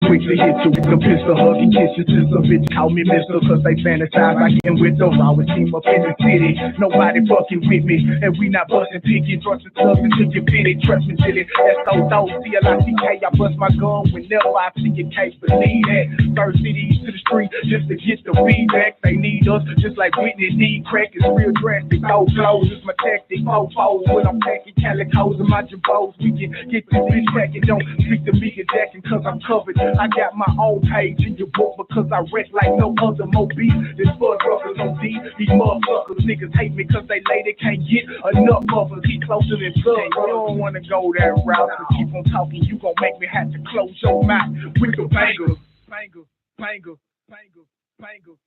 quick to hit you with the pistol, hug and kiss you till some bitch call me mister, cause they fantasize I get with the rawest team up in the city. Nobody fucking with me, and we not busting picky, drugs and thugs until you fit it. Trust me, silly, that's so dope. CLICK, I bust my gun whenever I see a case. Believe that. Third cities to the street just to get the feedback. They need us just like Whitney need crack. It's real drastic. Those flows is my tactic. Fofo when I'm packing calicos and my jabos. We can get this bitch cracking. Don't speak to me and Jackin' cause I'm covered. I got my own page in your book because I wreck like no other Moby. This bud rubbers on D. These motherfuckers niggas hate me cause they lady can't get enough of us. He closer than blood. You don't wanna go that route. So keep on talking. You gon' make me have to close your mouth with the banger. Banger, banger, banger, banger.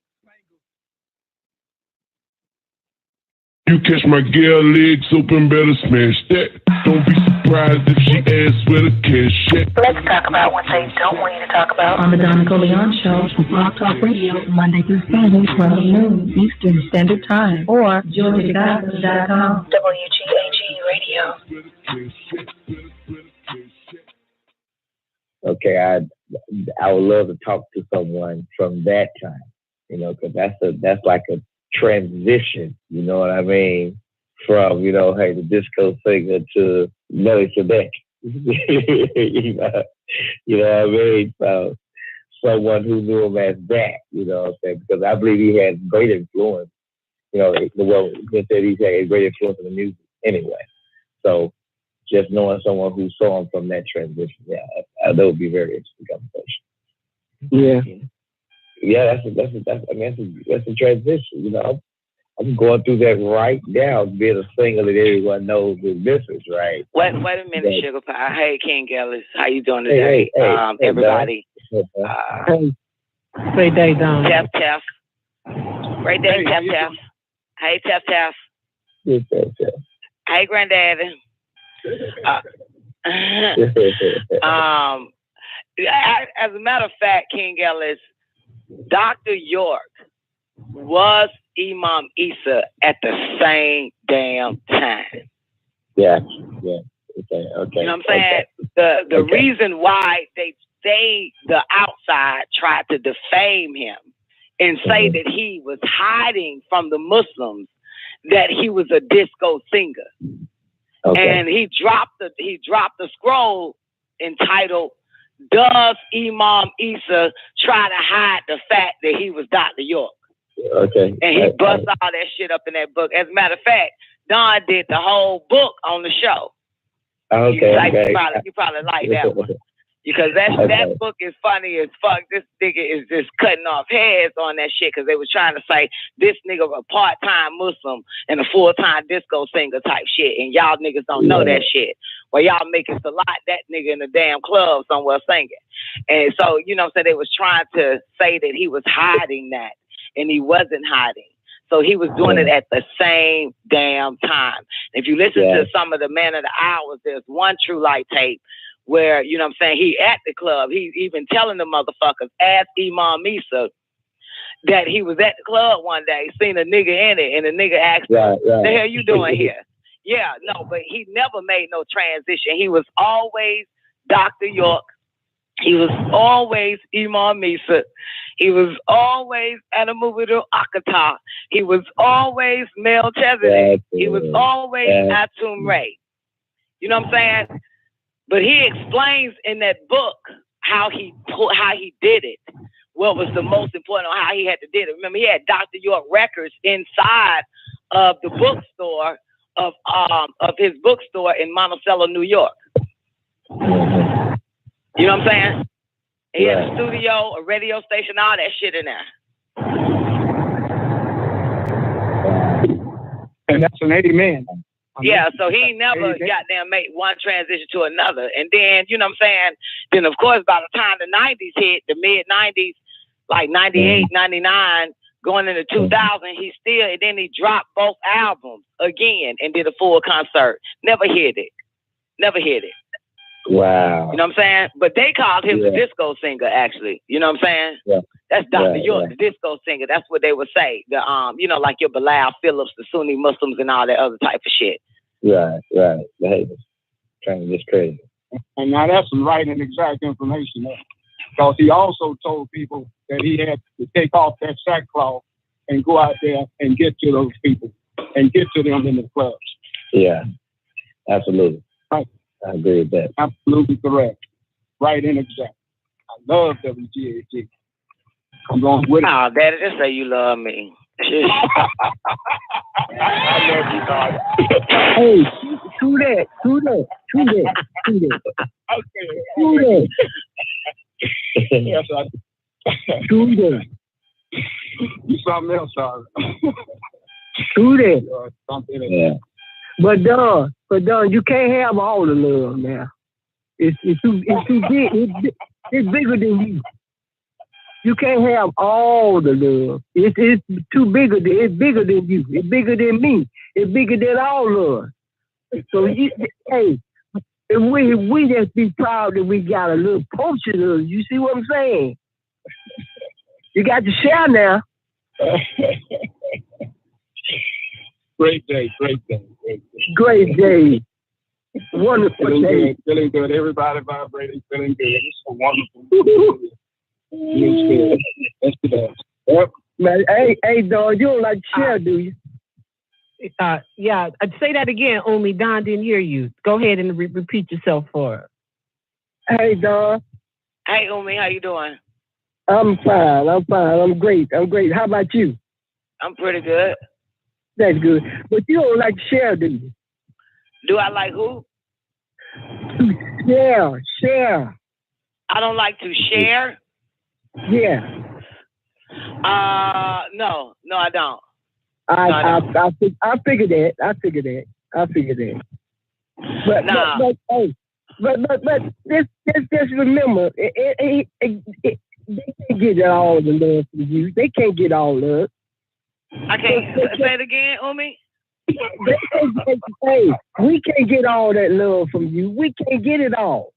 You catch my girl legs open, better smash that. Don't be surprised if she asks where the cash at. Let's talk about what they don't want you to talk about on the NICOLEONE Show from Blog Talk Radio, Monday through Friday, 12 noon Eastern Standard Time, or WGAG.com. WGAG Radio. Okay, I would love to talk to someone from that time, you know, because that's like a transition, you know what I mean? From, you know, hey, the disco singer to Nelly Sedek. you know what I mean? So someone who knew him as that, you know what I'm saying? Because I believe he had great influence, you know, he said he's had a great influence in the music anyway. So just knowing someone who saw him from that transition, yeah, that would be a very interesting conversation. Yeah. Yeah, that's a transition. You know, I'm going through that right now, being a singer that everyone knows is Mrs. Right. Wait a minute, Sugar Pie. Hey, King Ellis, how you doing today? Hey, everybody. Great day, Don. Tef. Great day, Tef. Hey, Tef. Yes, Tef. Hey, Granddaddy. As a matter of fact, King Ellis, Dr. York was Imam Isa at the same damn time. Yeah. Okay. You know what I'm saying? The reason why the outside tried to defame him and say that he was hiding from the Muslims, that he was a disco singer. Okay. And he dropped the scroll entitled "Does Imam Isa Try to Hide the Fact That He Was Dr. York?" Okay. And he bust all that shit up in that book. As a matter of fact, Don did the whole book on the show. Okay. You probably like that one. Because that book is funny as fuck. This nigga is just cutting off heads on that shit because they was trying to say this nigga a part-time Muslim and a full-time disco singer type shit, and y'all niggas don't know that shit. Well, y'all making a lot that nigga in the damn club somewhere singing. And so, you know what I'm saying, they was trying to say that he was hiding that, and he wasn't hiding. So he was doing it at the same damn time. If you listen to some of the Man of the Hours, there's one True Light tape where, you know what I'm saying, he at the club, he's even telling the motherfuckers, ask Imam Isa, that he was at the club one day, seen a nigga in it, and the nigga asked him, the hell you doing here? Yeah, no, but he never made no transition. He was always Dr. York. He was always Imam Isa. He was always Anamubidu Akata. He was always Melchizedek. He was always Atum Ray. You know what I'm saying? But he explains in that book how he did it. What was the most important on how he had to did it. Remember, he had Dr. York records inside of the bookstore of his bookstore in Monticello, New York. You know what I'm saying? He had a studio, a radio station, all that shit in there. And that's an 80 man. Yeah, so he never goddamn made one transition to another. And then, you know what I'm saying? Then, of course, by the time the 90s hit, the mid-90s, like 98, 99, going into 2000, and then he dropped both albums again and did a full concert. Never hit it. Wow. You know what I'm saying? But they called him the disco singer, actually. You know what I'm saying? Yeah. That's Dr. York, the disco singer. That's what they would say. The you know, like your Bilal Phillips, the Sunni Muslims, and all that other type of shit. Right. The haters. Trying to get crazy. And now that's some right and exact information there. Because he also told people that he had to take off that sackcloth and go out there and get to those people and get to them in the clubs. Yeah, absolutely. Right. I agree with that. Absolutely correct. Right and exact. I love WGAG. I'm going with it. Oh, Daddy, just say you love me. I love you, God. Hey, do that. Okay. Yes, Do that. You something else, sorry. Do that. Something else. Yeah. But Don, you can't have all the love now. It's too big. It's bigger than you. You can't have all the love. It's too bigger. It's bigger than you. It's bigger than me. It's bigger than all of us. So hey, if we just be proud that we got a little portion of it. You see what I'm saying? You got to share now. Great day. Wonderful day. Feeling good. Everybody vibrating, feeling good. It's so wonderful. That's the best. Yep. Man, hey, dog, you don't like to share, do you? Yeah. Say that again, Omi. Don didn't hear you. Go ahead and repeat yourself for her. Hey, dog. Hey, Omi, how you doing? I'm fine. I'm great. How about you? I'm pretty good. That's good. But you don't like to share, do you? Do I like who? Share. I don't like to share. Yeah. No, I don't. I figured that. But just remember, they can't get all the love from you. They can't get all love. I can't say it again, Omi. Hey, we can't get all that love from you. We can't get it all.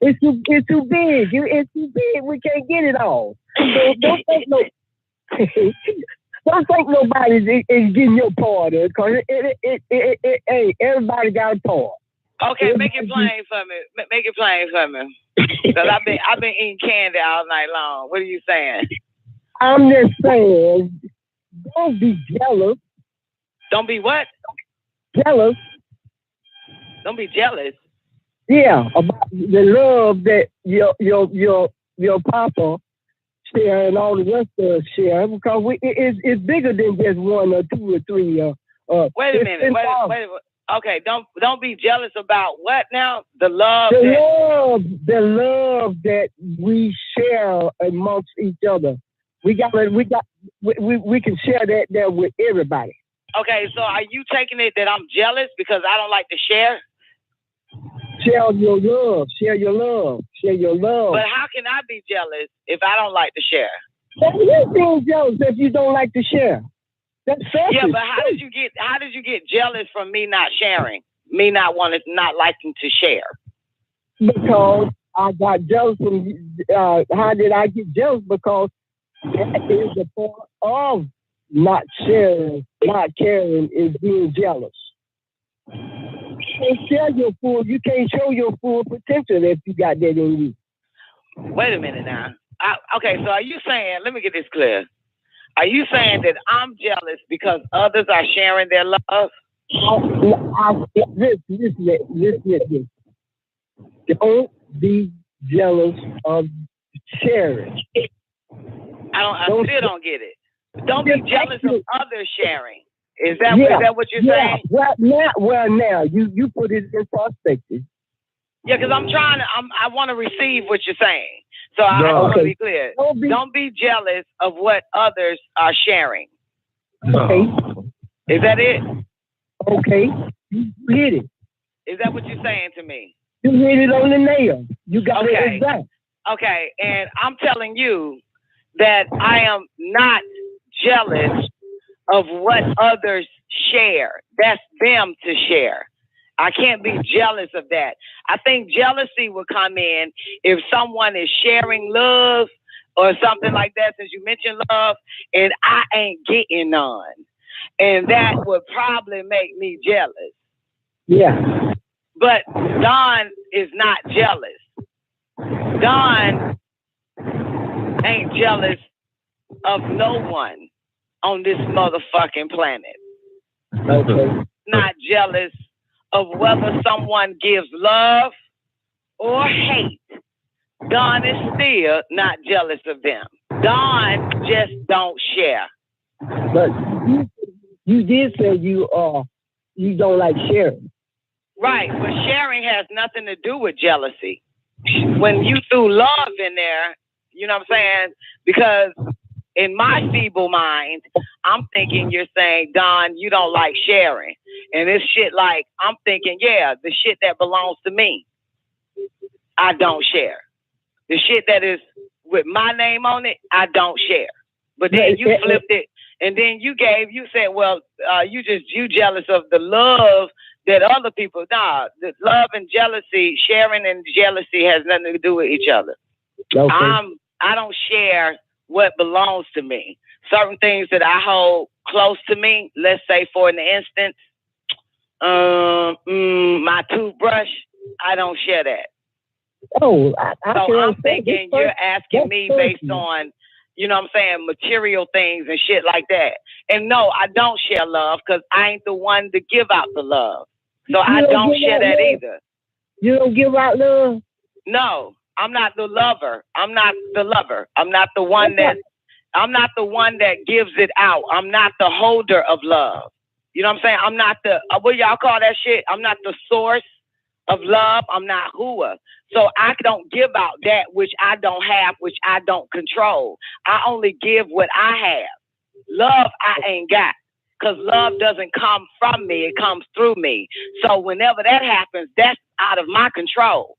It's too big. It's too big. We can't get it all. So don't think nobody is getting your part of it, because hey, everybody got a part. Okay, make it plain for me. Because I've been eating candy all night long. What are you saying? I'm just saying, don't be jealous. Don't be what? Jealous. Don't be jealous. Yeah, about the love that your papa share and all the rest of us share, because it's bigger than just one or two or three. Wait a minute. Wait. Okay, don't be jealous about what now? The love that we share amongst each other. We can share that there with everybody. Okay, so are you taking it that I'm jealous because I don't like to share? Share your love. But how can I be jealous if I don't like to share? You're being jealous if you don't like to share. That's selfish. Yeah, but how did you get jealous from me not sharing? Me not liking to share? Because I got jealous from how did I get jealous? Because that is a part of not sharing, not caring, is being jealous. You can't show your full potential if you got that in you. Wait a minute now. Okay, so are you saying, let me get this clear. Are you saying that I'm jealous because others are sharing their love? Listen. Don't be jealous of sharing. I still don't get it. Don't be jealous of others sharing. Is that what you're saying? Well, now you put it in perspective. Yeah, because I want to receive what you're saying. So I want to be clear. Don't be jealous of what others are sharing. Okay. Is that it? Okay. You hit it. Is that what you're saying to me? You hit it on the nail. You got it exact. Okay, and I'm telling you that I am not jealous of what others share. That's them to share. I can't be jealous of that. I think jealousy will come in if someone is sharing love or something like that, since you mentioned love, and I ain't getting none. And that would probably make me jealous. Yeah. But Don is not jealous. Don ain't jealous of no one on this motherfucking planet. Okay. Not jealous of whether someone gives love or hate. Don is still not jealous of them. Don just don't share. But you did say you don't like sharing. Right, but sharing has nothing to do with jealousy. When you threw love in there, you know what I'm saying? Because in my feeble mind, I'm thinking you're saying, Don, you don't like sharing. And this shit like, I'm thinking, yeah, the shit that belongs to me, I don't share. The shit that is with my name on it, I don't share. But then you flipped it, and then you said, well, you jealous of the love that other people, the love and jealousy, sharing and jealousy has nothing to do with each other. Okay. I don't share what belongs to me. Certain things that I hold close to me, let's say for an instance, my toothbrush, I don't share that. Oh, so I'm thinking you're asking me based on, you know what I'm saying, material things and shit like that. And no, I don't share love because I ain't the one to give out the love. So I don't share that either. You don't give out love? No, I'm not the lover. I'm not the lover. I'm not the one that gives it out. I'm not the holder of love. You know what I'm saying? I'm not the, what y'all call that shit? I'm not the source of love. I'm not hua. So I don't give out that which I don't have, which I don't control. I only give what I have. Love I ain't got. Because love doesn't come from me, it comes through me. So whenever that happens, that's out of my control.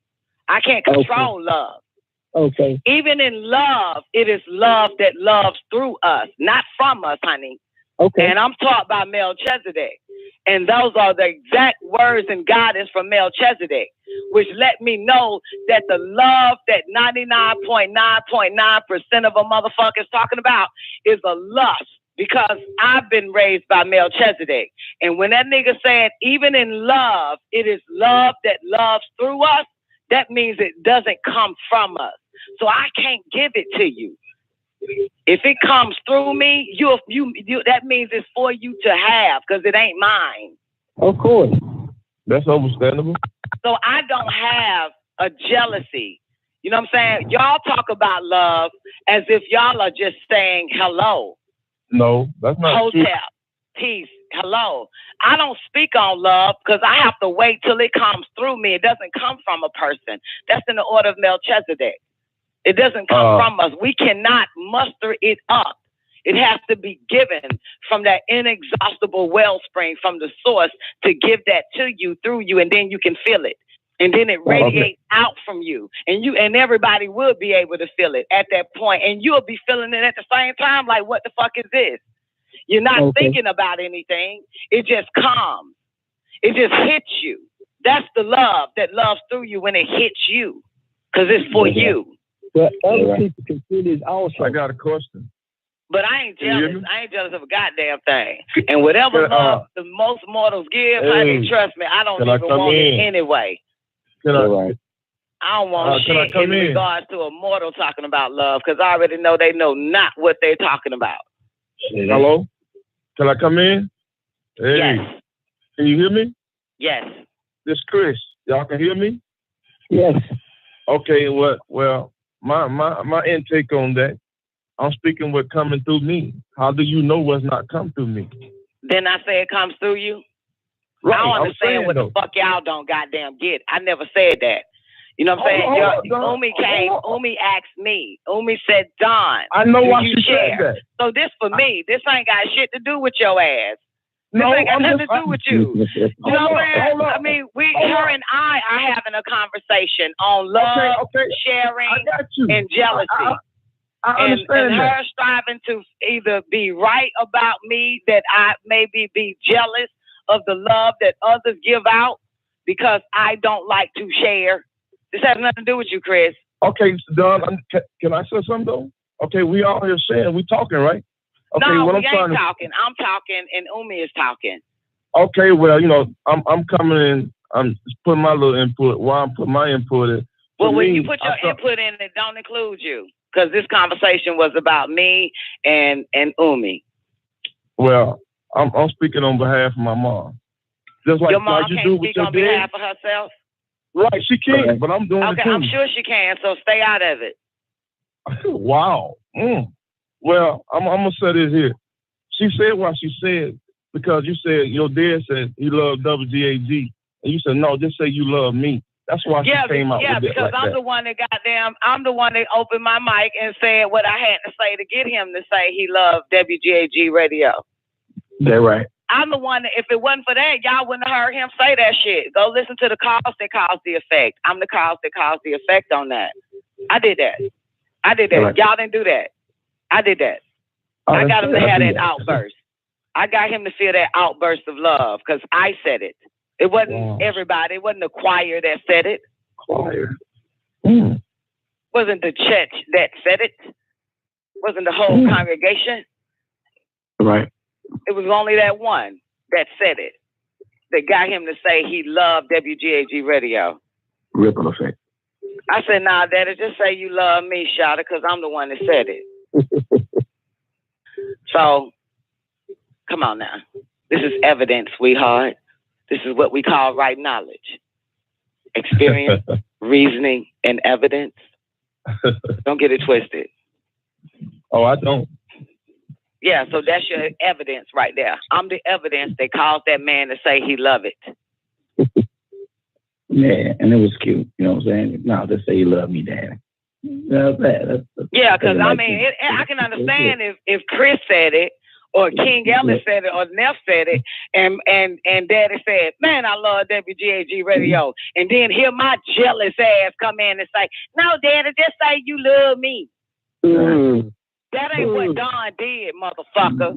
I can't control love. Okay. Even in love, it is love that loves through us, not from us, honey. Okay. And I'm taught by Melchizedek. And those are the exact words and guidance from Melchizedek, which let me know that the love that 99.9% of a motherfucker is talking about is a lust. Because I've been raised by Melchizedek. And when that nigga said, even in love, it is love that loves through us, that means it doesn't come from us. So I can't give it to you. If it comes through me, you that means it's for you to have because it ain't mine. Of course. That's understandable. So I don't have a jealousy. You know what I'm saying? Y'all talk about love as if y'all are just saying hello. No, that's not Hotel, true. peace, hello. I don't speak on love because I have to wait till it comes through me. It doesn't come from a person. That's in the order of Melchizedek. It doesn't come from us. We cannot muster it up. It has to be given from that inexhaustible wellspring from the source to give that to you, through you, and then you can feel it. And then it radiates out from you. And everybody will be able to feel it at that point. And you'll be feeling it at the same time, like, what the fuck is this? You're not thinking about anything. It just comes. It just hits you. That's the love that loves through you when it hits you. Because it's for you. But other people can feel it also. I got a question. But I ain't jealous. I ain't jealous of a goddamn thing. And whatever love the most mortals give, honey, trust me, I don't even want it anyway. I don't want shit in regards to a mortal talking about love because I already know they know not what they're talking about. Hello? Can I come in? Hey. Yes. Can you hear me? Yes. This Chris. Y'all can hear me? Yes. Okay, well, my intake on that, I'm speaking what coming through me. How do you know what's not come through me? Then I say it comes through you? Right, I don't understand what the fuck y'all don't goddamn get. I never said that. You know what I'm saying? Umi asked me. Umi said, Don, I know why you she share? said that. So this for me. This ain't got shit to do with your ass. This No, ain't got nothing to do with you. You know what I'm saying? I mean, her and I are having a conversation on love, sharing, and jealousy. I understand and her striving to either be right about me, that I maybe be jealous of the love that others give out because I don't like to share. This has nothing to do with you, Chris. Okay, Don, can I say something though? Okay, we all here saying, we talking, right? Okay, no, we ain't talking. I'm talking and Umi is talking. Okay, well, I'm coming in, I'm just putting my little input. While I'm putting my input in, Well, when you put your input in, it don't include you, because this conversation was about me and Umi. Well, I'm speaking on behalf of my mom. Just like your mom like you can't do speak with on your dad. behalf of herself. Right, she can, but I'm doing it too. Okay, I'm sure she can. So stay out of it. Wow. Well, I'm gonna say this here. She said what she said because you said your dad said he loved WGAG, and you said no, just say you love me. That's why she came out with it. Yeah, because I'm the one that I'm the one that opened my mic and said what I had to say to get him to say he loved WGAG radio. That's right. I'm the one that, if it wasn't for that, y'all wouldn't have heard him say that shit. Go listen to the cause that caused the effect. I'm the cause that caused the effect on that. I did that. Right. Y'all didn't do that. I did that. I got him to have that outburst. I got him to feel that outburst of love because I said it. It wasn't everybody. It wasn't the choir that said it. Choir. Wasn't the church that said it. Wasn't the whole congregation. Right. It was only that one that said it. That got him to say he loved WGAG radio. Ripple effect. I said, nah, Daddy, just say you love me, Shawty, because I'm the one that said it. So, come on now. This is evidence, sweetheart. This is what we call right knowledge. Experience, reasoning, and evidence. Don't get it twisted. Oh, I don't. Yeah, so that's your evidence right there. I'm the evidence that caused that man to say he loved it. Yeah, and it was cute. You know what I'm saying? No, just say you love me, Daddy. That's yeah, because I mean, I can understand if Chris said it, or King Ellis said it, or Neff said it, and Daddy said, man, I love WGAG radio. And then hear my jealous ass come in and say, no, Daddy, just say you love me. That ain't what Don did, motherfucker.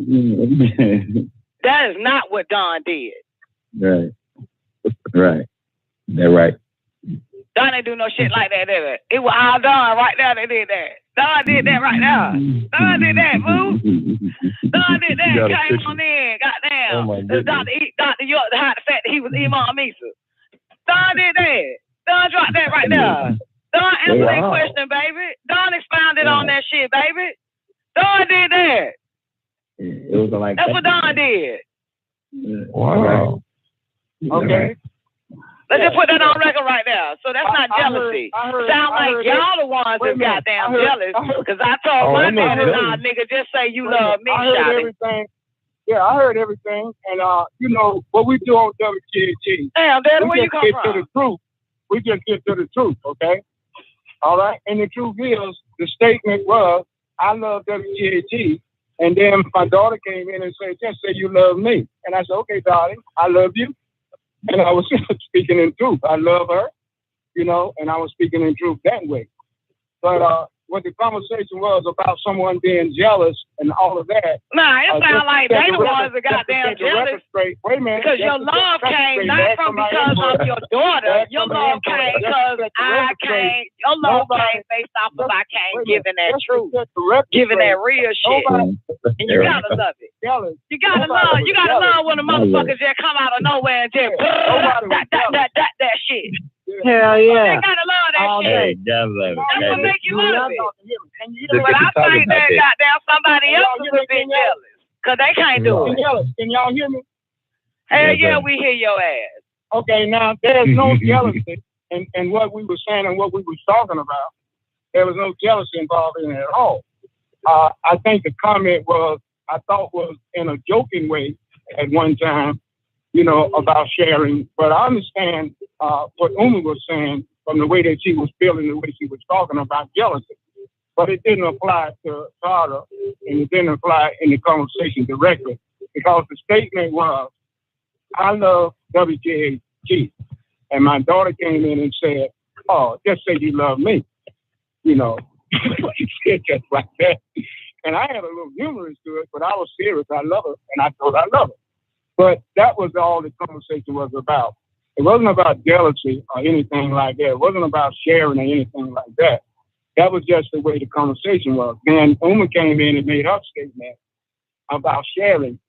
That is not what Don did. Right. Right. They're right. Don didn't do no shit like that, did it? It was all Don right now that did that. Don did that right now. Don did that, boo. Don did that. Came on in. Goddamn. Oh Dr. York, the fact that he was Imam Misa. Don did that. Don dropped that right there. Don answered that question, baby. Don expounded on that shit, baby. Don did that. It was like that's what Don did. Wow. Okay. Let's just put that on record right now. So that's not jealousy. Sound like y'all the ones that goddamn jealous. Because I told my daddy, nah, nigga, just say you love me, I heard everything. Yeah, I heard everything. And, you know, what we do on WGAG. Damn, Daddy, where you come from? To the truth. We just get to the truth, okay? All right? And the truth is, the statement was, I love WGAG. And then my daughter came in and said, just say you love me. And I said, okay, darling, I love you. And I was speaking in truth. I love her, you know, and I was speaking in truth that way. But what the conversation was about someone being jealous and all of that. Nah, it sounds like they the ones that goddamn jealous. Wait a minute. Because your love came not from because of your daughter. Your love came because I came. Your love came based off of I came giving that truth, giving that real shit. And you gotta love it. You gotta love when the motherfuckers just come out of nowhere and just that shit. Hell yeah. You gotta love that shit. That's what make you love it. But I think that goddamn somebody else is a bit jealous. Because they can't do it. Can y'all hear me? Hell yeah, we hear your ass. Okay, now there's no jealousy in what we were saying and what we were talking about. There was no jealousy involved in it at all. I think the comment I thought was in a joking way at one time, you know, about sharing. But I understand what Uma was saying from the way that she was feeling, the way she was talking about jealousy. But it didn't apply to Tara, and it didn't apply in the conversation directly, because the statement was, I love WGAG. And my daughter came in and said, oh, just say you love me. You know, she said just like that. And I had a little humorous to it, but I was serious. I love her, and I told her I love her. But that was all the conversation was about. It wasn't about jealousy or anything like that. It wasn't about sharing or anything like that. That was just the way the conversation was. Then Uma came in and made her statement about sharing,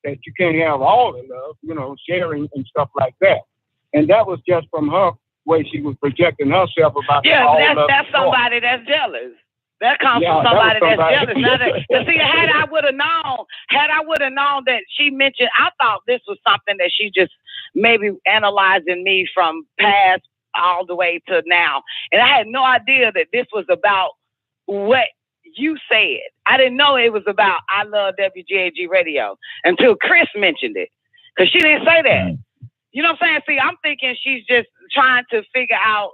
that you can't have all the love, you know, sharing and stuff like that. And that was just from her way she was projecting herself about that's somebody that's jealous. That comes from somebody that's jealous. See, had I would have known that she mentioned, I thought this was something that she just maybe analyzing me from past all the way to now. And I had no idea that this was about what you said. I didn't know it was about I love WGAG radio until Chris mentioned it. Because she didn't say that. You know what I'm saying? See, I'm thinking she's just trying to figure out,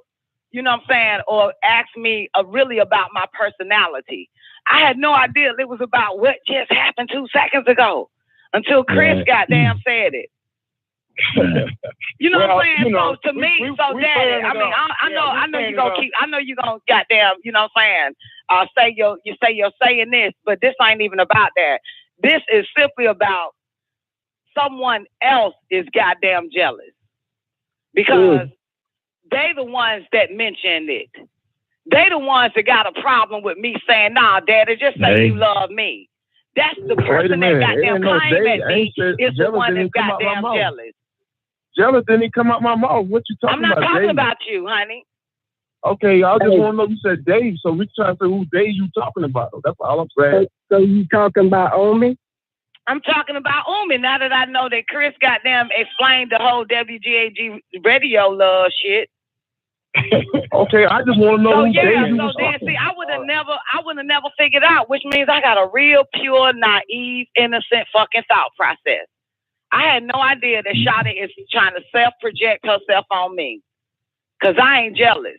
you know what I'm saying, or ask me really about my personality. I had no idea it was about what just happened 2 seconds ago until Chris goddamn said it. You know what I'm saying? So to me, Daddy, I mean, I know you're gonna keep, I know you're gonna goddamn, you know what I'm saying, say you're saying this, but this ain't even about that. This is simply about someone else is goddamn jealous because they the ones that mentioned it. They the ones that got a problem with me saying, nah, Daddy, just say you love me. That's the person that goddamn claimed at me is the one that's goddamn jealous. Jealous didn't come out my mouth. What you talking about? I'm not talking about you, honey. Okay, I just want to know. You said Dave, so we trying to say who Dave you talking about. That's all I'm saying. So you talking about Omi? I'm talking about Omi. Now that I know that Chris goddamn explained the whole WGAG radio love shit. Okay, I just want to know. I would have never figured out, which means I got a real pure, naive, innocent fucking thought process. I had no idea that Shawty is trying to self-project herself on me. Because I ain't jealous.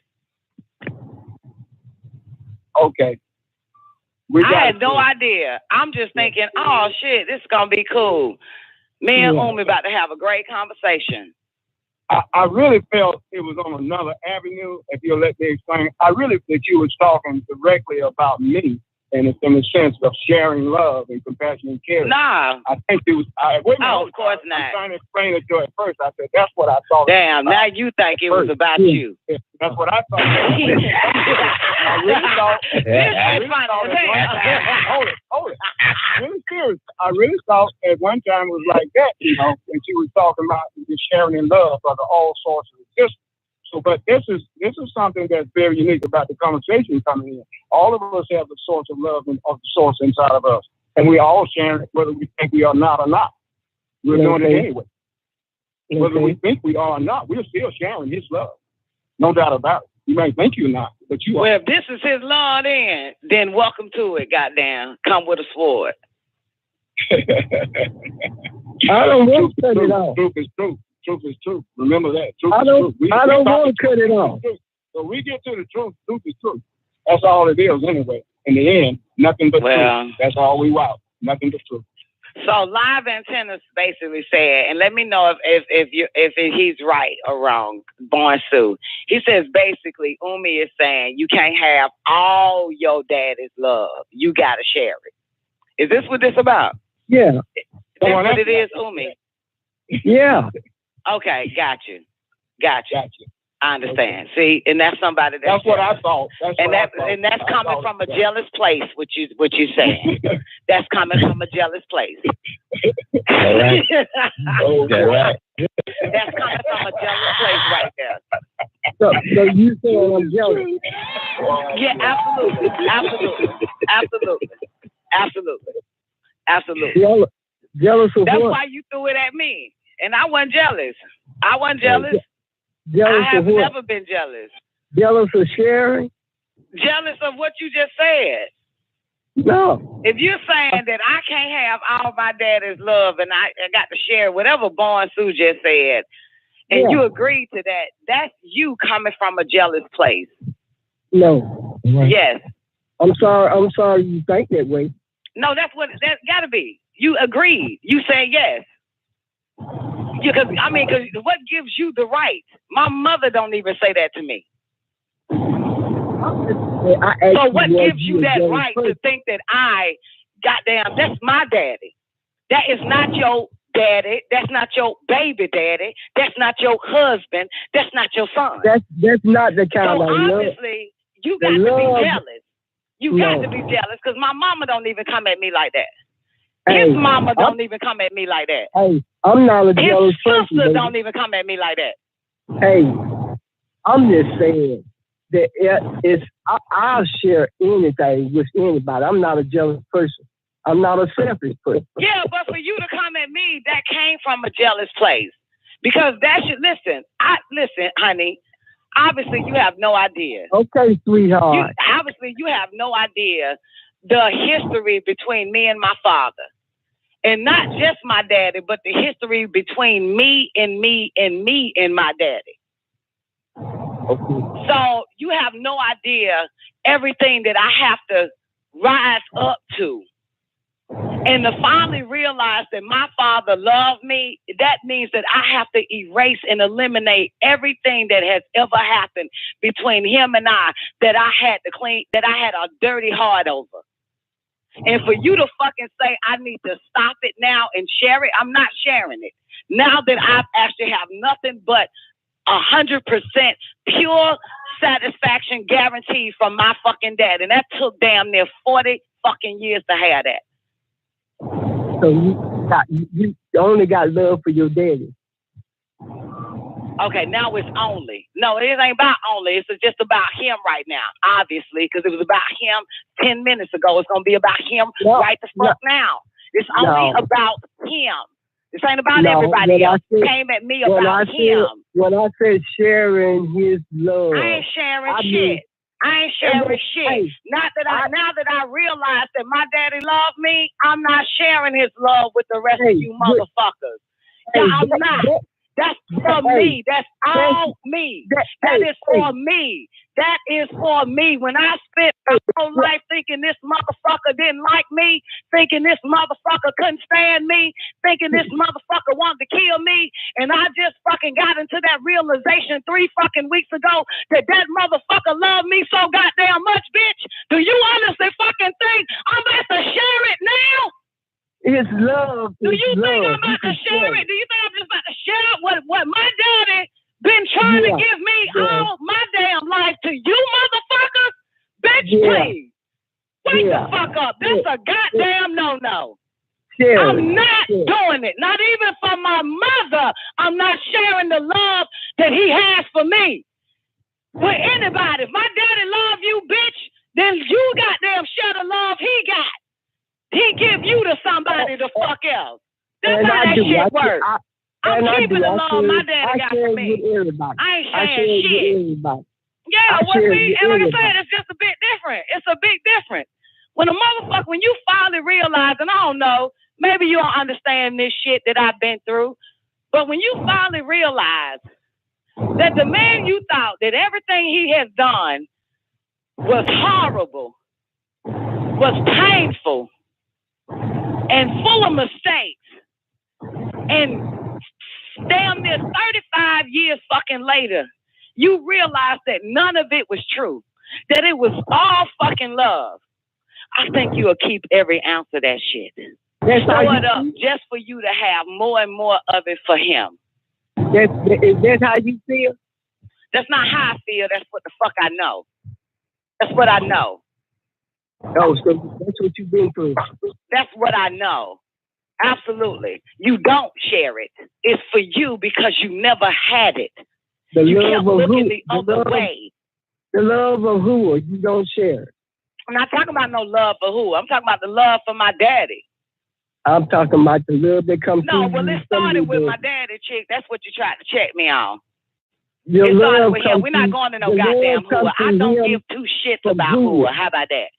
Okay. I had no idea. I'm just thinking, oh, shit, this is going to be cool. Me and Omi about to have a great conversation. I really felt it was on another avenue, if you'll let me explain. I really think you was talking directly about me. And it's in the sense of sharing love and compassion and care. Nah. I think it was... of course not. I'm trying to explain it to her at first. I said, that's what I thought. Damn, now you think it was about you. That's what I thought. I really thought... Hold it. Really serious. I really thought at one time it was like that, you know, when she was talking about the sharing in love for all sorts of existence. So, but this is something that's very unique about the conversation coming in. All of us have the source of love of the source inside of us, and we all share it, whether we think we are not or not. We're doing it anyway. Whether we think we are or not, we're still sharing His love, no doubt about it. You may think you're not, but you are. Well, if this is His love, then welcome to it. Goddamn, come with a sword. I don't want to cut it off. Truth is truth. Truth is truth. Remember that. I don't want to cut it off. So we get to the truth. Truth is truth. That's all it is anyway. In the end, nothing but truth. That's all we want. Nothing but truth. So Live Antennas basically said, and let me know if he's right or wrong, Born Sue. He says basically Omi is saying you can't have all your daddy's love. You gotta share it. Is this what this about? Yeah. That's what it is, Omi. Yeah. Okay, got you. I understand. See, and that's somebody that's what I thought. That's coming from a jealous place. What you saying? That's coming from a jealous place. All right. Right. That's coming from a jealous place right there. So you saying I'm jealous? Yeah, absolutely. Jealous of that's what? why you threw it at me. And I wasn't jealous. Jealous I have of what? never been jealous. Jealous of sharing? Jealous of what you just said. No. If you're saying that I can't have all my daddy's love and I got to share whatever Born Sue just said, and you agreed to that, that's you coming from a jealous place. No. Yes. I'm sorry you think that way. No, that's gotta be. You agreed. You said yes. Because what gives you the right? My mother don't even say that to me. So what gives you that right to think that that's my daddy? That is not your daddy. That's not your baby daddy. That's not your husband. That's not your son. That's not the kind of love. So obviously, you got to be jealous. You got to be jealous because my mama don't even come at me like that. His mama don't even come at me like that. Hey, I'm not a jealous person. His sister don't even come at me like that. Hey, I'm just saying that I'll share anything with anybody. I'm not a jealous person. I'm not a selfish person. Yeah, but for you to come at me, that came from a jealous place. Because that should, listen, honey, obviously you have no idea. Okay, sweetheart. Obviously you have no idea the history between me and my father. And not just my daddy, but the history between me and my daddy. Okay. So you have no idea everything that I have to rise up to. And to finally realize that my father loved me, that means that I have to erase and eliminate everything that has ever happened between him and I that I had to clean, that I had a dirty heart over. And for you to fucking say I need to stop it now and share it, I'm not sharing it. Now that I actually have nothing but 100% pure satisfaction guaranteed from my fucking dad. And that took damn near 40 fucking years to have that. So you only got love for your daddy. Okay, now it's only. No, it ain't about only. It's just about him right now, obviously, because it was about him 10 minutes ago. It's going to be about him right the fuck now. It's only about him. This ain't about everybody else. Came at me about him. When I said sharing his love, I ain't sharing shit. I ain't sharing shit. Now that I realize that my daddy loved me, I'm not sharing his love with the rest of you motherfuckers. Yeah, I'm not. That's for me. That's all me. That is for me. That is for me. When I spent my whole life thinking this motherfucker didn't like me, thinking this motherfucker couldn't stand me, thinking this motherfucker wanted to kill me, and I just fucking got into that realization 3 fucking weeks ago that motherfucker loved me so goddamn much, bitch. Do you honestly fucking think I'm about to share it now? It's love. Do you think I'm about to share it? Do you think I'm just about to share what my daddy been trying to give me all my damn life to you motherfuckers? Bitch, please. Wake the fuck up. That's a goddamn no-no. I'm not doing it. Not even for my mother. I'm not sharing the love that he has for me. With anybody. If my daddy love you, bitch, then you goddamn share the love he got. He give you to somebody to fuck else. That's how that shit works. I'm keeping the love my daddy got for me. I ain't sharing shit. Yeah, see, and like I said, it's just a bit different. It's a big difference. When you finally realize, and I don't know, maybe you don't understand this shit that I've been through, but when you finally realize that the man you thought that everything he has done was horrible, was painful, and full of mistakes, and damn near 35 years fucking later, you realize that none of it was true, that it was all fucking love. I think you'll keep every ounce of that shit. Throw it up just for you to have more and more of it for him. Is that how you feel? That's not how I feel. That's what the fuck I know. That's what I know. Oh, so that's what you've been through. That's what I know. Absolutely. You don't share it. It's for you because you never had it. You kept looking the other way. The love of who? You don't share it. I'm not talking about no love for who. I'm talking about the love for my daddy. I'm talking about the love that comes through. No, well, it started with my daddy, chick. That's what you tried to check me on. It started with him. We're not going to no goddamn hooah. I don't give 2 shits about hooah. How about that?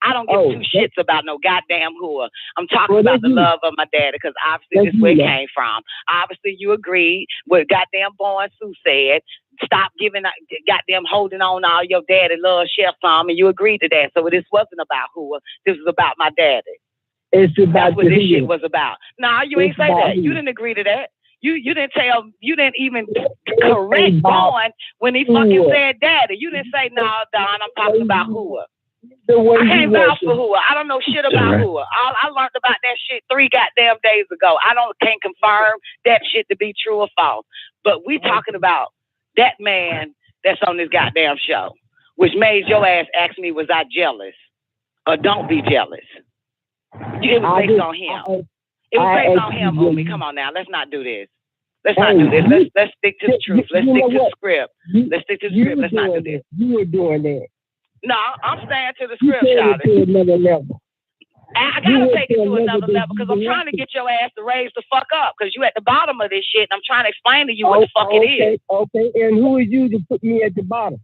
I don't give 2 shits about no goddamn hooah. I'm talking about the love of my daddy because obviously this is where it came from. Obviously you agreed with goddamn Boy and Sue said. Stop giving goddamn holding on all your daddy love, share some, and you agreed to that. So this wasn't about hooah. This was about my daddy. It's about That's what this shit was about. No, you ain't say that. You didn't agree to that. You didn't even correct Dawn when he fucking said daddy. You didn't say, no, Don, I'm talking about hooah. I can't vouch for hooah. I don't know shit about hooah. I learned about that shit 3 goddamn days ago. Can't confirm that shit to be true or false. But we talking about that man that's on this goddamn show, which made your ass ask me, was I jealous? Or don't be jealous. It was based on him. It was based on him, homie. Come on now. Let's not do this. Let's not do this. Let's stick to the truth. Let's stick to the script. Let's stick to the script. Let's not do this. You were doing that. No, I'm staying to the script, Charlie. To another level. I gotta take it to another level because I'm trying to get your ass to raise the fuck up because you at the bottom of this shit and I'm trying to explain to you what the fuck it is. Okay, and who is you to put me at the bottom?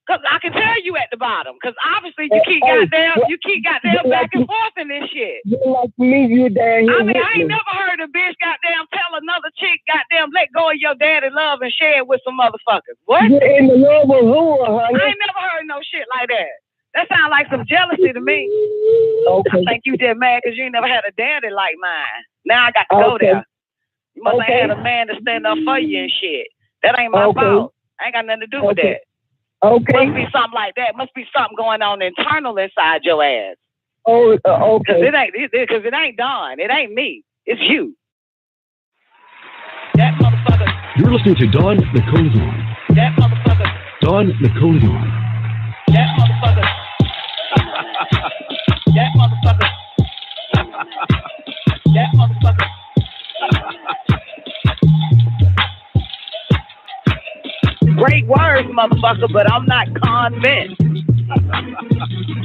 Because I can tell you at the bottom because obviously you keep goddamn back and forth in this shit. You like me, you down here. I mean, I ain't never heard a bitch goddamn tell another chick goddamn let go of your daddy love and share it with some motherfuckers. What? You're in the love of who, honey? I ain't never heard no shit like that. That sounds like some jealousy to me. Okay. I think you just mad because you ain't never had a daddy like mine. Now I got to go there. You must have had a man to stand up for you and shit. That ain't my fault. I ain't got nothing to do with that. Okay. Must be something like that. Must be something going on internal inside your ass. Oh, okay. Because it ain't Don. It ain't me. It's you. That motherfucker. You're listening to Don NICOLEONE. That motherfucker. Don NICOLEONE. That motherfucker. That motherfucker. That motherfucker. Great words, motherfucker, but I'm not convinced.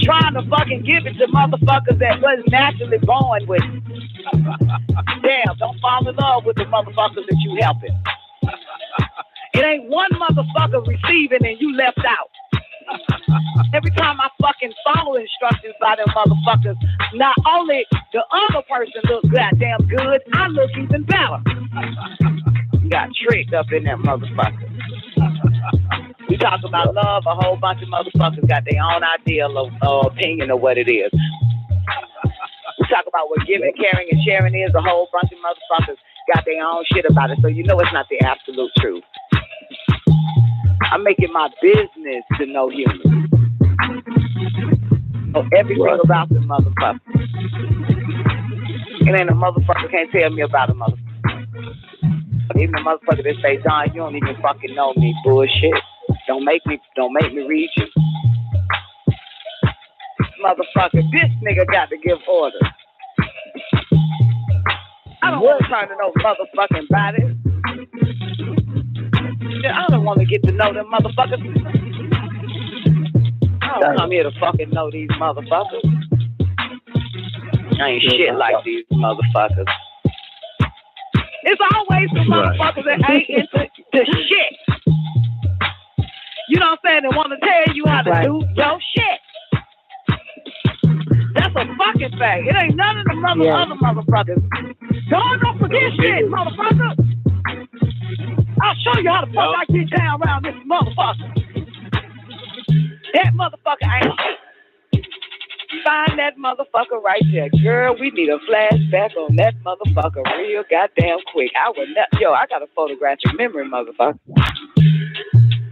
Trying to fucking give it to motherfuckers that wasn't naturally born with it. Damn, don't fall in love with the motherfuckers that you helping. It ain't one motherfucker receiving and you left out. Every time I fucking follow instructions by them motherfuckers, not only the other person look goddamn good, I look even better. You got tricked up in that motherfucker. We talk about love, a whole bunch of motherfuckers got their own idea or opinion of what it is. We talk about what giving, caring, and sharing is, a whole bunch of motherfuckers got their own shit about it, so you know it's not the absolute truth. I make it my business to know humans. Know everything about the motherfucker. It ain't a motherfucker can't tell me about a motherfucker. Even a motherfucker that say, Don, you don't even fucking know me. Bullshit. Don't make me read you. Motherfucker, this nigga got to give orders. I don't want to turn to no motherfucking body. I don't want to get to know them motherfuckers. I don't come here to fucking know these motherfuckers. I ain't shit like these motherfuckers. It's always the motherfuckers that ain't into shit. You know what I'm saying? They want to tell you how to do your shit. That's a fucking fact. It ain't none of the other motherfuckers. Don't forget shit, motherfucker. I'll show you how the fuck I get down around this motherfucker. That motherfucker ain't shit. Find that motherfucker right there. Girl, we need a flashback on that motherfucker real goddamn quick. I got a photographic memory, motherfucker.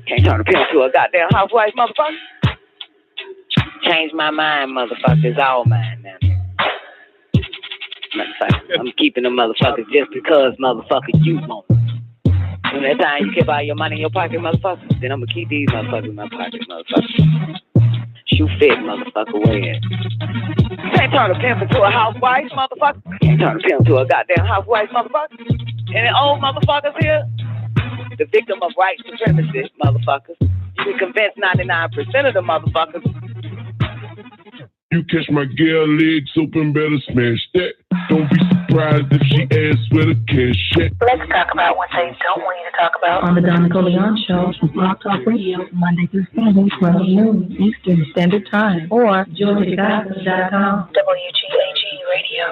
Can't turn a pen to a goddamn housewife, motherfucker. Change my mind, motherfucker. It's all mine now. Motherfucker, I'm keeping the motherfuckers just because, motherfucker, you want them. When that time you keep all your money in your pocket, motherfucker, then I'm gonna keep these motherfuckers in my pocket, motherfucker. Shoe fit, motherfucker, wear it. Can't turn a pimp into a housewife, motherfucker. Can't turn a pimp into a goddamn housewife, motherfucker. Any old motherfuckers here? The victim of white supremacy, motherfuckers. You can convince 99% of the motherfuckers. You catch my girl legs open, better smash that. Don't be surprised if she asks where the cash at. Let's talk about what they don't want you to talk about on the Don NICOLEONE Show from Blog Talk Radio, Monday through Friday, 12 noon Eastern Standard Time, or WGAG.com. WGAG Radio.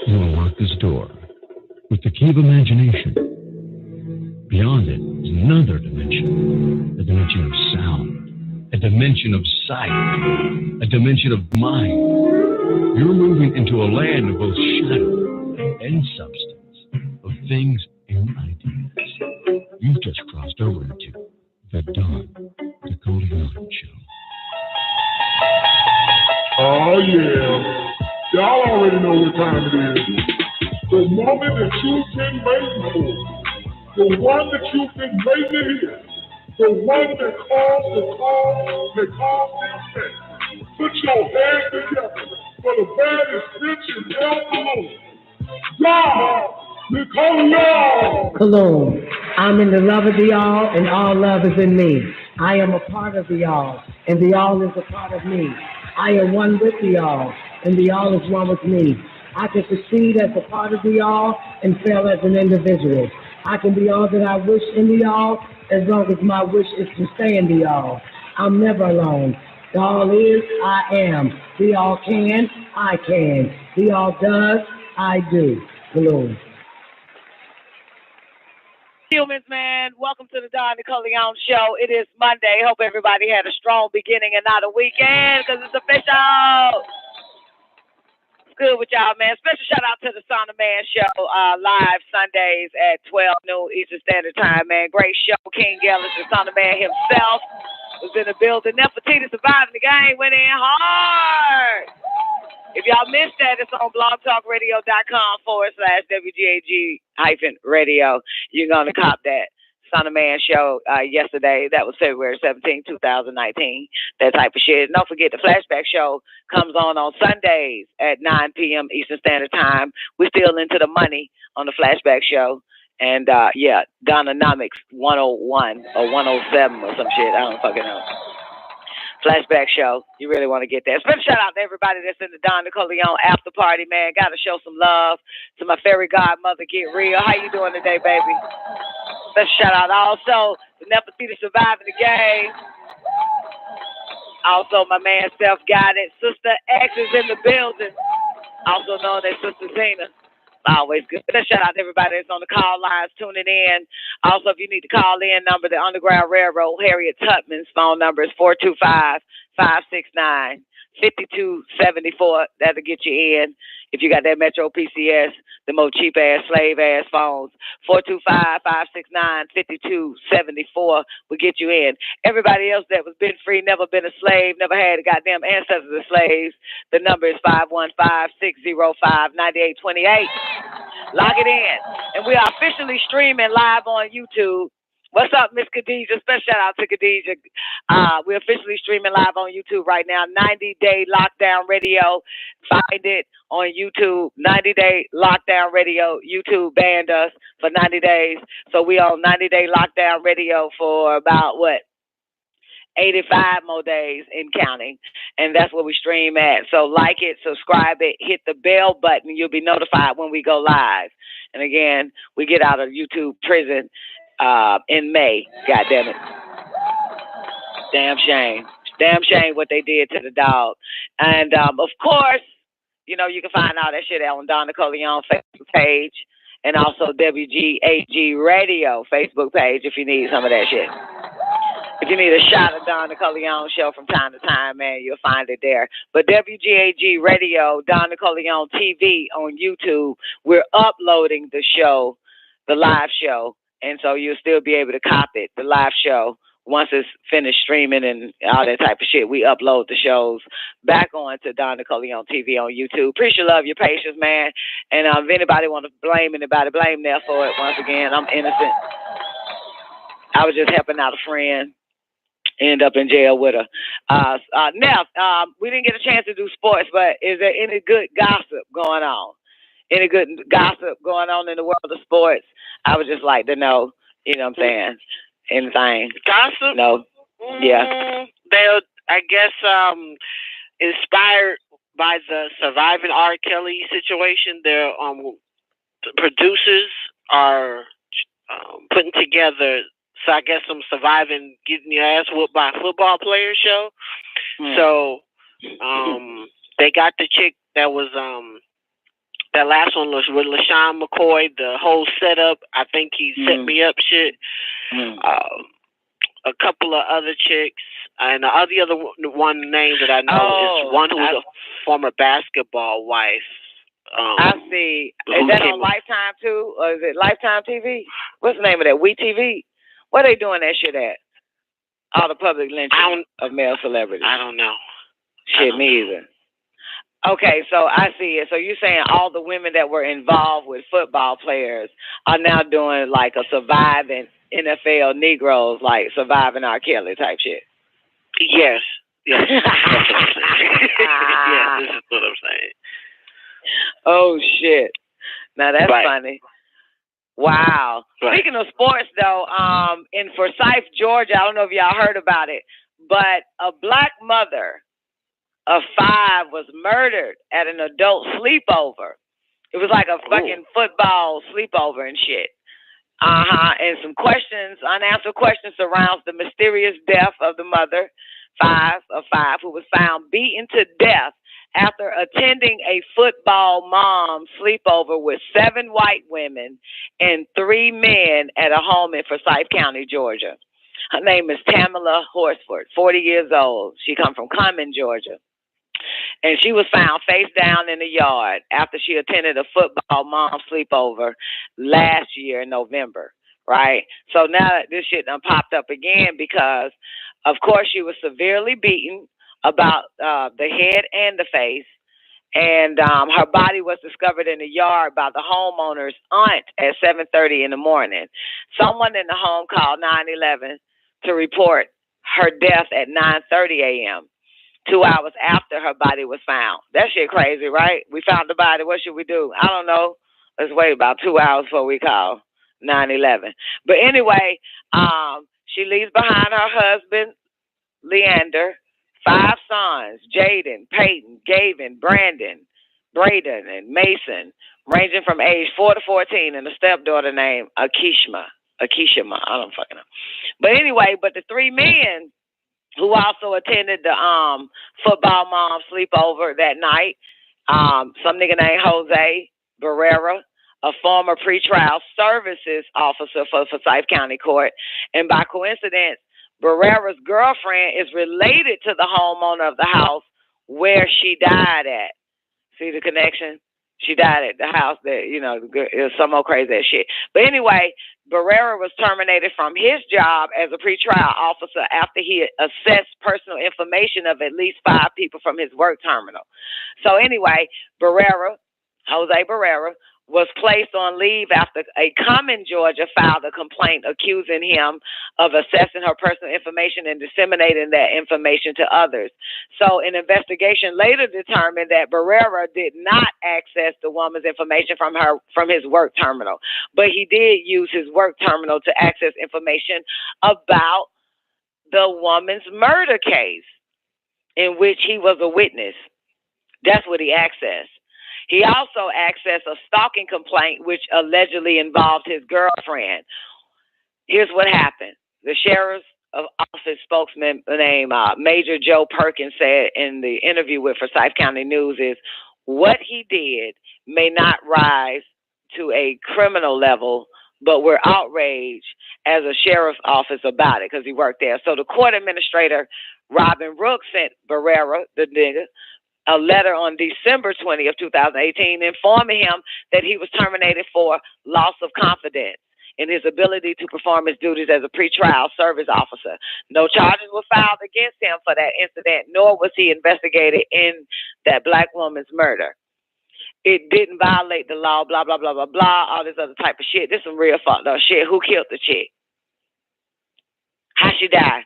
You unlock this door with the key of imagination. Beyond it is another dimension, a dimension of sound, a dimension of sight, a dimension of mind. You're moving into a land of both shadow and substance, of things and ideas. You've just crossed over into the Don NICOLEONE Show. Oh, yeah. Y'all already know what time it is. the woman that you've been waiting for, the one that you've been waiting to hear, the one that calls the call, that calls the effect. Put your hands together for the baddest bitch in hell alone. God, NICOLEONE. Cologne. I'm in the love of the all, and all love is in me. I am a part of the all, and the all is a part of me. I am one with the all, and the all is one with me. I can succeed as a part of the all and fail as an individual. I can be all that I wish in the all, as long as my wish is to stay in the all. I'm never alone. The all is, I am. The all can, I can. The all does, I do. Cologne. Humans, man, welcome to the Don NICOLEONE Show. It is Monday. Hope everybody had a strong beginning and not a weekend, because it's official. It's good with y'all, man. Special shout out to the Son of Man Show, live Sundays at 12 noon Eastern Standard Time, man. Great show. King Ellis, the Son of Man himself, was in the building. Nefertiti surviving the game, went in hard. If y'all missed that, it's on blogtalkradio.com/WGAG-radio. You're going to cop that Son of Man show yesterday. That was February 17, 2019. That type of shit. And don't forget, the Flashback Show comes on Sundays at 9 p.m. Eastern Standard Time. We're still into the money on the Flashback Show. And, Dononomics 101 or 107 or some shit. I don't fucking know. Flashback Show. You really want to get that. Special shout out to everybody that's in the Don NICOLEONE after party, man. Got to show some love to my fairy godmother, Get Real. How you doing today, baby? Special shout out also to Nefertiti surviving the game. Also, my man, Self-Guided. Sister X is in the building. Also known as Sister Zena. Always good. Let's shout out to everybody that's on the call lines tuning in. Also, if you need to call in number, the Underground Railroad, Harriet Tubman's phone number is 425-569-5274. That'll get you in. If you got that Metro PCS, the more cheap-ass, slave-ass phones, 425-569-5274 will get you in. Everybody else that was been free, never been a slave, never had a goddamn ancestors of slaves, the number is 515-605-9828. Log it in. And we are officially streaming live on YouTube. What's up, Miss Khadijah? Special shout out to Khadijah. We're officially streaming live on YouTube right now. 90-Day Lockdown Radio. Find it on YouTube. 90-Day Lockdown Radio. YouTube banned us for 90 days. So we on 90-Day Lockdown Radio for about, 85 more days in counting. And that's where we stream at. So like it, subscribe it, hit the bell button. You'll be notified when we go live. And again, we get out of YouTube prison in May. God damn it. Damn shame. Damn shame what they did to the dog. And of course, you can find all that shit out on Don NICOLEONE Facebook page and also WGAG Radio Facebook page if you need some of that shit. If you need a shot of Don NICOLEONE show from time to time, man, you'll find it there. But WGAG Radio, Don NICOLEONE TV on YouTube, we're uploading the show, the live show. And so you'll still be able to cop it, the live show. Once it's finished streaming and all that type of shit, we upload the shows back on to Don NICOLEONE TV on YouTube. Appreciate your love, your patience, man. And if anybody want to blame anybody, blame there for it. Once again, I'm innocent. I was just helping out a friend. End up in jail with her. Now, we didn't get a chance to do sports, but is there any good gossip going on? Any good gossip going on in the world of sports? I would just like to know, you know what I'm saying? Anything. Gossip? No. Yeah. They'll, I guess, inspired by the surviving R. Kelly situation, their producers are putting together, so I guess some surviving getting your ass whooped by a football player show. So they got the chick that was that last one was with LaShawn McCoy, the whole setup. I think he set me up shit. A couple of other chicks, and the other one name that I know is one who was a former basketball wife. I see. Is that on Lifetime too, or is it Lifetime TV? What's the name of that? WeTV? Where they doing that shit at? All the public lynching of male celebrities. I don't know. Shit, me either. Okay, so I see it. So you're saying all the women that were involved with football players are now doing like a surviving NFL Negroes, like surviving R. Kelly type shit. Yes. Yes. That's what I'm saying. Yes, this is what I'm saying. Oh shit. Now that's Right. funny. Wow. Right. Speaking of sports though, in Forsyth, Georgia, I don't know if y'all heard about it, but a black mother of 5 was murdered at an adult sleepover. It was like a fucking football sleepover and shit. And some questions, unanswered questions surrounds the mysterious death of the mother, 5 of 5, who was found beaten to death after attending a football mom sleepover with 7 white women and 3 men at a home in Forsyth County, Georgia. Her name is Tamala Horsford, 40 years old. She come from Clemson, Georgia. And she was found face down in the yard after she attended a football mom sleepover last year in November, right? So now that this shit done popped up again because, of course, she was severely beaten about the head and the face. And her body was discovered in the yard by the homeowner's aunt at 7:30 in the morning. Someone in the home called 911 to report her death at 9:30 a.m., 2 hours after her body was found. That shit crazy, right? We found the body. What should we do? I don't know. Let's wait about 2 hours before we call 911. But anyway, she leaves behind her husband, Leander, 5 sons, Jaden, Peyton, Gavin, Brandon, Braden, and Mason, ranging from age 4 to 14, and a stepdaughter named Akishma. I don't fucking know. But anyway, the 3 men who also attended the football mom sleepover that night, some nigga named Jose Barrera, a former pretrial services officer for Forsyth County Court. And by coincidence, Barrera's girlfriend is related to the homeowner of the house where she died at. See the connection? She died at the house that, it was some old crazy ass shit. But anyway, Barrera was terminated from his job as a pretrial officer after he assessed personal information of at least 5 people from his work terminal. So anyway, Jose Barrera, was placed on leave after a Cumming, Georgia, filed a complaint accusing him of assessing her personal information and disseminating that information to others. So an investigation later determined that Barrera did not access the woman's information from his work terminal, but he did use his work terminal to access information about the woman's murder case in which he was a witness. That's what he accessed. He also accessed a stalking complaint which allegedly involved his girlfriend. Here's what happened. The sheriff's office spokesman named Major Joe Perkins said in the interview with Forsyth County News is, what he did may not rise to a criminal level, but we're outraged as a sheriff's office about it because he worked there. So the court administrator, Robin Brooks, sent Barrera, the nigga, a letter on December 20th, 2018, informing him that he was terminated for loss of confidence in his ability to perform his duties as a pretrial service officer. No charges were filed against him for that incident, nor was he investigated in that black woman's murder. It didn't violate the law, blah, blah, blah, blah, blah, all this other type of shit. This is some real fucked up shit. Who killed the chick? How she died?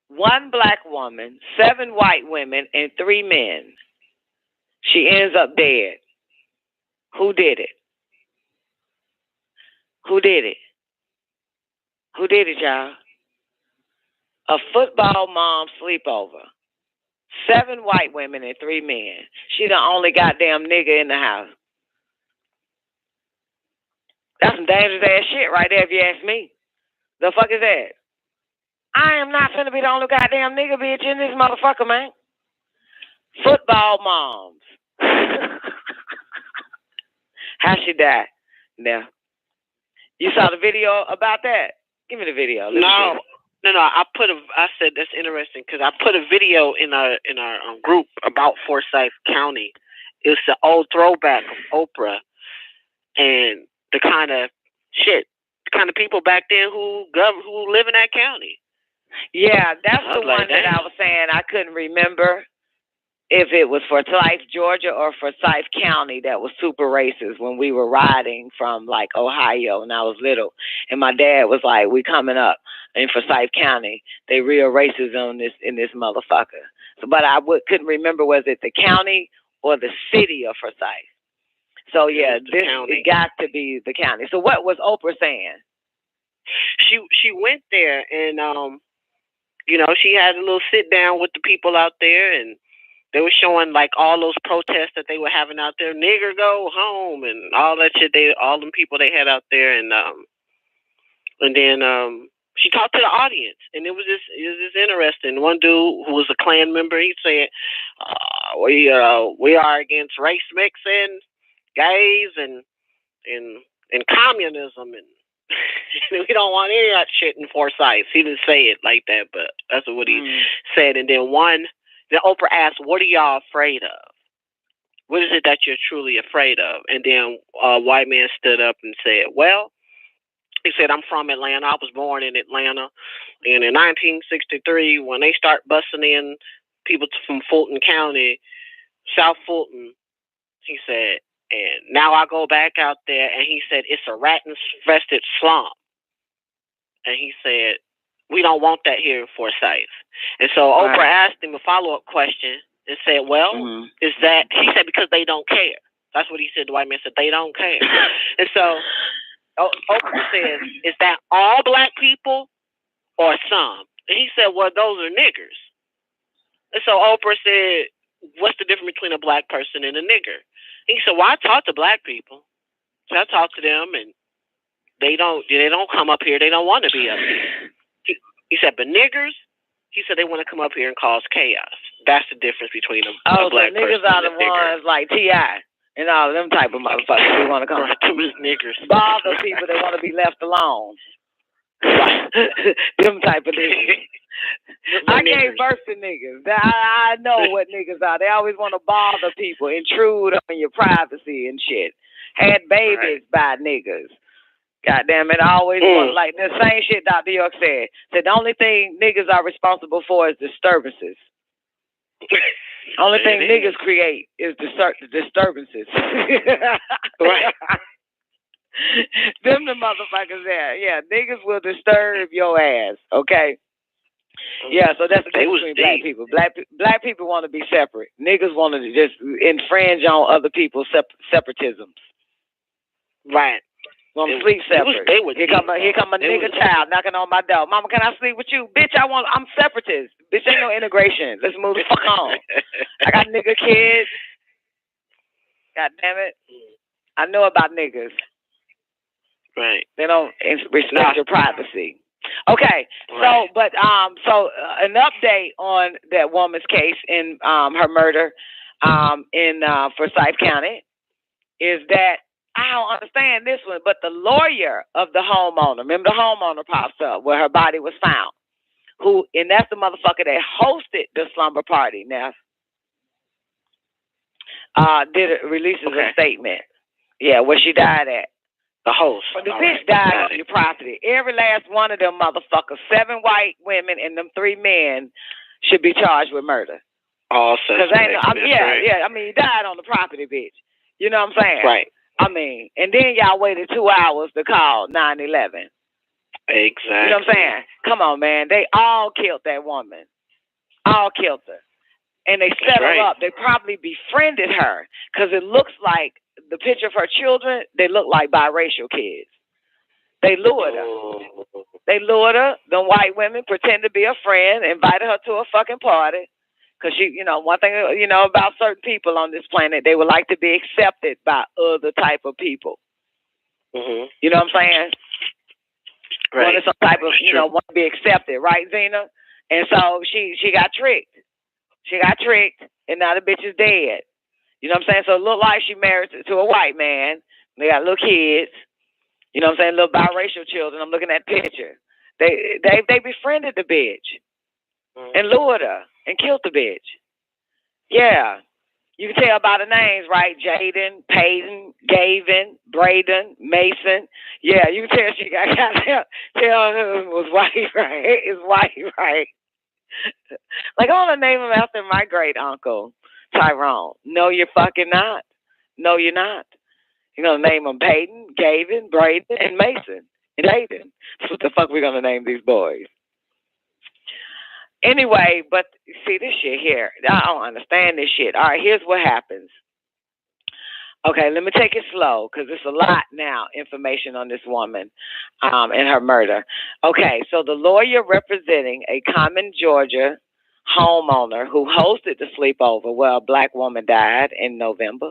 1 black woman, 7 white women, and 3 men. She ends up dead. Who did it? Who did it? Who did it, y'all? A football mom sleepover. 7 white women and 3 men. She the only goddamn nigga in the house. That's some dangerous ass shit right there if you ask me. The fuck is that? I am not finna be the only goddamn nigga bitch in this motherfucker, man. Football moms. How she died? Now, you saw the video about that? Give me the video. No. I said that's interesting because I put a video in our group about Forsyth County. It's the old throwback of Oprah and the kind of people back then who live in that county. Yeah, that's the one that I was saying I couldn't remember if it was Forsyth, Georgia, or Forsyth County that was super racist when we were riding from like Ohio and I was little. And my dad was like, we coming up in Forsyth County. They real racist in this motherfucker. So, but I couldn't remember, was it the county or the city of Forsyth? So yeah, it got to be the county. So what was Oprah saying? She went there and you know, she had a little sit down with the people out there, and they were showing like all those protests that they were having out there. Nigger go home and all that shit. All them people they had out there, and then she talked to the audience, and it was just interesting. One dude who was a Klan member, he said, "We are against race mixing, gays, and communism, and we don't want any of that shit in Forsyth." He didn't say it like that, but that's what he said. And then Oprah asked, "What are y'all afraid of? What is it that you're truly afraid of?" And then a white man stood up and said, "Well," he said, "I'm from Atlanta. I was born in Atlanta. And in 1963, when they start busting in people from Fulton County, South Fulton," he said, "and now I go back out there," and he said, "it's a rat-infested slump." And he said, "We don't want that here in Forsyth." And so Oprah asked him a follow-up question and said, "Well, is that," he said, "because they don't care." That's what he said. The white man said, "They don't care." And so Oprah says, "Is that all black people or some?" And he said, "Well, those are niggers." And so Oprah said, "What's the difference between a black person and a nigger?" He said, "Well, I talk to black people. So I talk to them, and they don't come up here. They don't want to be up here." He said, "But niggers," he said, "they want to come up here and cause chaos." That's the difference between a black person and a nigger. Oh, so niggas are the ones like T.I. and all them type of motherfuckers who want to come niggers. Bother people that want to be left alone. Them type of niggas. I gave birth to niggas. I know what niggas are. They always want to bother people, intrude on your privacy and shit. Had babies by niggas. God damn it, I always want, like the same shit Dr. York said. The only thing niggas are responsible for is disturbances. Only thing niggas create is disturbances. Right. Them the motherfuckers there. Yeah, niggas will disturb your ass, okay? Yeah, so that's the difference between black people. Black people want to be separate. Niggas want to just infringe on other people's separatisms. Right. Want to sleep separate. Here come a nigga child knocking on my door. "Mama, can I sleep with you?" "Bitch, I'm separatist. Bitch, ain't no integration. Let's move the fuck on. I got nigga kids. God damn it. I know about niggas. Right. They don't respect your privacy. Okay, so an update on that woman's case in her murder in Forsyth County is that I don't understand this one, but the lawyer of the homeowner, remember the homeowner pops up where her body was found, and that's the motherfucker that hosted the slumber party. Now, releases a statement. Yeah, where she died at. The host. But the bitch died on your property. Every last one of them motherfuckers, 7 white women and them 3 men, should be charged with murder. All suspects. I mean, you died on the property, bitch. You know what I'm saying? Right. I mean, and then y'all waited 2 hours to call 911. Exactly. You know what I'm saying? Come on, man. They all killed that woman. All killed her. And they set her up. They probably befriended her because it looks like the picture of her children, they look like biracial kids. They lured her. The white women pretend to be a friend, invited her to a fucking party. Because one thing, about certain people on this planet, they would like to be accepted by other type of people. Mm-hmm. You know what I'm saying? Right. Want some type of, want to be accepted, right, Zena? And so she got tricked. She got tricked, and now the bitch is dead. You know what I'm saying? So it looked like she married to a white man. They got little kids. You know what I'm saying? Little biracial children. I'm looking at the picture. They befriended the bitch and lured her and killed the bitch. Yeah. You can tell by the names, right? Jaden, Peyton, Gavin, Braden, Mason. Yeah, you can tell she got tell him was white, right? It's white, right? Like I want to name him after my great uncle. Tyrone. No, you're fucking not. No, you're not. You're going to name them Peyton, Gavin, Braden, and Mason, and Aiden. That's what the fuck we're going to name these boys. Anyway, but see this shit here. I don't understand this shit. All right, here's what happens. Okay, let me take it slow because it's a lot now, information on this woman and her murder. Okay, so the lawyer representing a common Georgia homeowner who hosted the sleepover where a black woman died in November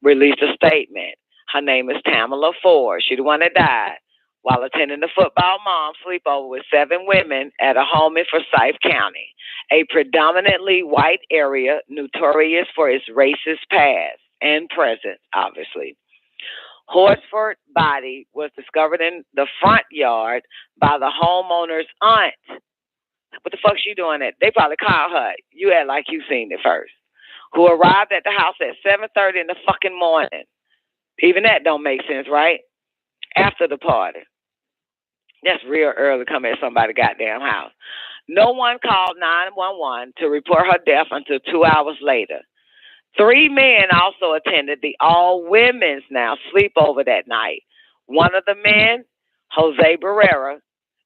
released a statement. Her name is Tamala Ford. She's the one that died while attending the football mom sleepover with 7 women at a home in Forsyth County, a predominantly white area notorious for its racist past and present, obviously. Horsford's body was discovered in the front yard by the homeowner's aunt. What the fuck's she doing it? They probably called her. You act like you seen it first. Who arrived at the house at 7:30 in the fucking morning. Even that don't make sense, right? After the party. That's real early coming at somebody's goddamn house. No one called 911 to report her death until 2 hours later. 3 men also attended the all-women's now sleepover that night. One of the men, Jose Barrera,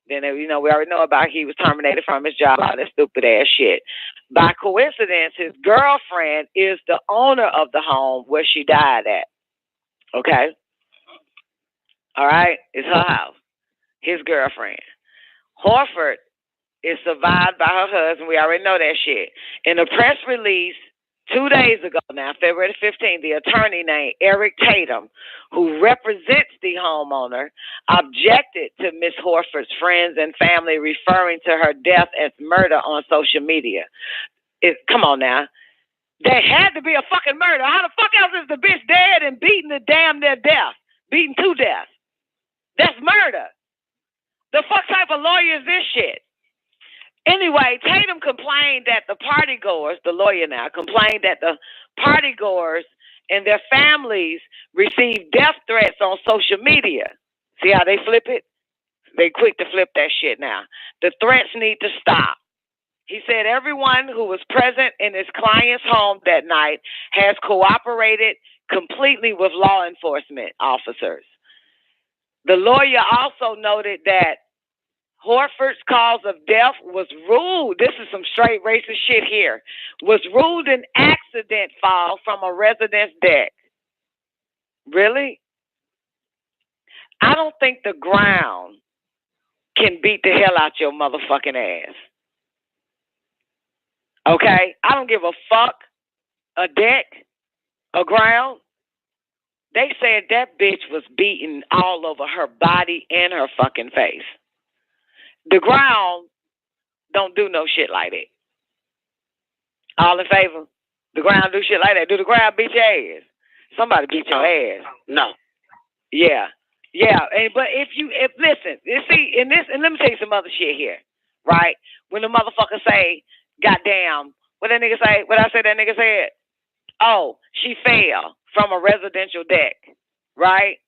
then we already know about he was terminated from his job, all that stupid ass shit. By coincidence, his girlfriend is the owner of the home where she died at. Okay? All right? It's her house. His girlfriend. Horford is survived by her husband. We already know that shit. In a press release 2 days ago now, February 15th, the attorney named Eric Tatum, who represents the homeowner, objected to Miss Horford's friends and family referring to her death as murder on social media. Come on now. There had to be a fucking murder. How the fuck else is the bitch dead and beaten to damn near death? Beaten to death. That's murder. The fuck type of lawyer is this shit? Anyway, Tatum complained that the partygoers, the lawyer now, complained that the partygoers and their families received death threats on social media. See how they flip it? They quick to flip that shit now. The threats need to stop. He said everyone who was present in his client's home that night has cooperated completely with law enforcement officers. The lawyer also noted that Horford's cause of death was ruled, this is some straight racist shit here, was ruled an accident fall from a residence deck. Really? I don't think the ground can beat the hell out your motherfucking ass. Okay? I don't give a fuck. A deck? A ground? They said that bitch was beaten all over her body and her fucking face. The ground don't do no shit like that. All in favor? The ground do shit like that. Do the ground beat your ass? Somebody beat your ass. No. Yeah. But listen, you see, in this, and let me tell you some other shit here, right? When the motherfucker say, goddamn, what that nigga say? What I said that nigga said? Oh, she fell from a residential deck, right?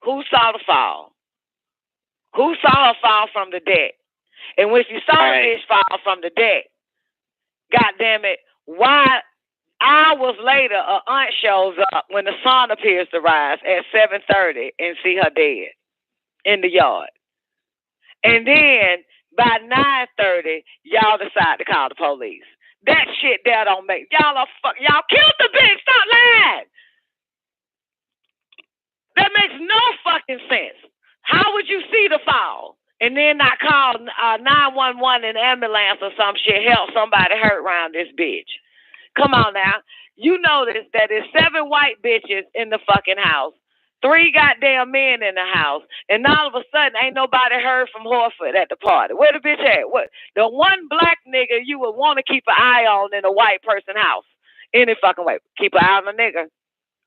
Who saw the fall? Who saw her fall from the deck? And if you saw the bitch fall from the deck, goddamn it, why hours later a aunt shows up when the sun appears to rise at 7:30 and see her dead in the yard? And then by 9:30, y'all decide to call the police. That shit there don't make y'all killed the bitch. Stop lying. That makes no fucking sense. How would you see the fall and then not call 911 and ambulance or some shit, help somebody hurt around this bitch? Come on now. You notice that there's 7 white bitches in the fucking house, 3 goddamn men in the house, and all of a sudden ain't nobody heard from Horford at the party. Where the bitch at? What? The one black nigga you would want to keep an eye on in a white person house. Any fucking way. Keep an eye on the nigga.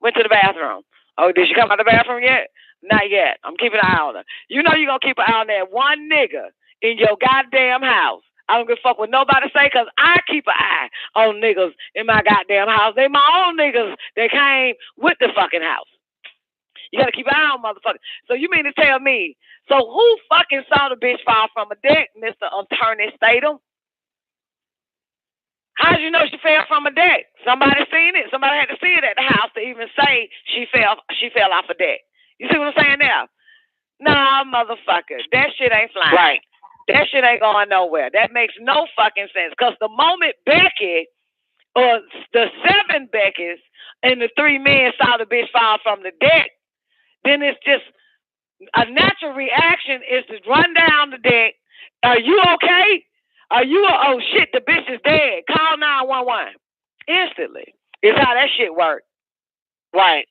Went to the bathroom. Oh, did she come out of the bathroom yet? Not yet. I'm keeping an eye on her. You know you're going to keep an eye on that one nigga in your goddamn house. I don't give a fuck what nobody say, because I keep an eye on niggas in my goddamn house. They my own niggas that came with the fucking house. You got to keep an eye on motherfuckers. So you mean to tell me, so who fucking saw the bitch fall from a deck, Mr. Attorney Statham? How'd you know she fell from a deck? Somebody seen it. Somebody had to see it at the house to even say she fell off a deck. You see what I'm saying now? Nah, motherfucker. That shit ain't flying. Right. That shit ain't going nowhere. That makes no fucking sense. Because the moment Becky or the 7 Beckys and the 3 men saw the bitch fall from the deck, then it's just a natural reaction is to run down the deck. Are you okay? Are you, oh shit, the bitch is dead. Call 911. Instantly. Is how that shit works. Right.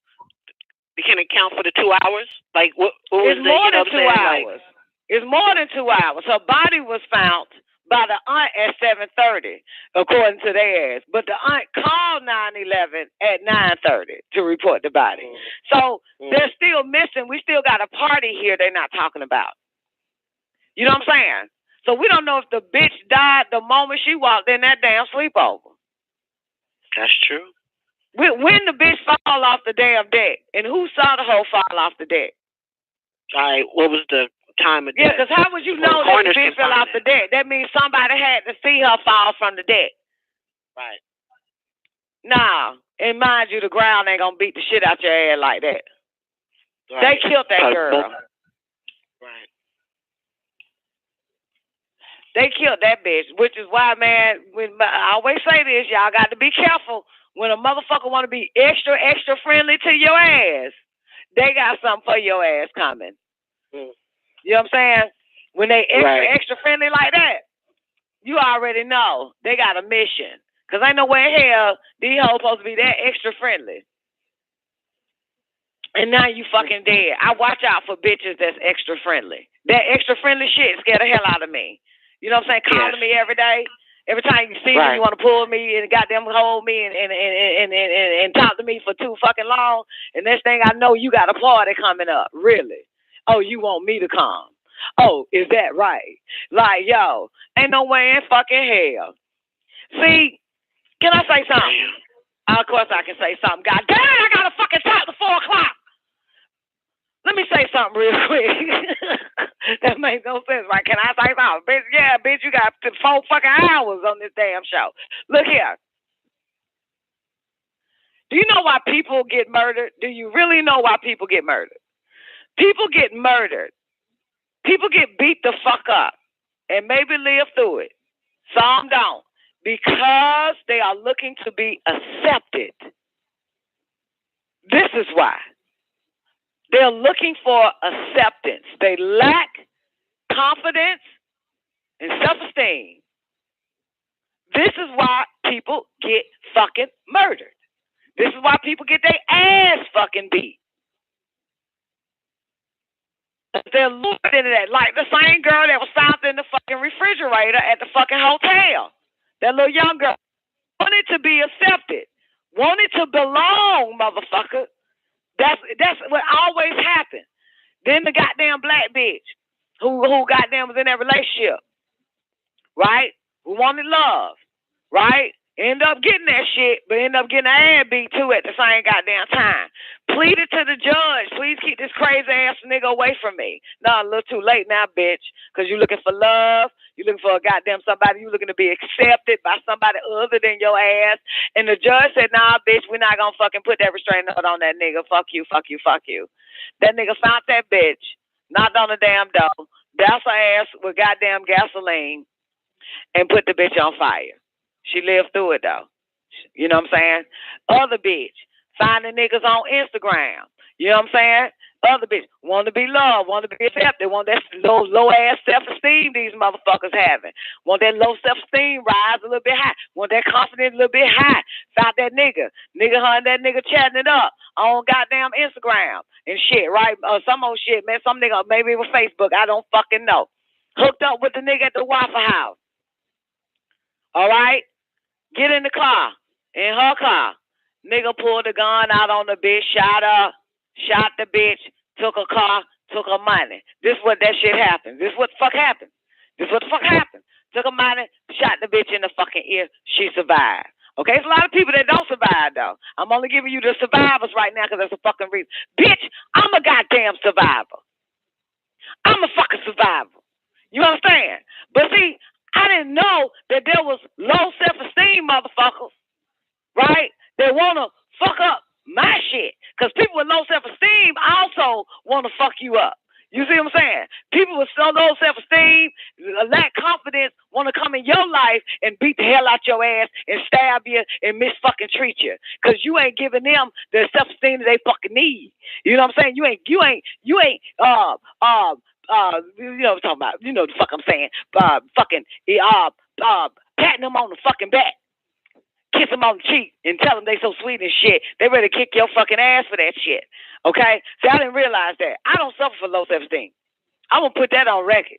You can account for the 2 hours? Like, what was it's more than 2 hours. It's more than 2 hours. Her body was found by the aunt at 7:30, according to theirs. But the aunt called 911 at 9:30 to report the body. So they're still missing. We still got a party here they're not talking about. You know what I'm saying? So we don't know if the bitch died the moment she walked in that damn sleepover. That's true. When the bitch fall off the damn deck, and who saw the hoe fall off the deck? All right, what was the time of death? Yeah, because how would you know that the bitch fell off the deck? That means somebody had to see her fall from the deck. Right. Nah, and mind you, the ground ain't gonna beat the shit out your ass like that. Right. They killed that girl. Right. They killed that bitch, which is why, man, I always say this, y'all got to be careful. When a motherfucker want to be extra, extra friendly to your ass, they got something for your ass coming. You know what I'm saying? When they extra friendly like that, you already know they got a mission. Because ain't no way in hell these hoes supposed to be that extra friendly. And now you fucking dead. I watch out for bitches that's extra friendly. That extra friendly shit scared the hell out of me. You know what I'm saying? Calling me every day. Every time you see me, you want to pull me and goddamn hold me and talk to me for too fucking long. And next thing I know, you got a party coming up. Really? Oh, you want me to come? Oh, is that right? Like, yo, ain't no way in fucking hell. See, can I say something? Of course I can say something. God damn it, I gotta fucking talk to 4 o'clock. Let me say something real quick. That makes no sense, right? Can I say something? Bitch, yeah, bitch, you got 4 fucking hours on this damn show. Look here. Do you know why people get murdered? Do you really know why people get murdered? People get murdered. People get beat the fuck up and maybe live through it. Some don't. Because they are looking to be accepted. This is why. They're looking for acceptance. They lack confidence and self-esteem. This is why people get fucking murdered. This is why people get their ass fucking beat. They're lured into that. Like the same girl that was found in the fucking refrigerator at the fucking hotel. That little young girl wanted to be accepted. Wanted to belong, motherfucker. That's what always happened. Then the goddamn black bitch who goddamn was in that relationship, right? Who wanted love, right? End up getting that shit, but end up getting her ass beat too at the same goddamn time. Pleaded to the judge, please keep this crazy ass nigga away from me. No, a little too late now, bitch, because you're looking for love. You're looking for a goddamn somebody. You're looking to be accepted by somebody other than your ass. And the judge said, nah, bitch, we're not going to fucking put that restraining order on that nigga. Fuck you, fuck you, fuck you. That nigga found that bitch, knocked on the damn door, doused her ass with goddamn gasoline, and put the bitch on fire. She lived through it, though. You know what I'm saying? Other bitch, finding niggas on Instagram. You know what I'm saying? Other bitch, want to be loved, want to be accepted, want that low-ass self-esteem these motherfuckers having. Want that low self-esteem rise a little bit high. Want that confidence a little bit high. Found that nigga. Nigga her and that nigga chatting it up on goddamn Instagram and shit, right? Some old shit, man. Some nigga, maybe it was Facebook. I don't fucking know. Hooked up with the nigga at the Waffle House. All right? Get in the car. In her car. Nigga pulled the gun out on the bitch, shot her, shot the bitch, took her car, took her money. This is what that shit happened. This is what the fuck happened. This is what the fuck happened. Took her money, shot the bitch in the fucking ear. She survived. Okay, there's a lot of people that don't survive, though. I'm only giving you the survivors right now because that's a fucking reason. Bitch, I'm a goddamn survivor. I'm a fucking survivor. You understand? But see, I didn't know that there was low self-esteem self-esteem, motherfuckers, right? They want to fuck up my shit. Because people with low self-esteem also want to fuck you up. You see what I'm saying? People with so low self-esteem, lack confidence, want to come in your life and beat the hell out your ass and stab you and misfucking treat you. Because you ain't giving them the self-esteem that they fucking need. You know what I'm saying? You ain't, you know what I'm talking about. You know the fuck I'm saying. Patting them on the fucking back. Kiss them on the cheek and tell them they so sweet and shit. They ready to kick your fucking ass for that shit. Okay? See, I didn't realize that. I don't suffer for low self-esteem. I'm going to put that on record.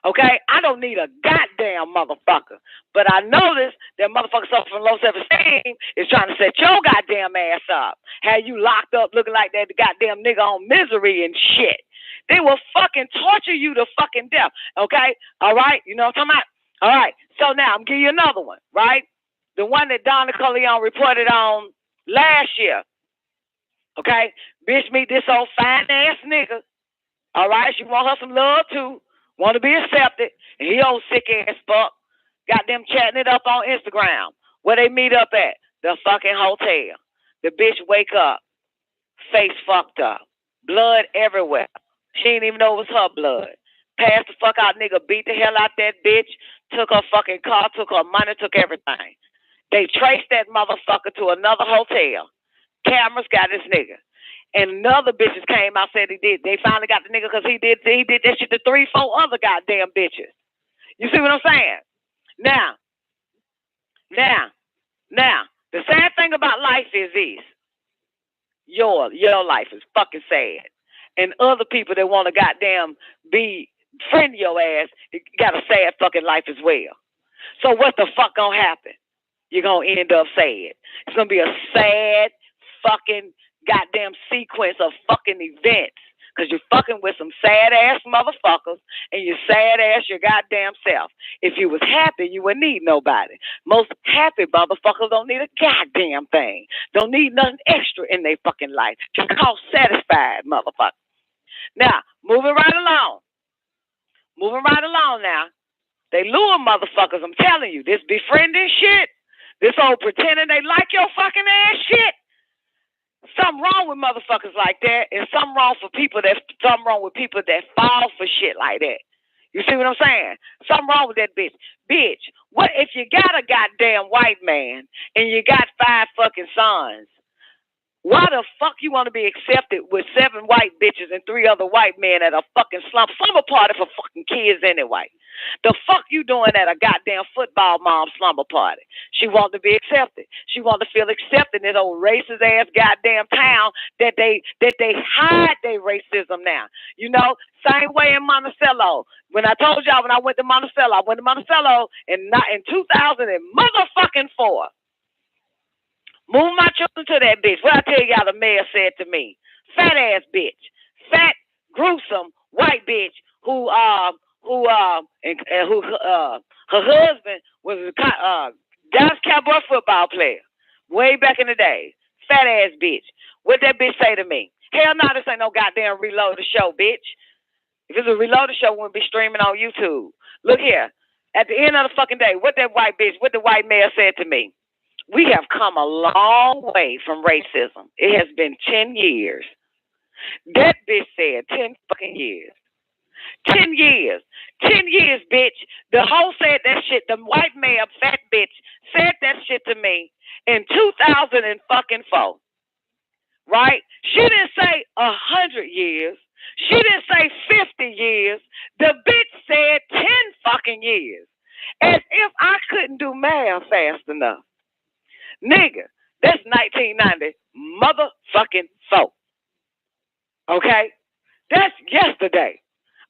Okay? I don't need a goddamn motherfucker. But I noticed that motherfuckers suffer from low self-esteem is trying to set your goddamn ass up. Have you locked up looking like that goddamn nigga on Misery and shit. They will fucking torture you to fucking death. Okay? All right? You know what I'm talking about? All right. So now I'm giving you another one, right? The one that Don NICOLEONE reported on last year. Okay? Bitch meet this old fine ass nigga. All right? She want her some love too. Want to be accepted. And he old sick ass fuck. Got them chatting it up on Instagram. Where they meet up at? The fucking hotel. The bitch wake up. Face fucked up. Blood everywhere. She didn't even know it was her blood. Passed the fuck out nigga. Beat the hell out that bitch. Took her fucking car. Took her money. Took everything. They traced that motherfucker to another hotel. Cameras got this nigga. And another bitches came out said he did. They finally got the nigga because he did that shit to 3-4 other goddamn bitches. You see what I'm saying? Now, the sad thing about life is this. Your life is fucking sad. And other people that want to goddamn be friend your ass got a sad fucking life as well. So what the fuck gonna happen? You're going to end up sad. It's going to be a sad fucking goddamn sequence of fucking events because you're fucking with some sad-ass motherfuckers and you're sad-ass your goddamn self. If you was happy, you wouldn't need nobody. Most happy motherfuckers don't need a goddamn thing. Don't need nothing extra in their fucking life. Just call satisfied motherfuckers. Now, moving right along now. They lure motherfuckers, I'm telling you. This befriending shit. This old pretending they like your fucking ass shit. Something wrong with motherfuckers like that, and something wrong with people that fall for shit like that. You see what I'm saying? Something wrong with that bitch. Bitch, what if you got a goddamn white man and you got 5 fucking sons? Why the fuck you want to be accepted with 7 white bitches and 3 other white men at a fucking slumber party for fucking kids anyway? The fuck you doing at a goddamn football mom slumber party? She want to be accepted. She want to feel accepted in this old racist ass goddamn town that they hide their racism now. You know, same way in Monticello. When I told y'all when I went to Monticello in 2004. Move my children to that bitch. What I tell y'all the mayor said to me? Fat ass bitch. Fat, gruesome, white bitch who her husband was a Dallas Cowboy football player way back in the day. Fat ass bitch. What that bitch say to me? Hell no, this ain't no goddamn Reload the Show, bitch. If it's a Reload the Show, it wouldn't be streaming on YouTube. Look here. At the end of the fucking day, what the white mayor said to me? We have come a long way from racism. It has been 10 years. That bitch said 10 fucking years. 10 years. 10 years, bitch. The hoe said that shit. The white mayor, fat bitch, said that shit to me in 2004. Right? She didn't say 100 years. She didn't say 50 years. The bitch said 10 fucking years. As if I couldn't do math fast enough. Nigga, that's 1990 motherfucking 4. Okay? That's yesterday.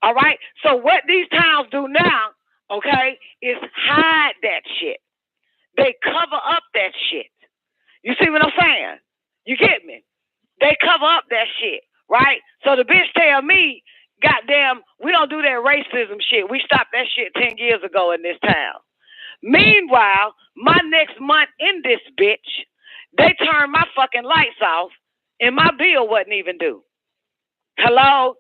All right? So what these towns do now, okay, is hide that shit. They cover up that shit. You see what I'm saying? You get me? They cover up that shit, right? So the bitch tell me, goddamn, we don't do that racism shit. We stopped that shit 10 years ago in this town. Meanwhile, my next month in this bitch, they turned my fucking lights off and my bill wasn't even due. Hello?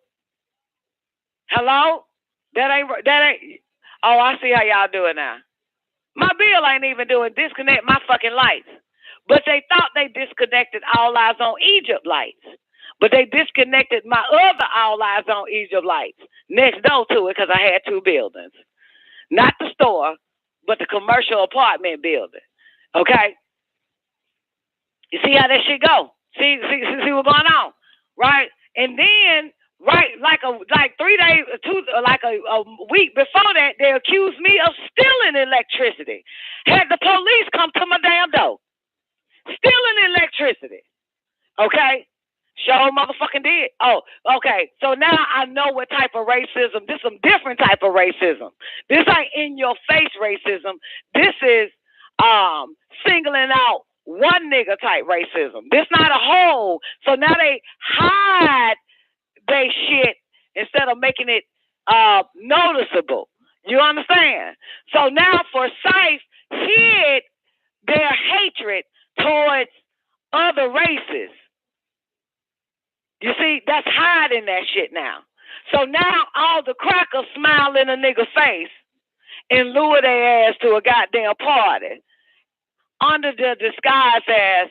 That ain't. Oh, I see how y'all do it now. My bill ain't even doing disconnect my fucking lights. But they thought they disconnected All Eyes on Egypt lights. But they disconnected my other All Eyes on Egypt lights next door to it because I had two buildings. Not the store, but the commercial apartment building. Okay? You see how that shit go? See what's going on? Right? And then, like 3 days, a week before that, they accused me of stealing electricity. Had the police come to my damn door. Stealing electricity. Okay? Show motherfucking did. Oh, okay. So now I know what type of racism. This is some different type of racism. This ain't in your face racism. This is singling out one nigga type racism. This not a whole. So now they hide they shit instead of making it noticeable. You understand? So now Forsyth hid their hatred towards other races. You see, that's hiding that shit now. So now all the crackers smile in a nigga's face and lure their ass to a goddamn party under the disguise as,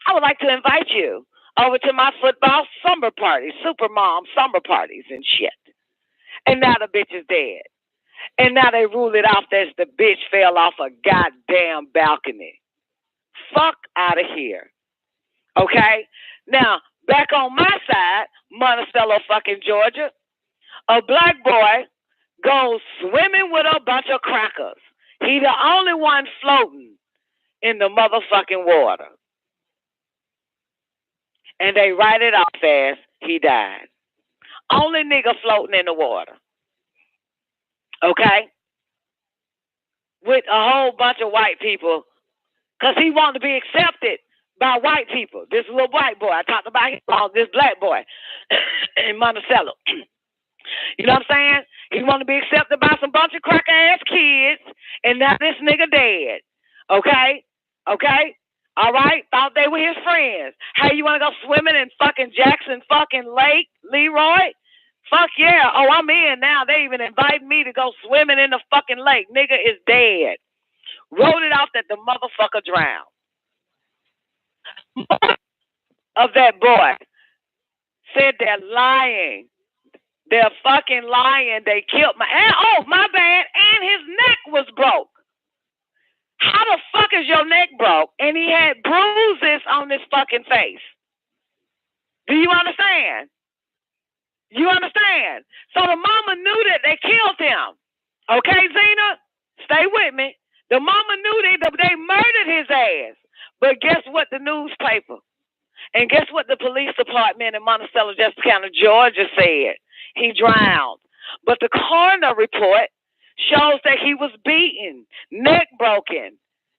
I would like to invite you over to my football summer parties, super mom summer parties and shit. And now the bitch is dead. And now they rule it off as the bitch fell off a goddamn balcony. Fuck out of here. Okay? Now, back on my side, Monticello, fucking Georgia, a black boy goes swimming with a bunch of crackers. He the only one floating in the motherfucking water. And they write it off as he died. Only nigga floating in the water. Okay? With a whole bunch of white people. Because he wanted to be accepted by white people. This little white boy. I talked about him, this black boy in Monticello. You know what I'm saying? He wanted to be accepted by some bunch of crack-ass kids. And now this nigga dead. Okay? Okay? All right? Thought they were his friends. Hey, you want to go swimming in fucking Jackson fucking Lake, Leroy? Fuck yeah. Oh, I'm in now. They even invited me to go swimming in the fucking lake. Nigga is dead. Wrote it off that the motherfucker drowned. Of that boy said they're lying. They're fucking lying. They killed my bad. And his neck was broke. How the fuck is your neck broke? And he had bruises on his fucking face. Do you understand? You understand? So the mama knew that they killed him. Okay, Zena? Stay with me. The mama knew they murdered his ass. But guess what the newspaper and guess what the police department in Monticello, Justice County, Georgia said? He drowned. But the coroner report shows that he was beaten, neck broken,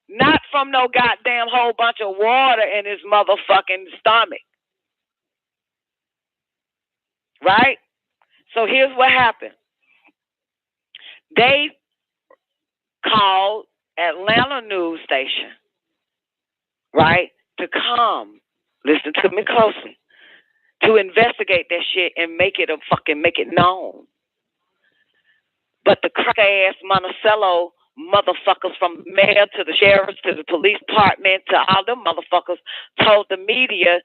not from no goddamn whole bunch of water in his motherfucking stomach. Right? So here's what happened. They called Atlanta news station, right, to come, listen to me closely, to investigate that shit and make it known. But the crack ass Monticello motherfuckers, from the mayor to the sheriffs to the police department to all them motherfuckers, told the media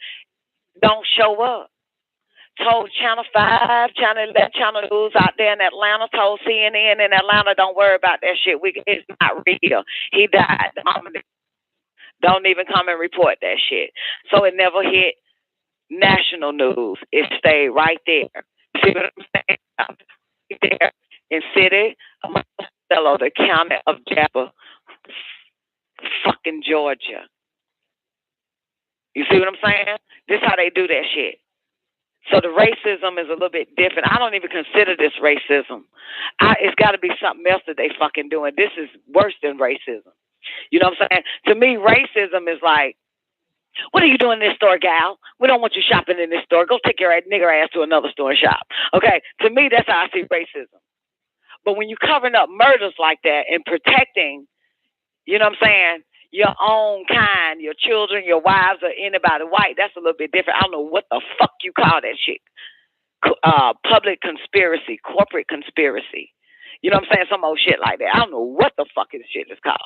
don't show up. Told Channel 5, Channel 11, Channel News out there in Atlanta, told CNN in Atlanta, don't worry about that shit. It's not real. He died. Don't even come and report that shit. So it never hit national news. It stayed right there. See what I'm saying? There in city of Monticello, the county of Jasper, fucking Georgia. You see what I'm saying? This is how they do that shit. So the racism is a little bit different. I don't even consider this racism. It's got to be something else that they fucking doing. This is worse than racism. You know what I'm saying? To me, racism is like, what are you doing in this store, gal? We don't want you shopping in this store. Go take your nigger ass to another store and shop. Okay? To me, that's how I see racism. But when you're covering up murders like that and protecting, you know what I'm saying, your own kind, your children, your wives, or anybody white, that's a little bit different. I don't know what the fuck you call that shit. Public conspiracy, corporate conspiracy. You know what I'm saying? Some old shit like that. I don't know what the fuck this shit is called.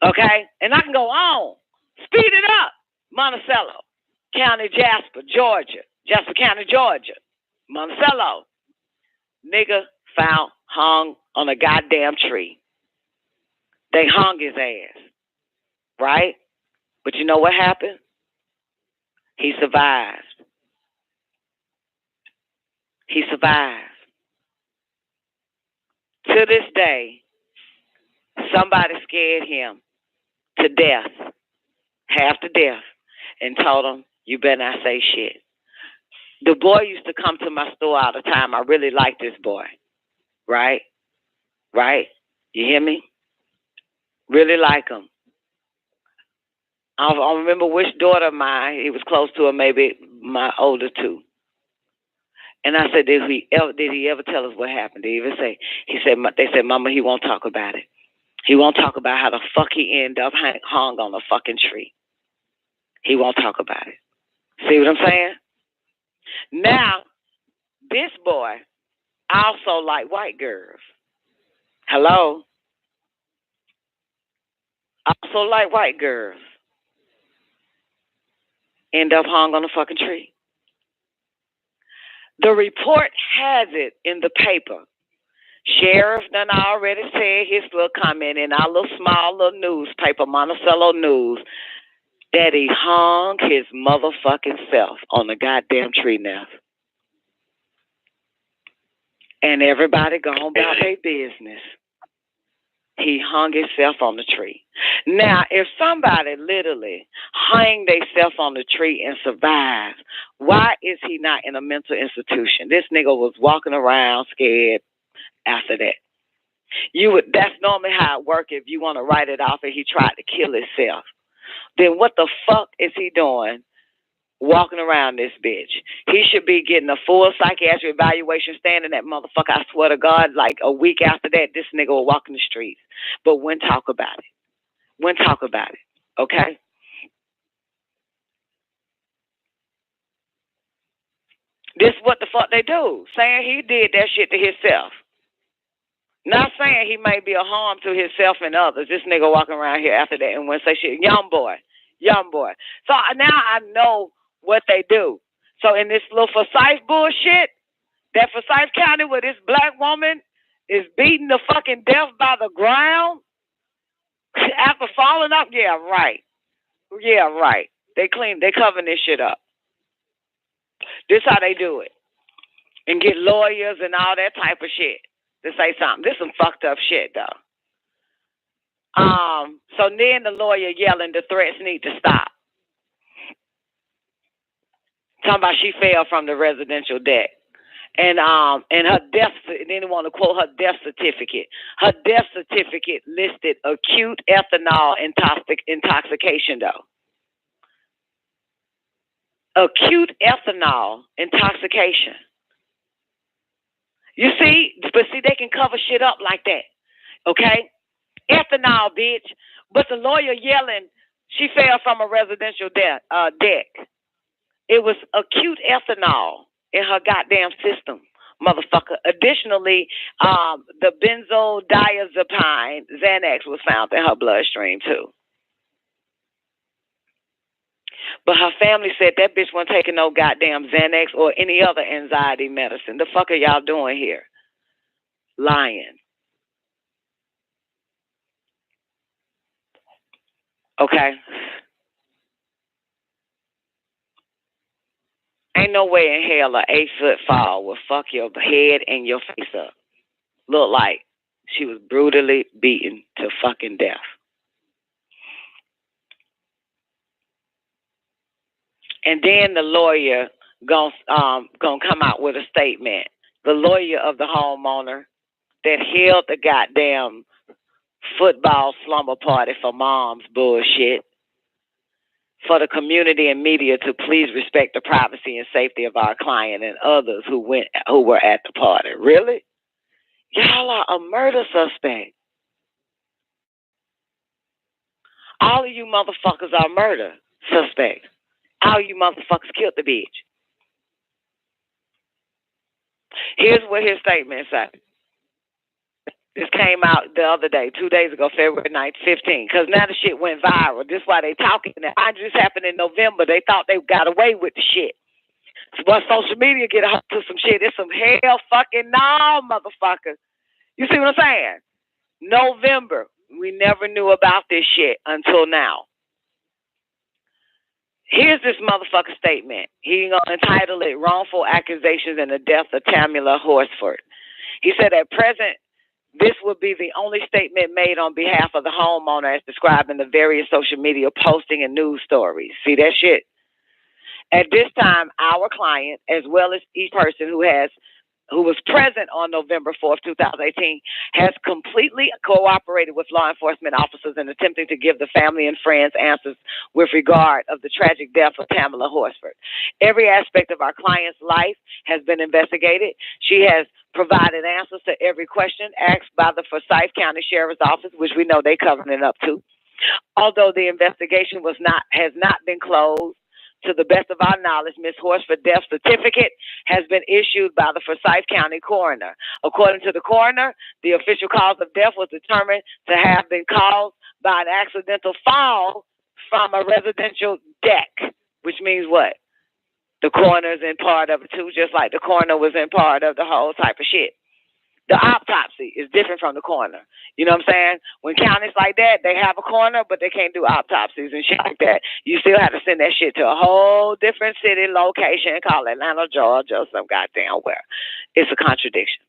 Okay? And I can go on. Speed it up. Monticello County, Jasper, Georgia. Jasper County, Georgia. Monticello. Nigga found hung on a goddamn tree. They hung his ass. Right? But you know what happened? He survived. He survived. To this day, somebody scared him to death, half to death, and told him, you better not say shit. The boy used to come to my store all the time. I really liked this boy. Right? Right? You hear me? Really like him. I don't remember which daughter of mine, he was close to, or maybe my older two. And I said, did he ever tell us what happened? Did he even say? They said, Mama, he won't talk about it. He won't talk about how the fuck he ended up hung on a fucking tree. He won't talk about it. See what I'm saying? Now, this boy also like white girls. Hello? Also like white girls. End up hung on a fucking tree. The report has it in the paper. Sheriff done already said his little comment in our little small little newspaper, Monticello News, that he hung his motherfucking self on the goddamn tree nest. And everybody gone about their business. He hung himself on the tree. Now, if somebody literally hung themselves on the tree and survived, why is he not in a mental institution? This nigga was walking around scared after that. That's normally how it works if you want to write it off and he tried to kill himself. Then what the fuck is he doing walking around this bitch? He should be getting a full psychiatric evaluation, standing that motherfucker. I swear to God, like a week after that, this nigga will walk in the streets. But when talk about it. When talk about it. Okay? This is what the fuck they do. Saying he did that shit to himself. Not saying he may be a harm to himself and others. This nigga walking around here after that and when say shit, young boy. So now I know what they do. So in this little Forsyth bullshit, that Forsyth County where this black woman is beaten to fucking death by the ground after falling up, yeah, right. They covering this shit up. This how they do it. And get lawyers and all that type of shit to say something. This some fucked up shit though. So then the lawyer yelling the threats need to stop. Talking about she fell from the residential deck. And her death, then they want to quote her death certificate. Her death certificate listed acute ethanol intoxication though. Acute ethanol intoxication. You see, but see, they can cover shit up like that. Okay? Ethanol, bitch. But the lawyer yelling, she fell from a residential deck. It was acute ethanol in her goddamn system, motherfucker. Additionally, the benzodiazepine, Xanax, was found in her bloodstream, too. But her family said that bitch wasn't taking no goddamn Xanax or any other anxiety medicine. The fuck are y'all doing here? Lying. Okay? Ain't no way in hell a 8-foot fall will fuck your head and your face up. Look like she was brutally beaten to fucking death. And then the lawyer gonna come out with a statement. The lawyer of the homeowner that held the goddamn football slumber party for mom's bullshit, for the community and media to please respect the privacy and safety of our client and others who were at the party. Really? Y'all are a murder suspect. All of you motherfuckers are murder suspects. All you motherfuckers killed the bitch. Here's what his statement said. This came out the other day, 2 days ago, February 9th, 15, because now the shit went viral. This is why they talking. Now, this happened in November. They thought they got away with the shit. But social media get up to some shit. It's some hell fucking no, motherfucker. You see what I'm saying? November. We never knew about this shit until now. Here's this motherfucker statement. He gonna entitle it Wrongful Accusations in the Death of Tamala Horsford. He said at present, this would be the only statement made on behalf of the homeowner as described in the various social media posting and news stories. See that shit? At this time, our client, as well as each person who was present on November 4th, 2018, has completely cooperated with law enforcement officers in attempting to give the family and friends answers with regard of the tragic death of Tamala Horsford. Every aspect of our client's life has been investigated. She has provided answers to every question asked by the Forsyth County Sheriff's Office, which we know they covering it up to. Although the investigation has not been closed, to the best of our knowledge, Ms. Horsford's death certificate has been issued by the Forsyth County coroner. According to the coroner, the official cause of death was determined to have been caused by an accidental fall from a residential deck, which means what? The coroner's in part of it too, just like the coroner was in part of the whole type of shit. The autopsy is different from the coroner. You know what I'm saying? When counties like that, they have a coroner, but they can't do autopsies and shit like that. You still have to send that shit to a whole different city location, call Atlanta, Georgia, or some goddamn where. It's a contradiction.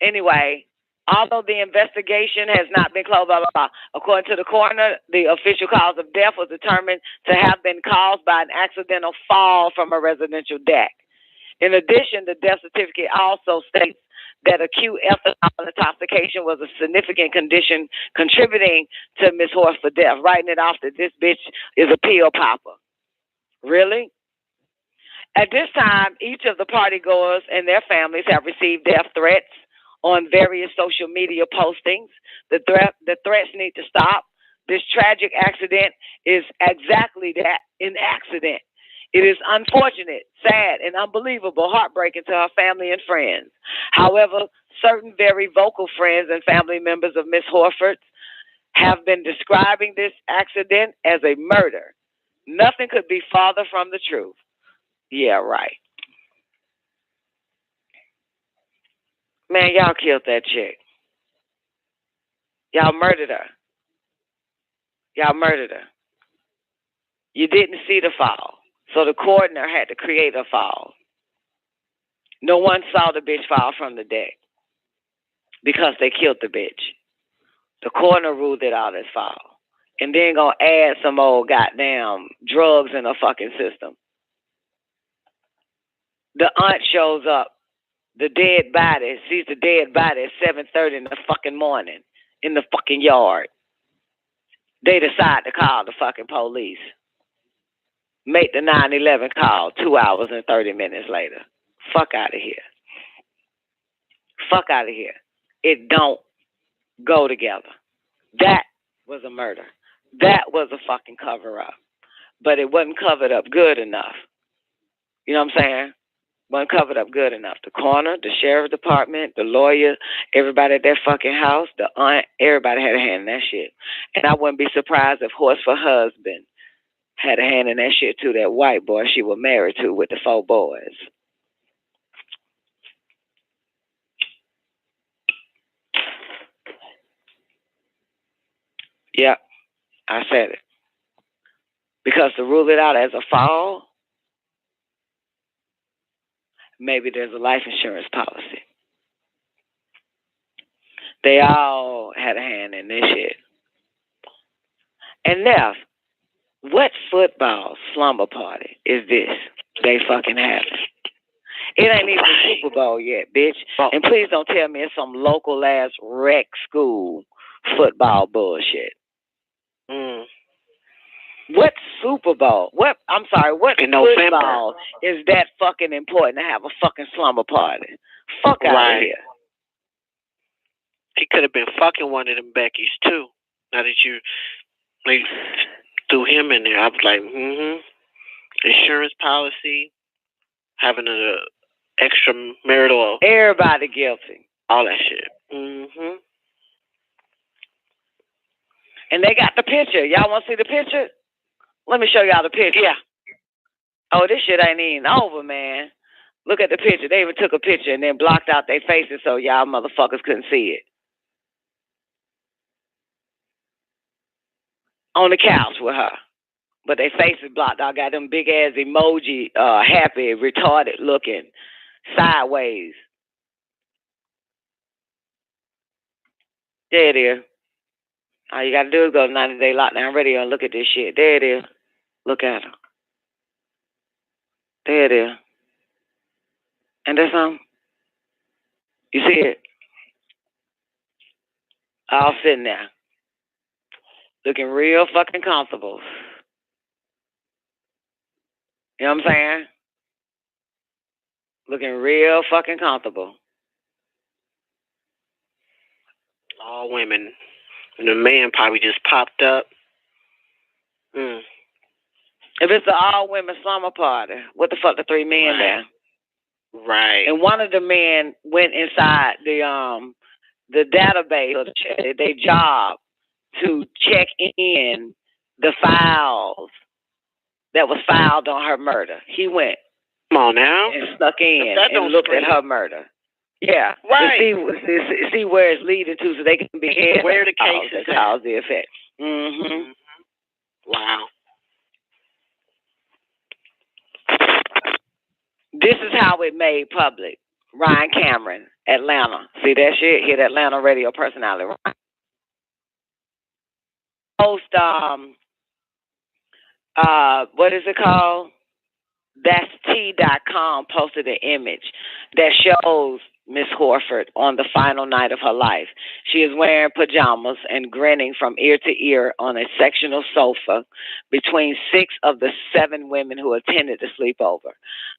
Anyway, although the investigation has not been closed, blah, blah, blah, according to the coroner, the official cause of death was determined to have been caused by an accidental fall from a residential deck. In addition, the death certificate also states that acute ethanol intoxication was a significant condition contributing to Ms. Horsford's death, writing it off that this bitch is a pill popper. Really? At this time, each of the partygoers and their families have received death threats on various social media postings. The threats need to stop. This tragic accident is exactly that, an accident. It is unfortunate, sad, and unbelievable, heartbreaking to her family and friends. However, certain very vocal friends and family members of Miss Horsford have been describing this accident as a murder. Nothing could be farther from the truth. Yeah, right. Man, y'all killed that chick. Y'all murdered her. Y'all murdered her. You didn't see the fall. So the coroner had to create a fall. No one saw the bitch fall from the deck because they killed the bitch. The coroner ruled it out as fall. And then gonna add some old goddamn drugs in the fucking system. The aunt shows up. The dead body, sees the dead body at 7:30 in the fucking morning in the fucking yard. They decide to call the fucking police. Make the 911 call 2 hours and 30 minutes later. Fuck out of here. Fuck out of here. It don't go together. That was a murder. That was a fucking cover-up. But it wasn't covered up good enough. You know what I'm saying? Wasn't covered up good enough. The coroner, the sheriff's department, the lawyer, everybody at that fucking house, the aunt, everybody had a hand in that shit. And I wouldn't be surprised if Horsford's husband had a hand in that shit too, that white boy she was married to with the 4 boys. Yep, I said it. Because to rule it out as a fall, maybe there's a life insurance policy. They all had a hand in this shit. And now, what football slumber party is this they fucking having? It ain't even the Super Bowl yet, bitch. And please don't tell me it's some local ass rec school football bullshit. What Super Bowl? What football is that fucking important to have a fucking slumber party? Fuck out of here. He could have been fucking one of them Beckys too. Now that you threw him in there, I was like, insurance policy, having an extramarital. Everybody guilty. All that shit. Mm-hmm. And they got the picture. Y'all want to see the picture? Let me show y'all the picture. Yeah. Oh, this shit ain't even over, man. Look at the picture. They even took a picture and then blocked out their faces so y'all motherfuckers couldn't see it. On the couch with her. But their faces blocked out. Got them big ass emoji, happy, retarded looking, sideways. There it is. All you gotta do is go to 90-day lockdown radio and look at this shit. There it is. Look at her. There it is. And that's you see it? All sitting there. Looking real fucking comfortable. You know what I'm saying? Looking real fucking comfortable. All women. And the man probably just popped up. If it's an all-women slumber party, what the fuck the three men there? Right. And one of the men went inside the database or their job to check in the files that was filed on her murder. He went. Come on now. And snuck in and looked at her murder. Yeah. Right. See where it's leading to so they can be head. Where the case is cause the effect. Mm-hmm. Wow. This is how it made public. Ryan Cameron, Atlanta. See that shit? Hit Atlanta radio personality. Post what is it called? That's T.com posted an image that shows Miss Horford on the final night of her life. She is wearing pajamas and grinning from ear to ear on a sectional sofa between 6 of the 7 women who attended the sleepover.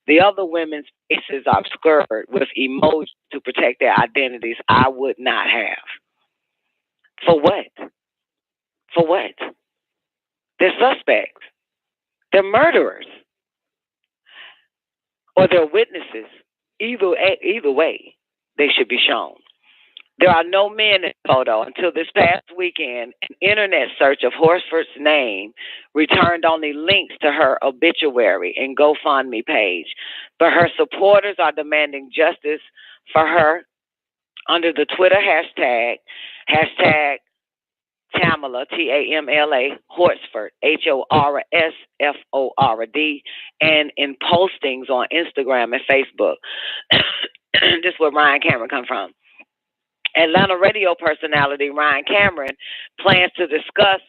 The other women's faces are obscured with emojis to protect their identities. I would not have. For what? For what? They're suspects. They're murderers. Or they're witnesses. Either way, they should be shown. There are no men in the photo. Until this past weekend, an internet search of Horsford's name returned only links to her obituary and GoFundMe page. But her supporters are demanding justice for her under the Twitter hashtag Tamala, Tamla, Horsford, HORSFORD, and in postings on Instagram and Facebook. This is where Ryan Cameron come from. Atlanta radio personality Ryan Cameron plans to discuss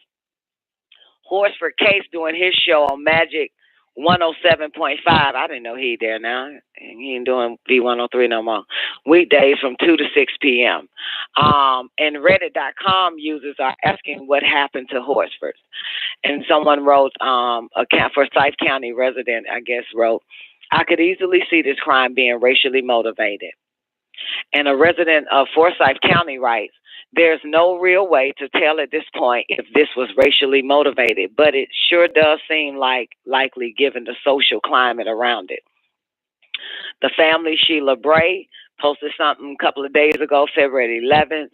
Horsford case during his show on Magic 107.5. I didn't know he there now. He ain't doing V103 no more. Weekdays from 2 to 6 p.m. And Reddit.com users are asking what happened to Horsford. And someone wrote, a Forsyth County resident, I guess, wrote, I could easily see this crime being racially motivated. And a resident of Forsyth County writes, there's no real way to tell at this point if this was racially motivated, but it sure does seem likely given the social climate around it. The family, Sheila Bray, posted something a couple of days ago, February 11th,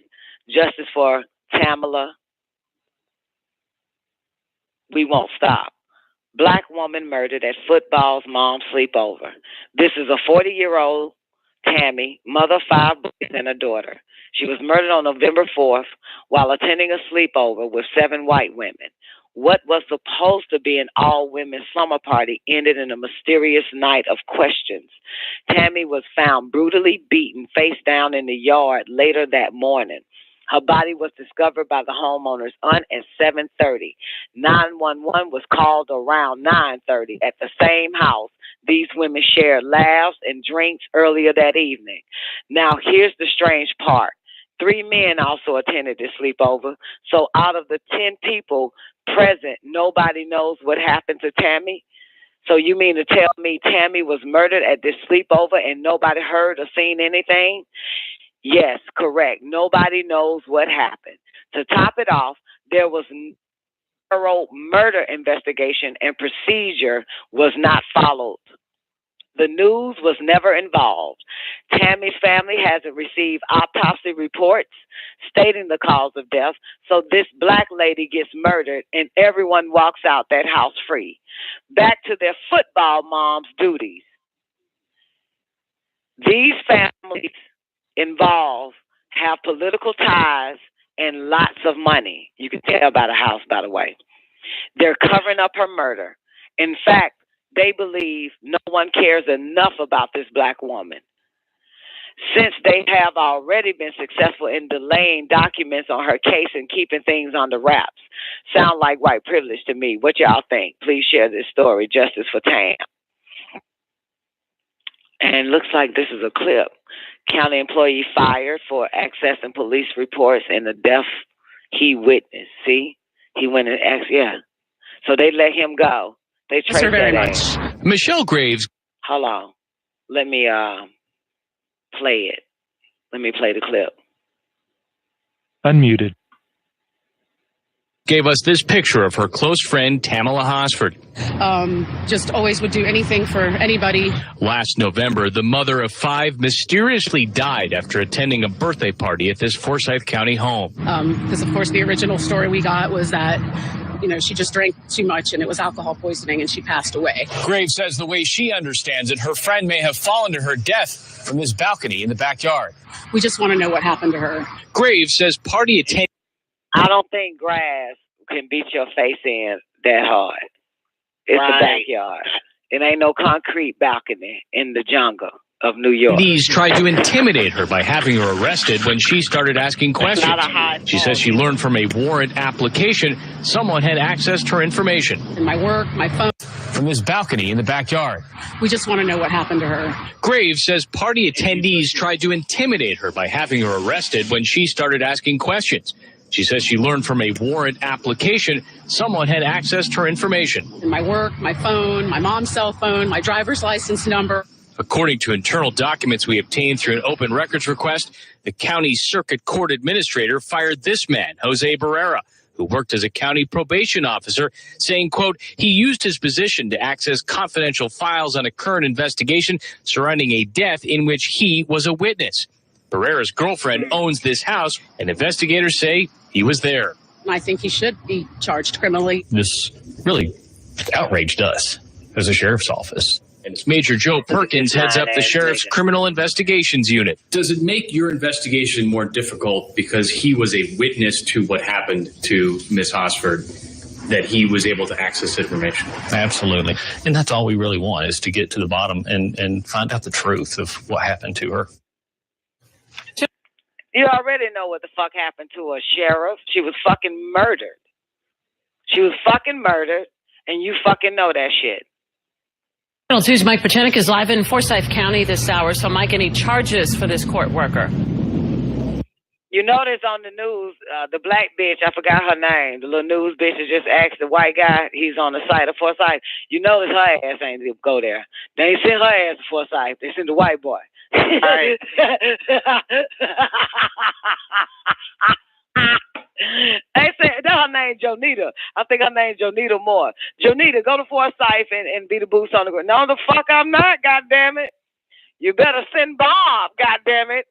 justice for Tamala. We won't stop. Black woman murdered at football's mom's sleepover. This is a 40-year-old Tammy, mother of 5 boys and a daughter. She was murdered on November 4th while attending a sleepover with 7 white women. What was supposed to be an all-women slumber party ended in a mysterious night of questions. Tammy was found brutally beaten face down in the yard later that morning. Her body was discovered by the homeowner's aunt at 7:30. 911 was called around 9:30 at the same house. These women shared laughs and drinks earlier that evening. Now, here's the strange part. 3 men also attended this sleepover. So out of the 10 people present, nobody knows what happened to Tammy? So you mean to tell me Tammy was murdered at this sleepover and nobody heard or seen anything? Yes, correct. Nobody knows what happened. To top it off, there was thorough murder investigation and procedure was not followed. The news was never involved. Tammy's family hasn't received autopsy reports stating the cause of death, so this black lady gets murdered and everyone walks out that house free. Back to their football mom's duties. These families involved have political ties and lots of money. You can tell by the house, by the way. They're covering up her murder. In fact, they believe no one cares enough about this black woman. Since they have already been successful in delaying documents on her case and keeping things under wraps. Sound like white privilege to me. What y'all think? Please share this story. Justice for Tam. And looks like this is a clip. County employee fired for accessing police reports in the death he witnessed. See? He went and asked, yeah. So they let him go. They traced that very much. Michelle Graves. Hold on. Let me play it. Let me play the clip. Unmuted. Gave us this picture of her close friend, Tamala Hosford. Just always would do anything for anybody. Last November, the mother of 5 mysteriously died after attending a birthday party at this Forsyth County home. Because, of course, the original story we got was that, she just drank too much and it was alcohol poisoning and she passed away. Graves says the way she understands it, her friend may have fallen to her death from this balcony in the backyard. We just want to know what happened to her. Graves says party attendants. I don't think grass can beat your face in that hard. It's the backyard. It ain't no concrete balcony in the jungle of New York. These tried to intimidate her by having her arrested when she started asking questions. She says she learned from a warrant application someone had accessed her information. In my work, my phone. From this balcony in the backyard. We just want to know what happened to her. Graves says party attendees tried to intimidate her by having her arrested when she started asking questions. She says she learned from a warrant application someone had accessed her information. In my work, my phone, my mom's cell phone, my driver's license number. According to internal documents we obtained through an open records request, the county circuit court administrator fired this man, Jose Barrera, who worked as a county probation officer, saying, quote, he used his position to access confidential files on a current investigation surrounding a death in which he was a witness. Barrera's girlfriend owns this house, and investigators say he was there. I think he should be charged criminally. This really outraged us as a sheriff's office. And it's Major Joe Perkins heads up the sheriff's criminal investigations unit. Does it make your investigation more difficult because he was a witness to what happened to Miss Hosford, that he was able to access information? Absolutely. And that's all we really want, is to get to the bottom and find out the truth of what happened to her. You already know what the fuck happened to her, Sheriff. She was fucking murdered. She was fucking murdered, and you fucking know that shit. Channel 2's Mike Pachenik is live in Forsyth County this hour. So, Mike, any charges for this court worker? You notice on the news, the black bitch, I forgot her name, the little news bitch that just asked the white guy, he's on the site of Forsyth. You notice her ass ain't go there. They ain't send her ass to Forsyth. They send the white boy. Right. They said that her name Jonita. I think her name Jonita Moore. Jonita, go to Forsyth and be the boots on the ground. No, the fuck I'm not, goddammit. You better send Bob, goddammit.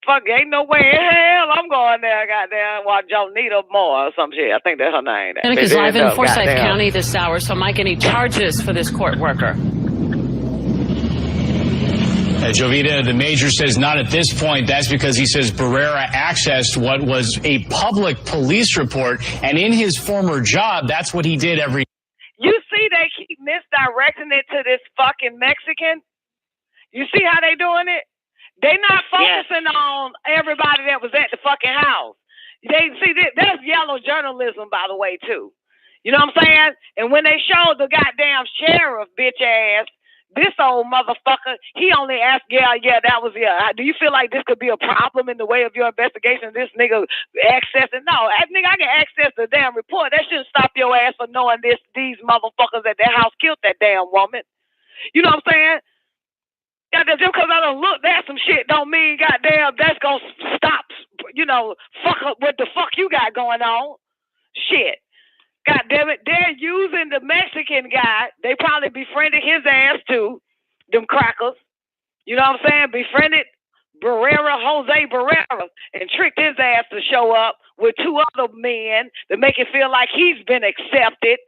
Fuck, ain't no way in hell I'm going there, goddamn. Well, Jonita Moore or some shit. I think that's her name. Pachenik is live in Forsyth County this hour. So, Mike, any charges for this court worker? Jovita, the major says not at this point. That's because he says Barrera accessed what was a public police report, and in his former job, that's what he did every. You see, they keep misdirecting it to this fucking Mexican. You see how they doing it? They not focusing on everybody that was at the fucking house. They see that's yellow journalism, by the way, too. You know what I'm saying? And when they showed the goddamn sheriff, bitch ass. This old motherfucker, he only asked, that was. Do you feel like this could be a problem in the way of your investigation? This nigga accessing? No, nigga, I can access the damn report. That shouldn't stop your ass from knowing these motherfuckers at their house killed that damn woman. You know what I'm saying? Just because I done looked at some shit don't mean, goddamn, that's gonna stop, fuck up what the fuck you got going on. Shit. God damn it, they're using the Mexican guy. They probably befriended his ass too. them crackers. You know what I'm saying? Befriended Jose Barrera, and tricked his ass to show up with two other men to make it feel like he's been accepted.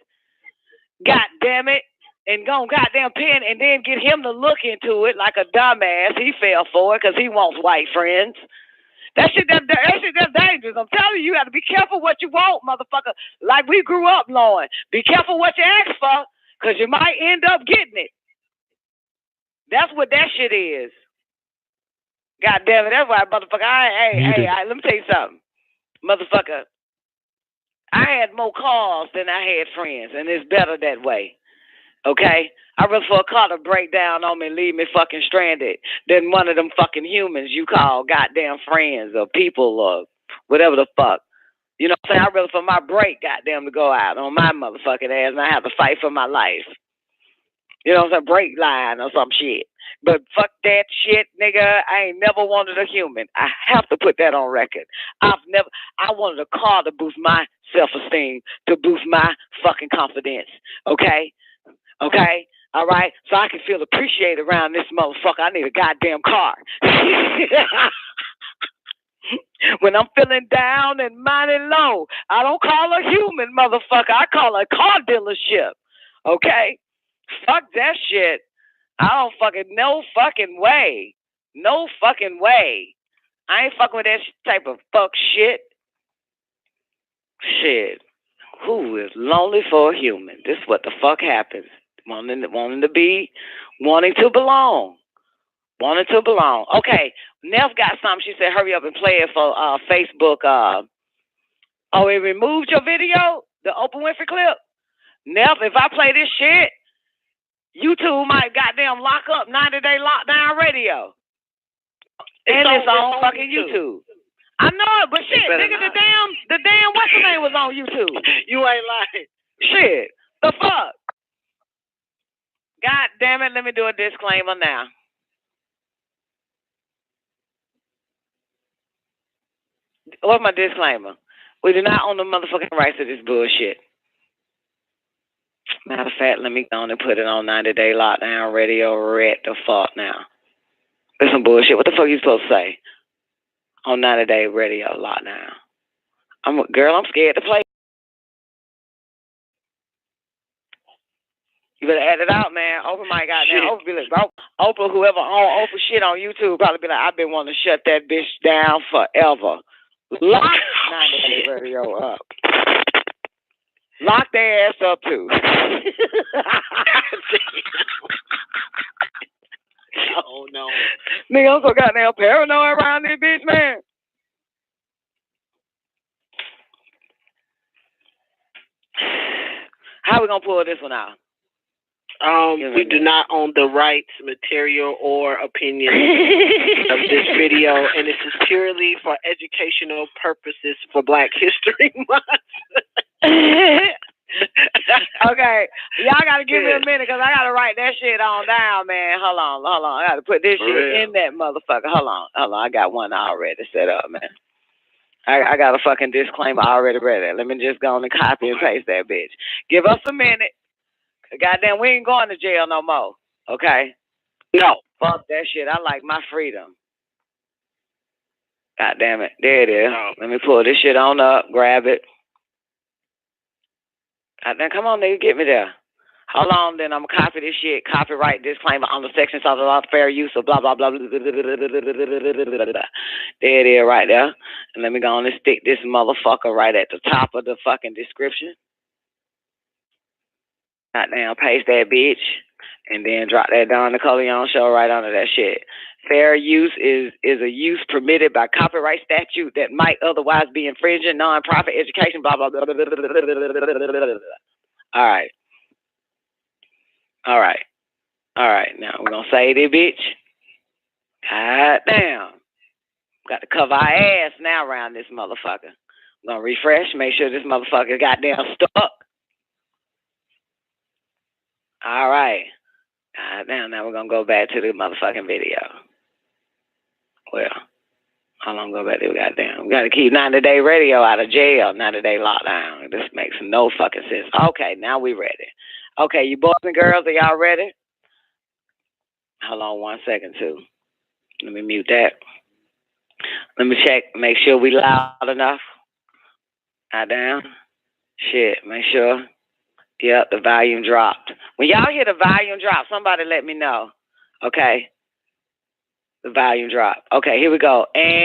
God damn it. And go goddamn pen and then get him to look into it like a dumbass. He fell for it because he wants white friends. That shit that's dangerous. I'm telling you, you got to be careful what you want, motherfucker. Like we grew up knowing. Be careful what you ask for because you might end up getting it. That's what that shit is. God damn it. That's why, motherfucker. Let me tell you something. Motherfucker, I had more calls than I had friends, and it's better that way. Okay? I'd rather for a car to break down on me and leave me fucking stranded than one of them fucking humans you call goddamn friends or people or whatever the fuck. You know what I'm saying? I'd rather for my break goddamn to go out on my motherfucking ass and I have to fight for my life. You know what I'm saying? Break line or some shit. But fuck that shit, nigga. I ain't never wanted a human. I have to put that on record. I wanted a car to boost my self-esteem, to boost my fucking confidence. Okay? Okay? All right? So I can feel appreciated around this motherfucker. I need a goddamn car. When I'm feeling down and mighty low, I don't call a human, motherfucker. I call a car dealership. Okay? Fuck that shit. I don't fucking, no fucking way. No fucking way. I ain't fucking with that type of fuck shit. Shit. Who is lonely for a human? This is what the fuck happens. Wanting to belong. Wanting to belong. Okay. Neff got something. She said, hurry up and play it for Facebook. It removed your video? The Oprah Winfrey clip? Neff, if I play this shit, YouTube might goddamn lock up 90-day lockdown radio. And it's on fucking YouTube. I know it, but shit, nigga, the damn what's the name was on YouTube. You ain't lying. Shit. The fuck? God damn it, let me do a disclaimer now. What's my disclaimer? We do not own the motherfucking rights to this bullshit. Matter of fact, let me go on and put it on 90-day lockdown radio right the fuck now. There's some bullshit. What the fuck are you supposed to say on 90-day radio lockdown? I'm scared to play. You better add it out, man. Oprah might goddamn Oprah be like, Oprah, whoever own Oprah shit on YouTube probably be like, I've been wanting to shut that bitch down forever. Lock 90-day radio up. Lock their ass up too. Oh no. Nigga, I'm so goddamn paranoid around this bitch, man. How we gonna pull this one out? We do not own the rights, material, or opinion of this video, and this is purely for educational purposes for Black History Month. Okay, y'all gotta give me a minute because I gotta write that shit on down, man. Hold on. I gotta put this shit in that motherfucker. Hold on. I got one already set up, man. I got a fucking disclaimer already ready. Let me just go on and copy and paste that bitch. Give us a minute. Goddamn, we ain't going to jail no more. Okay? No. Fuck that shit. I like my freedom. God damn it. There it is. No. Let me pull this shit on up. Grab it. Goddamn, come on, nigga. Get me there. Hold on, then I'm going to copy this shit. Copyright disclaimer on the sections of the law, fair use of blah, blah, blah, blah, blah, blah, blah, blah. There it is right there. And let me go on and stick this motherfucker right at the top of the fucking description. Goddamn, paste that bitch, and then drop that Don NICOLEONE show right under that shit. Fair use is a use permitted by copyright statute that might otherwise be infringing non-profit education, blah, blah, blah, blah, blah, blah, blah, blah, blah, blah. All right. Now we're going to say this bitch. God damn. Got to cover our ass now around this motherfucker. We're going to refresh, make sure this motherfucker goddamn stuck. All right. Now we're going to go back to the motherfucking video. Well, how long go back to goddamn? We got to keep 90-day radio out of jail, 90-day lockdown. This makes no fucking sense. Okay, now we ready. Okay, you boys and girls, are y'all ready? Hold on 1 second, too. Let me mute that. Let me check, make sure we loud enough. Down. Shit, make sure. Yep, the volume dropped. When y'all hear the volume drop, somebody let me know. Okay. The volume drop. Okay, here we go. And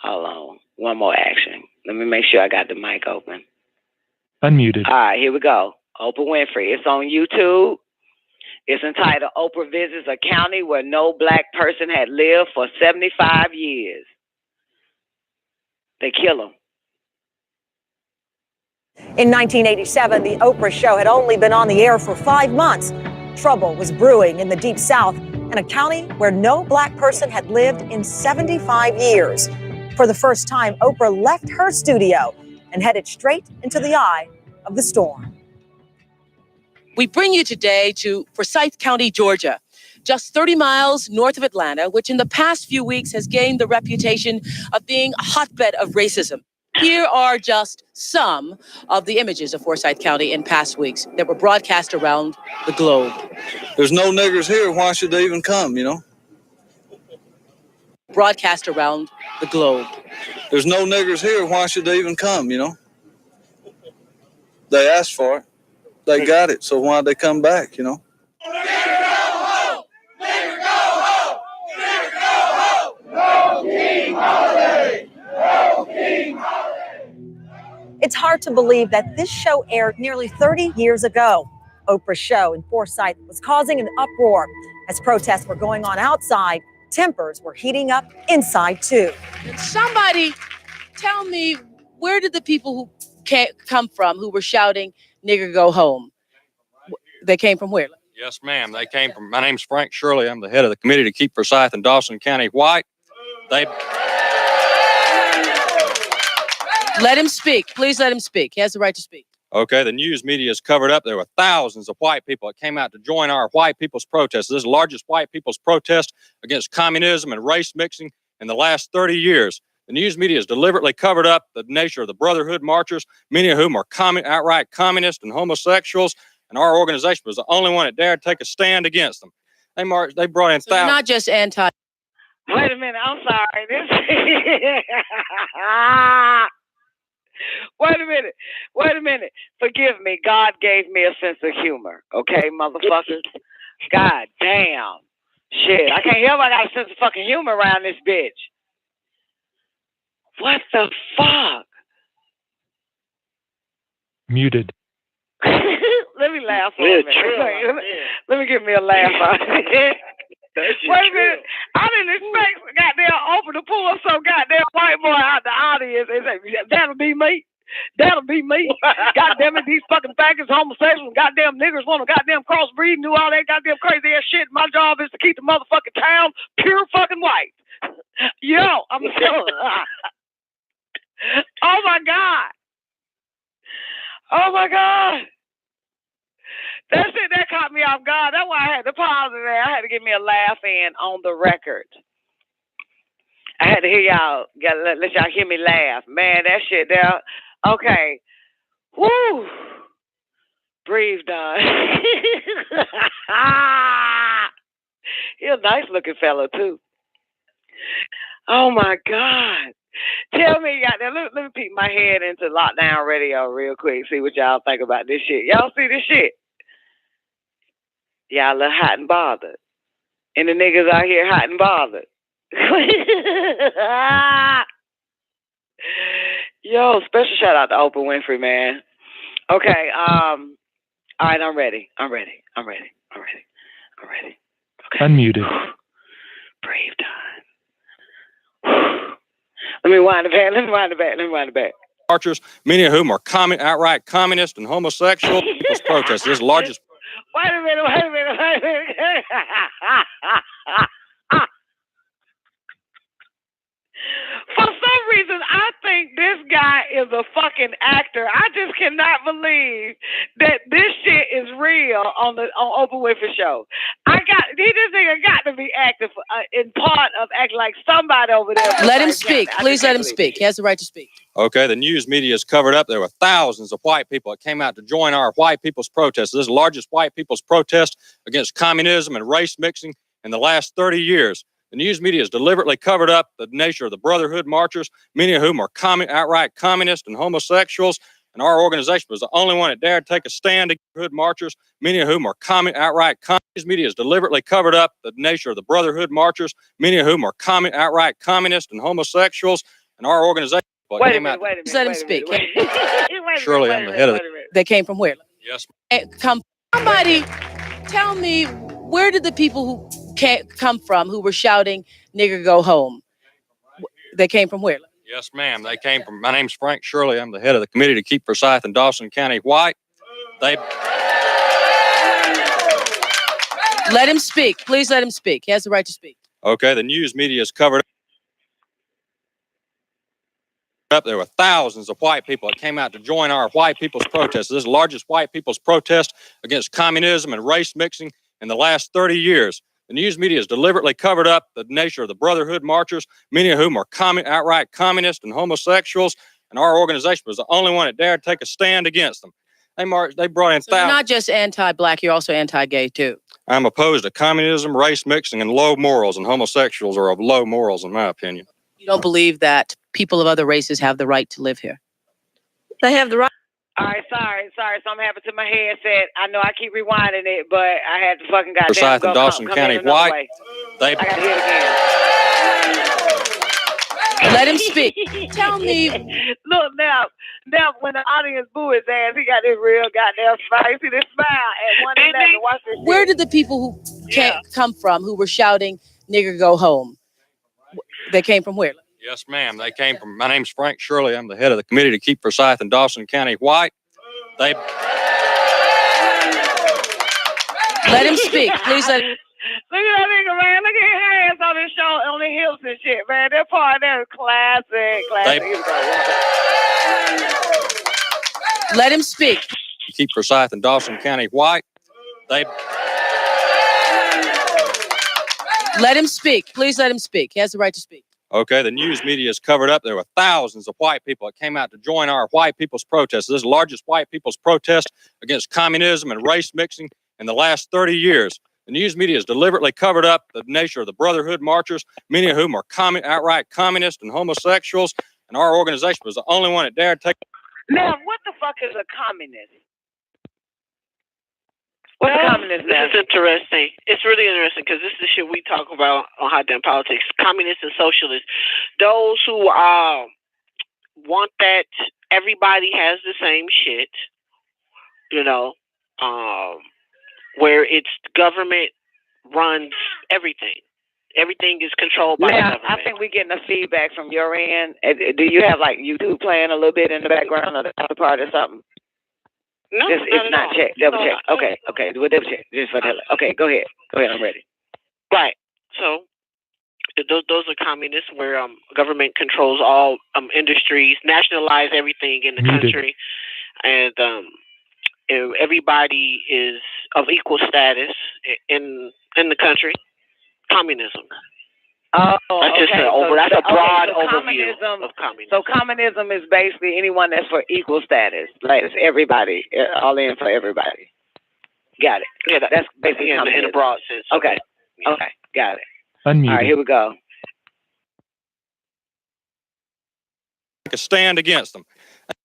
hold on. One more action. Let me make sure I got the mic open. Unmuted. All right, here we go. Oprah Winfrey. It's on YouTube. It's entitled Oprah Visits a County Where No Black Person Had Lived for 75 Years. They kill them. In 1987, the Oprah Show had only been on the air for 5 months. Trouble was brewing in the Deep South, in a county where no black person had lived in 75 years. For the first time, Oprah left her studio and headed straight into the eye of the storm. We bring you today to Forsyth County, Georgia, just 30 miles north of Atlanta, which in the past few weeks has gained the reputation of being a hotbed of racism. Here are just some of the images of Forsyth County in past weeks that were broadcast around the globe. There's no niggers here. Why should they even come, Broadcast around the globe. There's no niggers here. Why should they even come, They asked for it. They got it. So why'd they come back, It's hard to believe that this show aired nearly 30 years ago. Oprah's show in Forsyth was causing an uproar. As protests were going on outside, tempers were heating up inside too. Somebody tell me, where did the people who come from who were shouting, "Nigger, go home"? They came from where? Yes, ma'am. They came from, my name's Frank Shirley. I'm the head of the committee to keep Forsyth and Dawson County white. Let him speak. Please let him speak. He has the right to speak. Okay, the news media is covered up. There were thousands of white people that came out to join our white people's protest. This is the largest white people's protest against communism and race mixing in the last 30 years. The news media has deliberately covered up the nature of the Brotherhood marchers, many of whom are outright communists and homosexuals, and our organization was the only one that dared take a stand against them. They brought in thousands. Not just anti. Wait a minute, I'm sorry. Wait a minute. Forgive me. God gave me a sense of humor. Okay, motherfuckers? God damn. Shit, I can't help I got a sense of fucking humor around this bitch. What the fuck? Muted. Let me laugh for a minute. Let me give me a laugh out of it. Wait a minute. I didn't expect goddamn Oprah to pull up some goddamn white boy out the audience and say, "That'll be me. That'll be me." Goddamn it, these fucking faggots, homosexuals, goddamn niggers want to goddamn crossbreed and do all that goddamn crazy ass shit. My job is to keep the motherfucking town pure fucking white. Yo, I'm telling you. Oh my God. Oh my God. That shit, that caught me off guard. That's why I had to pause it there. I had to get me a laugh in on the record. I had to hear y'all, let y'all hear me laugh. Man, that shit there. Okay. Woo. Breathe, Don. He a nice looking fellow, too. Oh, my God. Tell me, let me peek my head into Lockdown Radio real quick, see what y'all think about this shit. Y'all see this shit? Y'all look hot and bothered. And the niggas out here hot and bothered. Yo, special shout out to Oprah Winfrey, man. Okay, all right, I'm ready. Okay. Unmuted. Brave Don. Let me wind it back. Marchers, many of whom are outright communist and homosexual. People's protest. This is the largest. Wait a minute. For some reason, I think this guy is a fucking actor. I just cannot believe that this shit is real on Oprah Winfrey show. This nigga got to be active in part of acting like somebody over there. Let him speak. Please let him speak. He has the right to speak. Okay, the news media is covered up. There were thousands of white people that came out to join our white people's protest. This is the largest white people's protest against communism and race mixing in the last 30 years. The news media has deliberately covered up the nature of the Brotherhood marchers, many of whom are outright communists and homosexuals. And our organization was the only one that dared take a stand against Brotherhood marchers, many of whom are outright communists. News media has deliberately covered up the nature of the Brotherhood marchers, many of whom are outright communists and homosexuals. And our organization Wait a minute. Let him speak. Surely I'm the head of it. They came from where? Yes. Somebody tell me, where did the people who come from who were shouting, "Nigger, go home"? They came from where? Yes, ma'am. They came from, my name's Frank Shirley. I'm the head of the committee to keep Forsyth and Dawson County white. Let him speak. Please let him speak. He has the right to speak. Okay, the news media is covered up. There were thousands of white people that came out to join our white people's protest. This is the largest white people's protest against communism and race mixing in the last 30 years. The news media has deliberately covered up the nature of the Brotherhood marchers, many of whom are outright communists and homosexuals. And our organization was the only one that dared take a stand against them. They brought in So you're thousands. not just anti-black, you're also anti-gay too. I'm opposed to communism, race mixing, and low morals, and homosexuals are of low morals, in my opinion. You don't believe that people of other races have the right to live here? They have the right. All right, sorry. Something happened to my headset. I know I keep rewinding it, but I had to fucking goddamn Forsyth go and Dawson come County in another white. way. I gotta hear it again. Let him speak. Tell me. Look now when the audience boo his ass, he got this real goddamn smile. You see this smile at 111. Watch this. Where did the people who come from who were shouting, "Nigger, go home"? They came from where? Yes, ma'am. They came from, my name's Frank Shirley. I'm the head of the committee to keep Forsyth and Dawson County white. Let him speak. Please let him. Look at that nigga, man. Look at his hands on his shoulder, on his hips and shit, man. That part there is classic. Let him speak. Keep Forsyth and Dawson County white. Let him speak. Please let him speak. He has the right to speak. Okay, the news media is covered up. There were thousands of white people that came out to join our white people's protest. This is the largest white people's protest against communism and race mixing in the last 30 years. The news media has deliberately covered up the nature of the Brotherhood marchers, many of whom are outright communists and homosexuals. And our organization was the only one that dared take. Now, what the fuck is a communist? What's a communist now? This is interesting. It's really interesting because this is the shit we talk about on Hot Damn Politics. Communists and socialists. Those who want that everybody has the same shit, where it's government runs everything. Everything is controlled by the government. I think we're getting a feedback from your end. Do you have like YouTube playing a little bit in the background or the other part or something? No, it's not check. Double check. Okay. Do a double check. Just for that. Okay, go ahead. I'm ready. Right. So those are communists where government controls all industries, nationalize everything in the country, and everybody is of equal status in the country. Communism. Oh, that's just that's a broad overview of communism. So communism is basically anyone that's for equal status. Like it's everybody, all in for everybody. Got it. Yeah, that's basically in a broad sense. Okay. Okay. Got it. Unmuted. All right, here we go. Take a stand against them.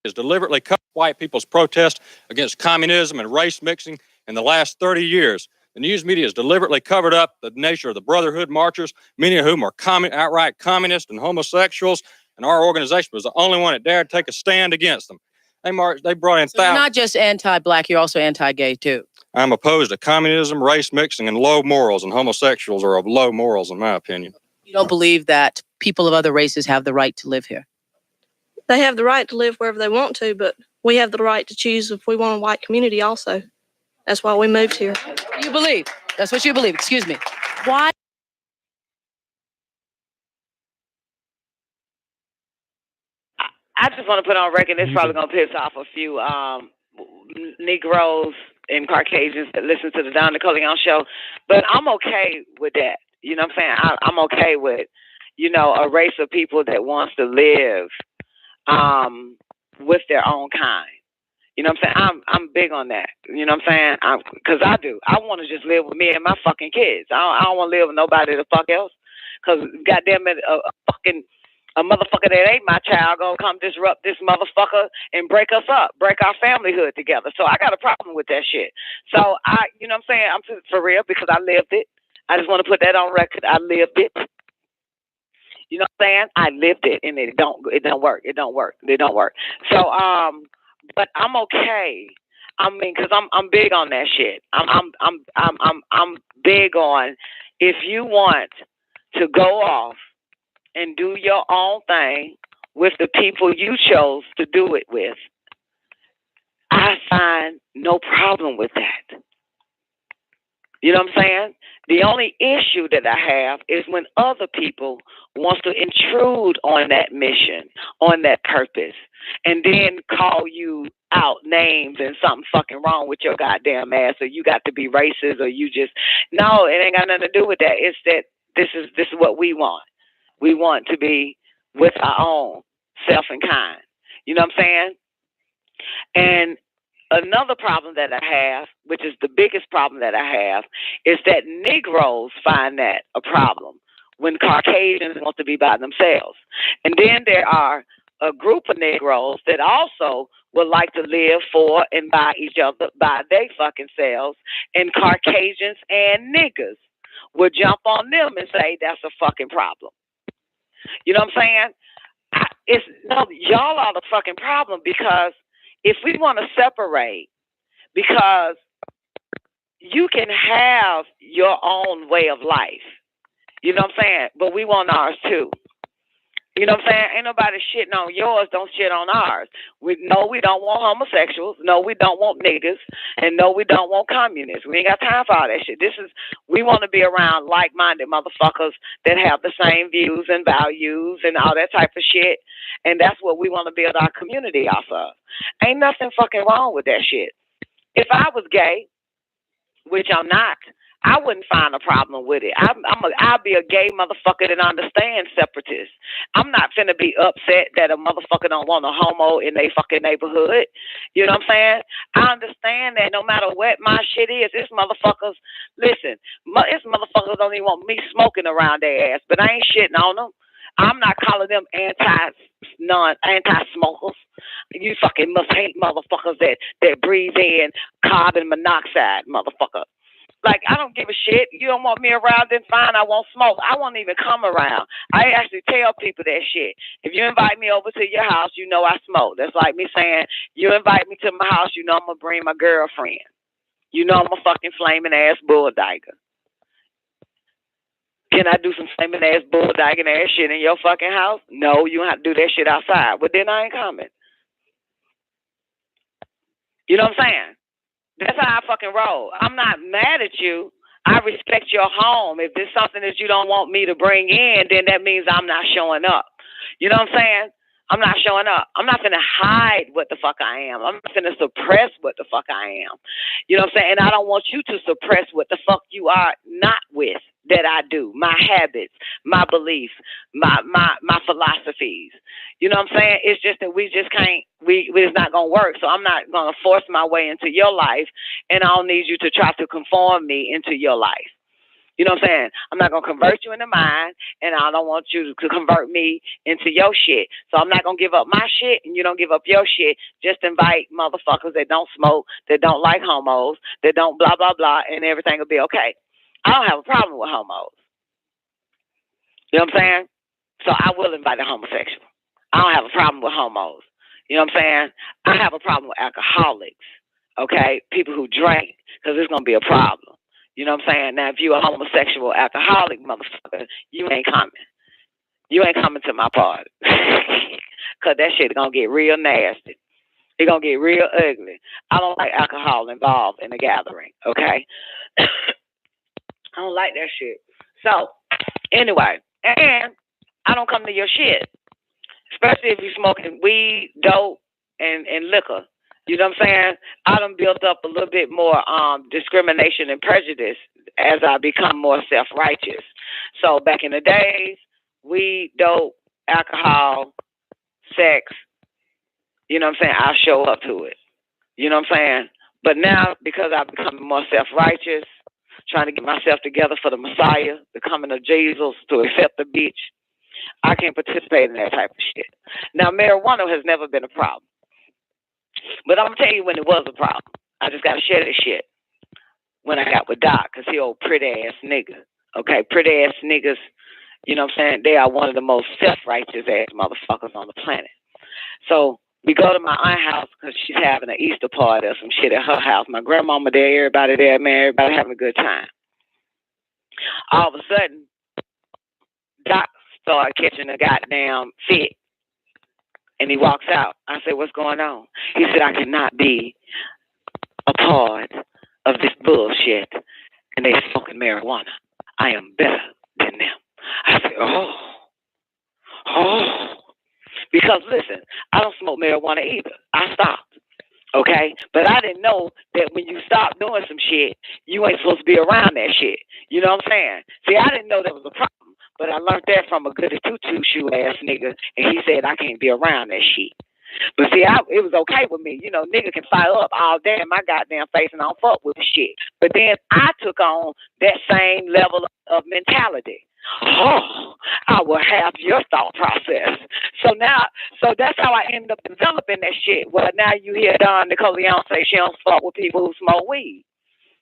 Is deliberately cut white people's protest against communism and race mixing in the last 30 years. The news media has deliberately covered up the nature of the Brotherhood marchers, many of whom are outright communists and homosexuals. And our organization was the only one that dared take a stand against them. They brought in So you're not just anti-black, you're also anti-gay too. I'm opposed to communism, race mixing, and low morals, and homosexuals are of low morals, in my opinion. You don't believe that people of other races have the right to live here? They have the right to live wherever they want to, but we have the right to choose if we want a white community also. That's why we moved here. You believe? That's what you believe. Excuse me. Why? I just want to put on record, it's probably going to piss off a few Negroes and Caucasians that listen to the Don NICOLEONE show, but I'm okay with that. You know what I'm saying? I'm okay with, a race of people that wants to live with their own kind. You know what I'm saying? I'm big on that. You know what I'm saying? Because I do. I want to just live with me and my fucking kids. I don't want to live with nobody the fuck else. Because goddamn it, a motherfucker that ain't my child gonna come disrupt this motherfucker and break us up, break our familyhood together. So I got a problem with that shit. So you know what I'm saying? I'm for real because I lived it. I just want to put that on record. I lived it. You know what I'm saying? I lived it, and it don't work. It don't work. So but I'm okay. I mean, because I'm big on that shit. I'm big on if you want to go off and do your own thing with the people you chose to do it with, I find no problem with that. You know what I'm saying? The only issue that I have is when other people want to intrude on that mission, on that purpose, and then call you out names and something fucking wrong with your goddamn ass, or you got to be racist, or you just, no, it ain't got nothing to do with that. It's that this is what we want. We want to be with our own self and kind. You know what I'm saying? And another problem that I have, which is the biggest problem that I have, is that Negroes find that a problem when Caucasians want to be by themselves. And then there are a group of Negroes that also would like to live for and by each other, by their fucking selves, and Caucasians and niggas would jump on them and say that's a fucking problem. You know what I'm saying? Y'all are the fucking problem, because if we want to separate, because you can have your own way of life, you know what I'm saying? But we want ours too. You know what I'm saying? Ain't nobody shitting on yours, don't shit on ours. We don't want homosexuals. No, we don't want niggas. And no, we don't want communists. We ain't got time for all that shit. We want to be around like-minded motherfuckers that have the same views and values and all that type of shit. And that's what we want to build our community off of. Ain't nothing fucking wrong with that shit. If I was gay, which I'm not, I wouldn't find a problem with it. I'll be a gay motherfucker that understands separatists. I'm not finna be upset that a motherfucker don't want a homo in their fucking neighborhood. You know what I'm saying? I understand that no matter what my shit is, it's motherfuckers. Listen, it's motherfuckers don't even want me smoking around their ass, but I ain't shitting on them. I'm not calling them anti-smokers. You fucking must hate motherfuckers that breathe in carbon monoxide, motherfucker. Like, I don't give a shit. You don't want me around, then fine, I won't smoke. I won't even come around. I actually tell people that shit. If you invite me over to your house, you know I smoke. That's like me saying, you invite me to my house, you know I'm going to bring my girlfriend. You know I'm a fucking flaming ass bulldyker. Can I do some flaming ass bulldyking ass shit in your fucking house? No, you don't have to do that shit outside. But then I ain't coming. You know what I'm saying? That's how I fucking roll. I'm not mad at you. I respect your home. If there's something that you don't want me to bring in, then that means I'm not showing up. You know what I'm saying? I'm not showing up. I'm not going to hide what the fuck I am. I'm not going to suppress what the fuck I am. You know what I'm saying? And I don't want you to suppress what the fuck you are not with that I do. My habits, my beliefs, my philosophies. You know what I'm saying? It's just that we just can't, it's not going to work. So I'm not going to force my way into your life, and I don't need you to try to conform me into your life. You know what I'm saying? I'm not going to convert you into mine, and I don't want you to convert me into your shit. So I'm not going to give up my shit, and you don't give up your shit. Just invite motherfuckers that don't smoke, that don't like homos, that don't blah, blah, blah, and everything will be okay. I don't have a problem with homos. You know what I'm saying? So I will invite a homosexual. I don't have a problem with homos. You know what I'm saying? I have a problem with alcoholics, okay? People who drink, because it's going to be a problem. You know what I'm saying? Now, if you're a homosexual alcoholic motherfucker, you ain't coming. You ain't coming to my party. Because that shit is going to get real nasty. It's going to get real ugly. I don't like alcohol involved in the gathering, okay? I don't like that shit. So, anyway, and I don't come to your shit. Especially if you're smoking weed, dope, and liquor. You know what I'm saying? I done built up a little bit more discrimination and prejudice as I become more self-righteous. So back in the days, weed, dope, alcohol, sex, you know what I'm saying? I'll show up to it. You know what I'm saying? But now, because I've become more self-righteous, trying to get myself together for the Messiah, the coming of Jesus, to accept the bitch, I can't participate in that type of shit. Now, marijuana has never been a problem. But I'm going to tell you when it was a problem. I just got to share this shit. When I got with Doc, because he old pretty-ass nigga. Okay, pretty-ass niggas, you know what I'm saying? They are one of the most self-righteous ass motherfuckers on the planet. So we go to my aunt's house because she's having an Easter party or some shit at her house. My grandmama there, everybody there, man, everybody having a good time. All of a sudden, Doc started catching a goddamn fit. And he walks out. I said, what's going on? He said, I cannot be a part of this bullshit. And they smoking marijuana. I am better than them. I said, oh. Because listen, I don't smoke marijuana either. I stopped. Okay? But I didn't know that when you stop doing some shit, you ain't supposed to be around that shit. You know what I'm saying? See, I didn't know that was a problem. But I learned that from a goody two-two shoe ass nigga, and he said I can't be around that shit. But see, it was okay with me. You know, nigga can fire up all day in my goddamn face and I don't fuck with the shit. But then I took on that same level of mentality. Oh, I will have your thought process. So that's how I ended up developing that shit. Well, now you hear NICOLEONE say she don't fuck with people who smoke weed.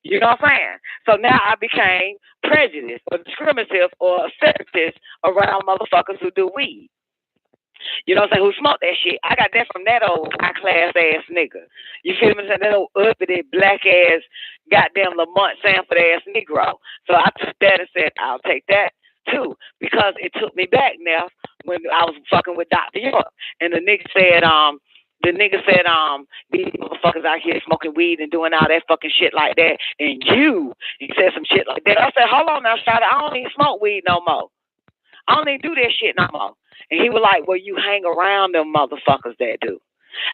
You know what I'm saying? So now I became prejudiced or discriminative or a separatist around motherfuckers who do weed. You know what I'm saying? Who smoke that shit. I got that from that old high-class ass nigga. You feel me? That old uppity, black-ass, goddamn Lamont Sanford ass Negro. So I took that and said, I'll take that too. Because it took me back now when I was fucking with Dr. York. And the nigga said, these motherfuckers out here smoking weed and doing all that fucking shit like that. And he said some shit like that. I said, hold on now, Shawty, I don't even smoke weed no more. I don't even do that shit no more. And he was like, well, you hang around them motherfuckers that do.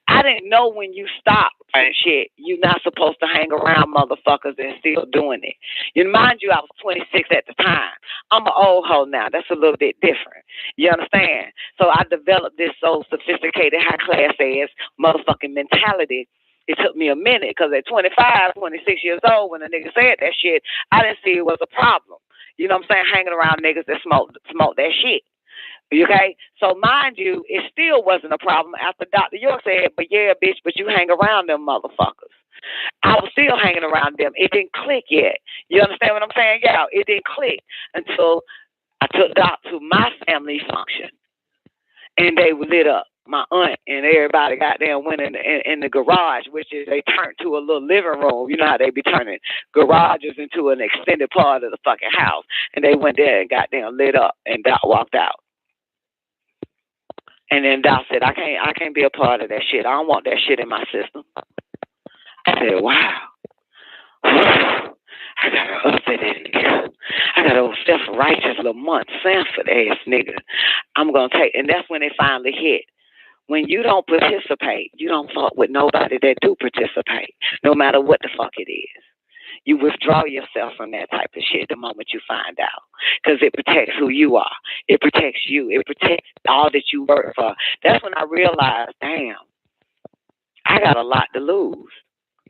I didn't know when you stop and shit, you're not supposed to hang around motherfuckers and still doing it. You mind you, I was 26 at the time. I'm an old hoe now. That's a little bit different. You understand? So I developed this so sophisticated, high-class ass motherfucking mentality. It took me a minute because at 25, 26 years old, when a nigga said that shit, I didn't see it was a problem. You know what I'm saying? Hanging around niggas that smoke that shit. Okay? So mind you, it still wasn't a problem after Dr. York said, but yeah, bitch, but you hang around them motherfuckers. I was still hanging around them. It didn't click yet. You understand what I'm saying? Yeah, it didn't click until I took Doc to my family function. And they were lit up. My aunt and everybody goddamn went in the garage, which is they turned to a little living room. You know how they be turning garages into an extended part of the fucking house. And they went there and goddamn lit up, and Doc walked out. And then Doc said, I can't be a part of that shit. I don't want that shit in my system. I said, wow. I got an uppity nigga. I got an old self-righteous Lamont Sanford ass nigga. I'm going to take, and that's when it finally hit. When you don't participate, you don't fuck with nobody that do participate, no matter what the fuck it is. You withdraw yourself from that type of shit the moment you find out. Because it protects who you are. It protects you. It protects all that you work for. That's when I realized, damn, I got a lot to lose.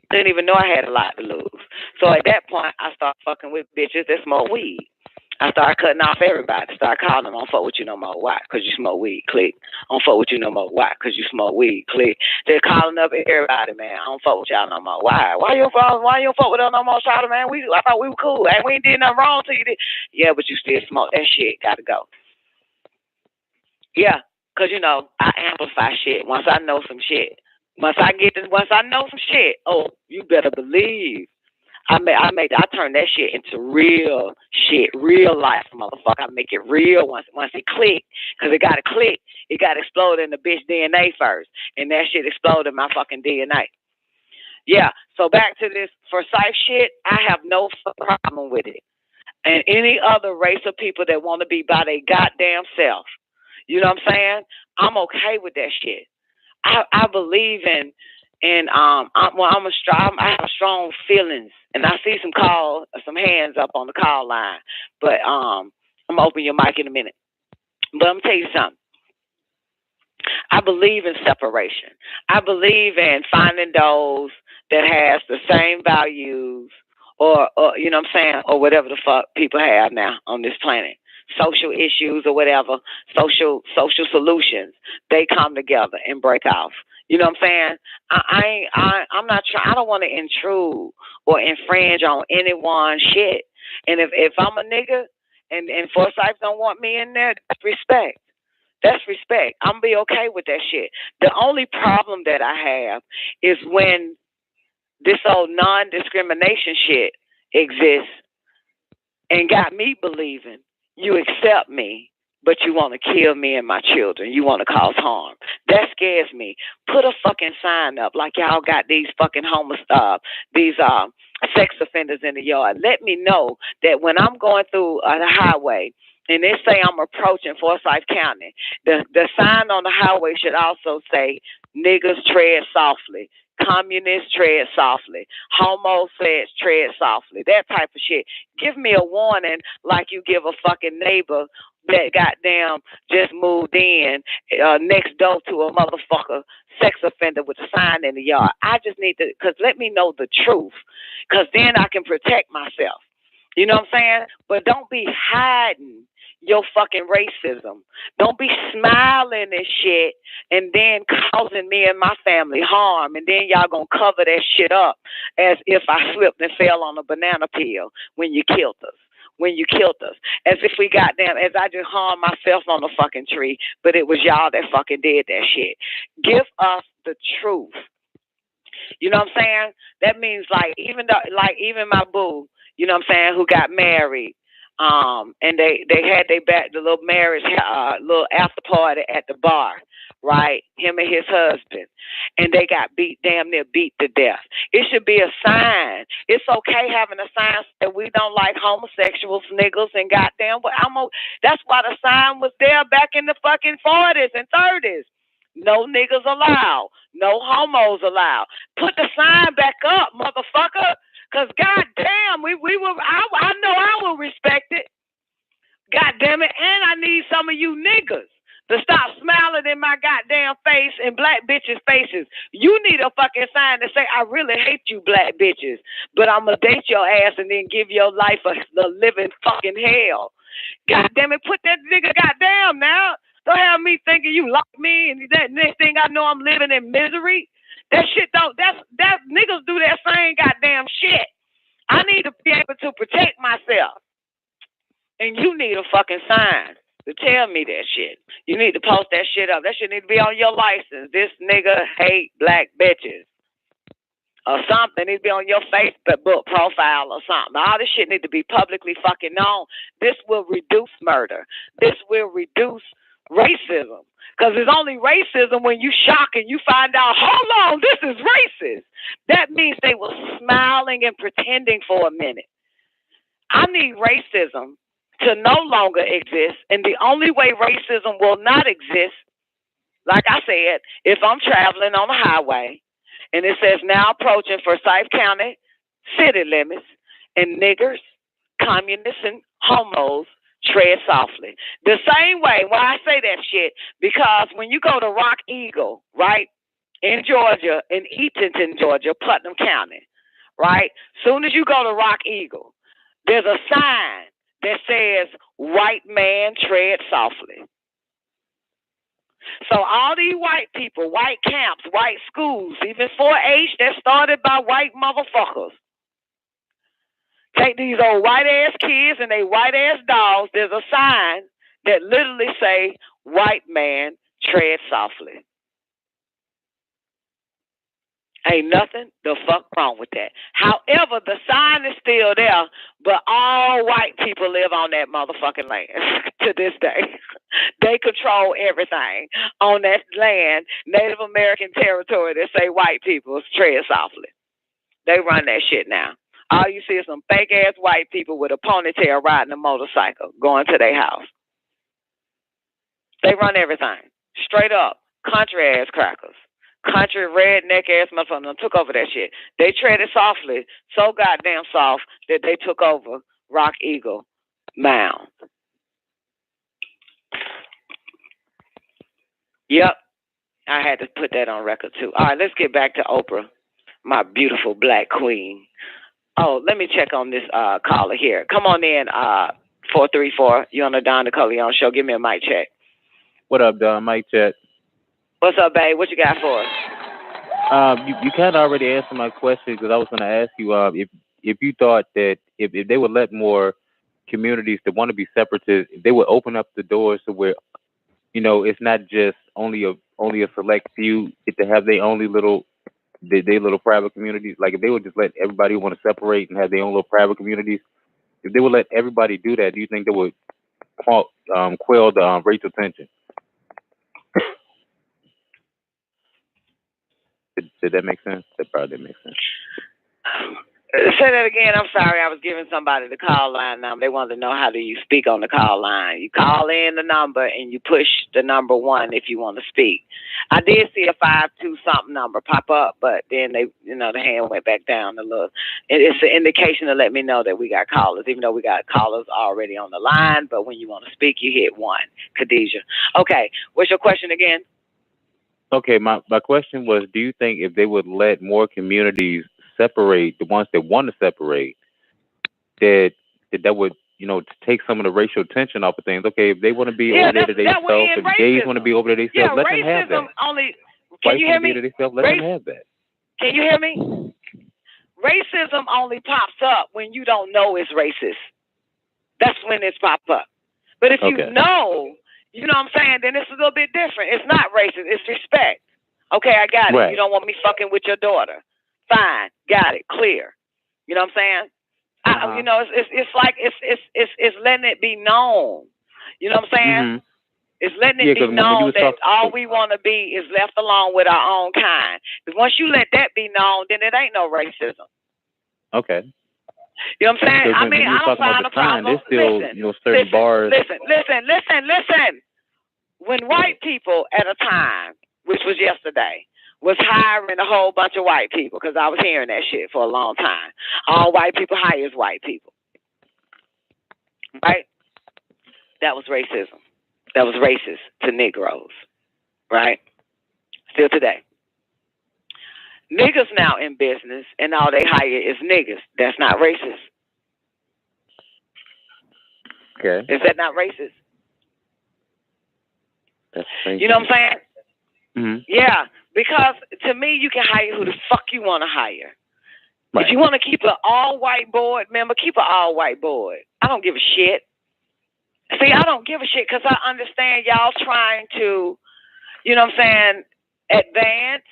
I didn't even know I had a lot to lose. So at that point, I started fucking with bitches that smoke weed. I started cutting off everybody. Started calling them, I don't fuck with you no more. Why? Because you smoke weed. Click. I don't fuck with you no more. Why? Because you smoke weed. Click. They're calling up everybody, man. I don't fuck with y'all no more. Why? Why you don't fuck with us no more, Shawty, man? I thought we were cool. And we ain't did nothing wrong to you. Yeah, but you still smoke that shit. Gotta go. Yeah, because, you know, I amplify shit once I know some shit. Once I know some shit, oh, you better believe. I turn that shit into real shit, real life, motherfucker. I make it real once it click, because it got to click. It got to explode in the bitch DNA first, and that shit exploded in my fucking DNA. Yeah, so back to this Forsyth shit, I have no problem with it. And any other race of people that want to be by their goddamn self, you know what I'm saying? I'm okay with that shit. I believe in And I have strong feelings, and I see some hands up on the call line. But I'm gonna open your mic in a minute. But I'm gonna tell you something. I believe in separation. I believe in finding those that has the same values, or you know what I'm saying, or whatever the fuck people have now on this planet. Social issues or whatever, social solutions. They come together and break off. You know what I'm saying? I'm not trying. I don't want to intrude or infringe on anyone's shit. And if I'm a nigga and Forsyth don't want me in there, that's respect. That's respect. I'm be okay with that shit. The only problem that I have is when this old non-discrimination shit exists and got me believing you accept me, but you want to kill me and my children. You want to cause harm. That scares me. Put a fucking sign up like y'all got these fucking these sex offenders in the yard. Let me know that when I'm going through the highway and they say I'm approaching Forsyth County, the sign on the highway should also say, niggas tread softly. Communists tread softly. Homo says tread softly. That type of shit. Give me a warning like you give a fucking neighbor that goddamn just moved in next door to a motherfucker sex offender with a sign in the yard. I just need to, because let me know the truth, because then I can protect myself. You know what I'm saying? But don't be hiding your fucking racism. Don't be smiling and shit and then causing me and my family harm, and then y'all gonna cover that shit up as if I slipped and fell on a banana peel when you killed us. As if we as I just harmed myself on a fucking tree, but it was y'all that fucking did that shit. Give us the truth. You know what I'm saying? That means even my boo, you know what I'm saying, who got married, and they had the little marriage little after party at the bar, right? Him and his husband, and they got damn near beat to death. It should be a sign. It's okay having a sign that we don't like homosexuals, niggas, and goddamn. That's why the sign was there back in the fucking 40s and 30s. No niggas allowed. No homos allowed. Put the sign back up, motherfucker. Cause goddamn, I know I will respect it. Goddamn it, and I need some of you niggas to stop smiling in my goddamn face and black bitches' faces. You need a fucking sign to say, I really hate you black bitches, but I'm gonna date your ass and then give your life a living fucking hell. Goddamn it, put that nigga goddamn now. Don't have me thinking you like me and that next thing I know I'm living in misery. That shit that niggas do that same goddamn shit. I need to be able to protect myself. And you need a fucking sign to tell me that shit. You need to post that shit up. That shit need to be on your license. This nigga hate black bitches. Or something. It needs to be on your Facebook profile or something. All this shit need to be publicly fucking known. This will reduce murder. This will reduce racism. Because it's only racism when you shock and you find out, hold on, this is racist. That means they were smiling and pretending for a minute. I need racism to no longer exist. And the only way racism will not exist, like I said, if I'm traveling on the highway and it says now approaching Forsyth County city limits, and niggers, communists, and homos tread softly. The same way, why I say that shit, because when you go to Rock Eagle, right, in Georgia, in Eatonton, Georgia, Putnam County, right, soon as you go to Rock Eagle, there's a sign that says, white man tread softly. So all these white people, white camps, white schools, even 4-H, that started by white motherfuckers. Take these old white-ass kids and they white-ass dogs. There's a sign that literally say, white man, tread softly. Ain't nothing the fuck wrong with that. However, the sign is still there, but all white people live on that motherfucking land to this day. They control everything on that land, Native American territory that say white people tread softly. They run that shit now. All you see is some fake-ass white people with a ponytail riding a motorcycle going to their house. They run everything. Straight up. Country-ass crackers. country redneck ass motherfucker took over that shit. They treaded softly, so goddamn soft that they took over Rock Eagle Mound. Yep, I had to put that on record too. All right, let's get back to Oprah, my beautiful black queen. Oh, let me check on this caller here. Come on in, 434. You on the Don NICOLEONE show? Give me a mic check. What up, Don? Mic check. What's up, babe? What you got for us? You kind of already answered my question because I was going to ask you if you thought that if they would let more communities that want to be separatists, if they would open up the doors to where, you know, it's not just only a select few get to have their only little little private communities. Like if they would just let everybody who want to separate and have their own little private communities, if they would let everybody do that, do you think they would quell the racial tension? Did that make sense? That probably didn't make sense. Say that again. I'm sorry. I was giving somebody the call line number. They wanted to know how do you speak on the call line. You call in the number and you push the number 1 if you want to speak. I did see a 52 something number pop up, but then they, the hand went back down a little. It's an indication to let me know that we got callers, even though we got callers already on the line. But when you want to speak, you hit 1. Khadijah. Okay. What's your question again? Okay, my question was, do you think if they would let more communities separate, the ones that want to separate, that would, take some of the racial tension off of things? Okay, if they want to be over there to themselves, if gays want to be over there to themselves, let them have that. Can you hear me? Let them have that. Can you hear me? Racism only pops up when you don't know it's racist. That's when it's popped up. But if you know, you know what I'm saying, then it's a little bit different. It's not racist. It's respect. Okay, I got it. You don't want me fucking with your daughter. Fine. Got it. Clear. You know what I'm saying? It's like it's letting it be known. You know what I'm saying? Mm-hmm. It's letting it be known that all we want to be is left alone with our own kind. Because once you let that be known, then it ain't no racism. Okay. You know what I'm saying? I mean, I don't find a problem. There's still, certain bars. Listen. When white people at a time, which was yesterday, was hiring a whole bunch of white people, because I was hearing that shit for a long time. All white people hires white people. Right? That was racism. That was racist to Negroes. Right? Still today. Niggas now in business, and all they hire is niggas. That's not racist. Okay. Is that not racist? That's you know what I'm saying? Mm-hmm. Yeah, because to me, you can hire who the fuck you want to hire. Right. If you want to keep an all-white board member, keep an all-white board. I don't give a shit. See, I don't give a shit because I understand y'all trying to, you know what I'm saying, advance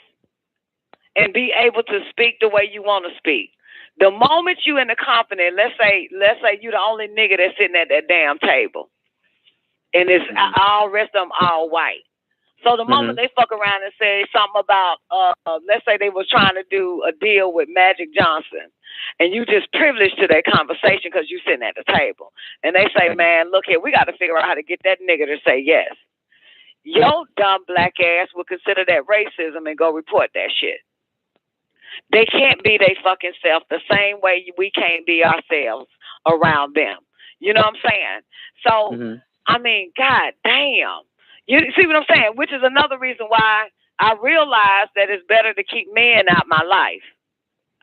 and be able to speak the way you want to speak. The moment you in the company, let's say you the only nigga that's sitting at that damn table, and it's all rest of them all white. So the moment they fuck around and say something about, let's say they was trying to do a deal with Magic Johnson, and you just privileged to that conversation because you sitting at the table, and they say, man, look here, we got to figure out how to get that nigga to say yes. Your dumb black ass will consider that racism and go report that shit. They can't be their fucking self the same way we can't be ourselves around them. You know what I'm saying? So, I mean, god damn. You see what I'm saying? Which is another reason why I realized that it's better to keep men out my life,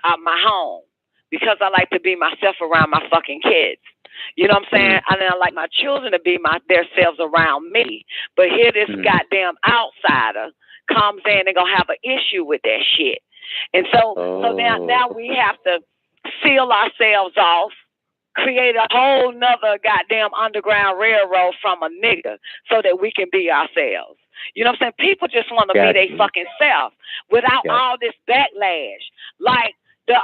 out my home, because I like to be myself around my fucking kids. You know what I'm saying? And I like my children to be their selves around me. But here this goddamn outsider comes in and gonna have an issue with that shit. And so now we have to seal ourselves off, create a whole nother goddamn underground railroad from a nigga so that we can be ourselves. You know what I'm saying? People just want to be their fucking self without all this backlash. Like the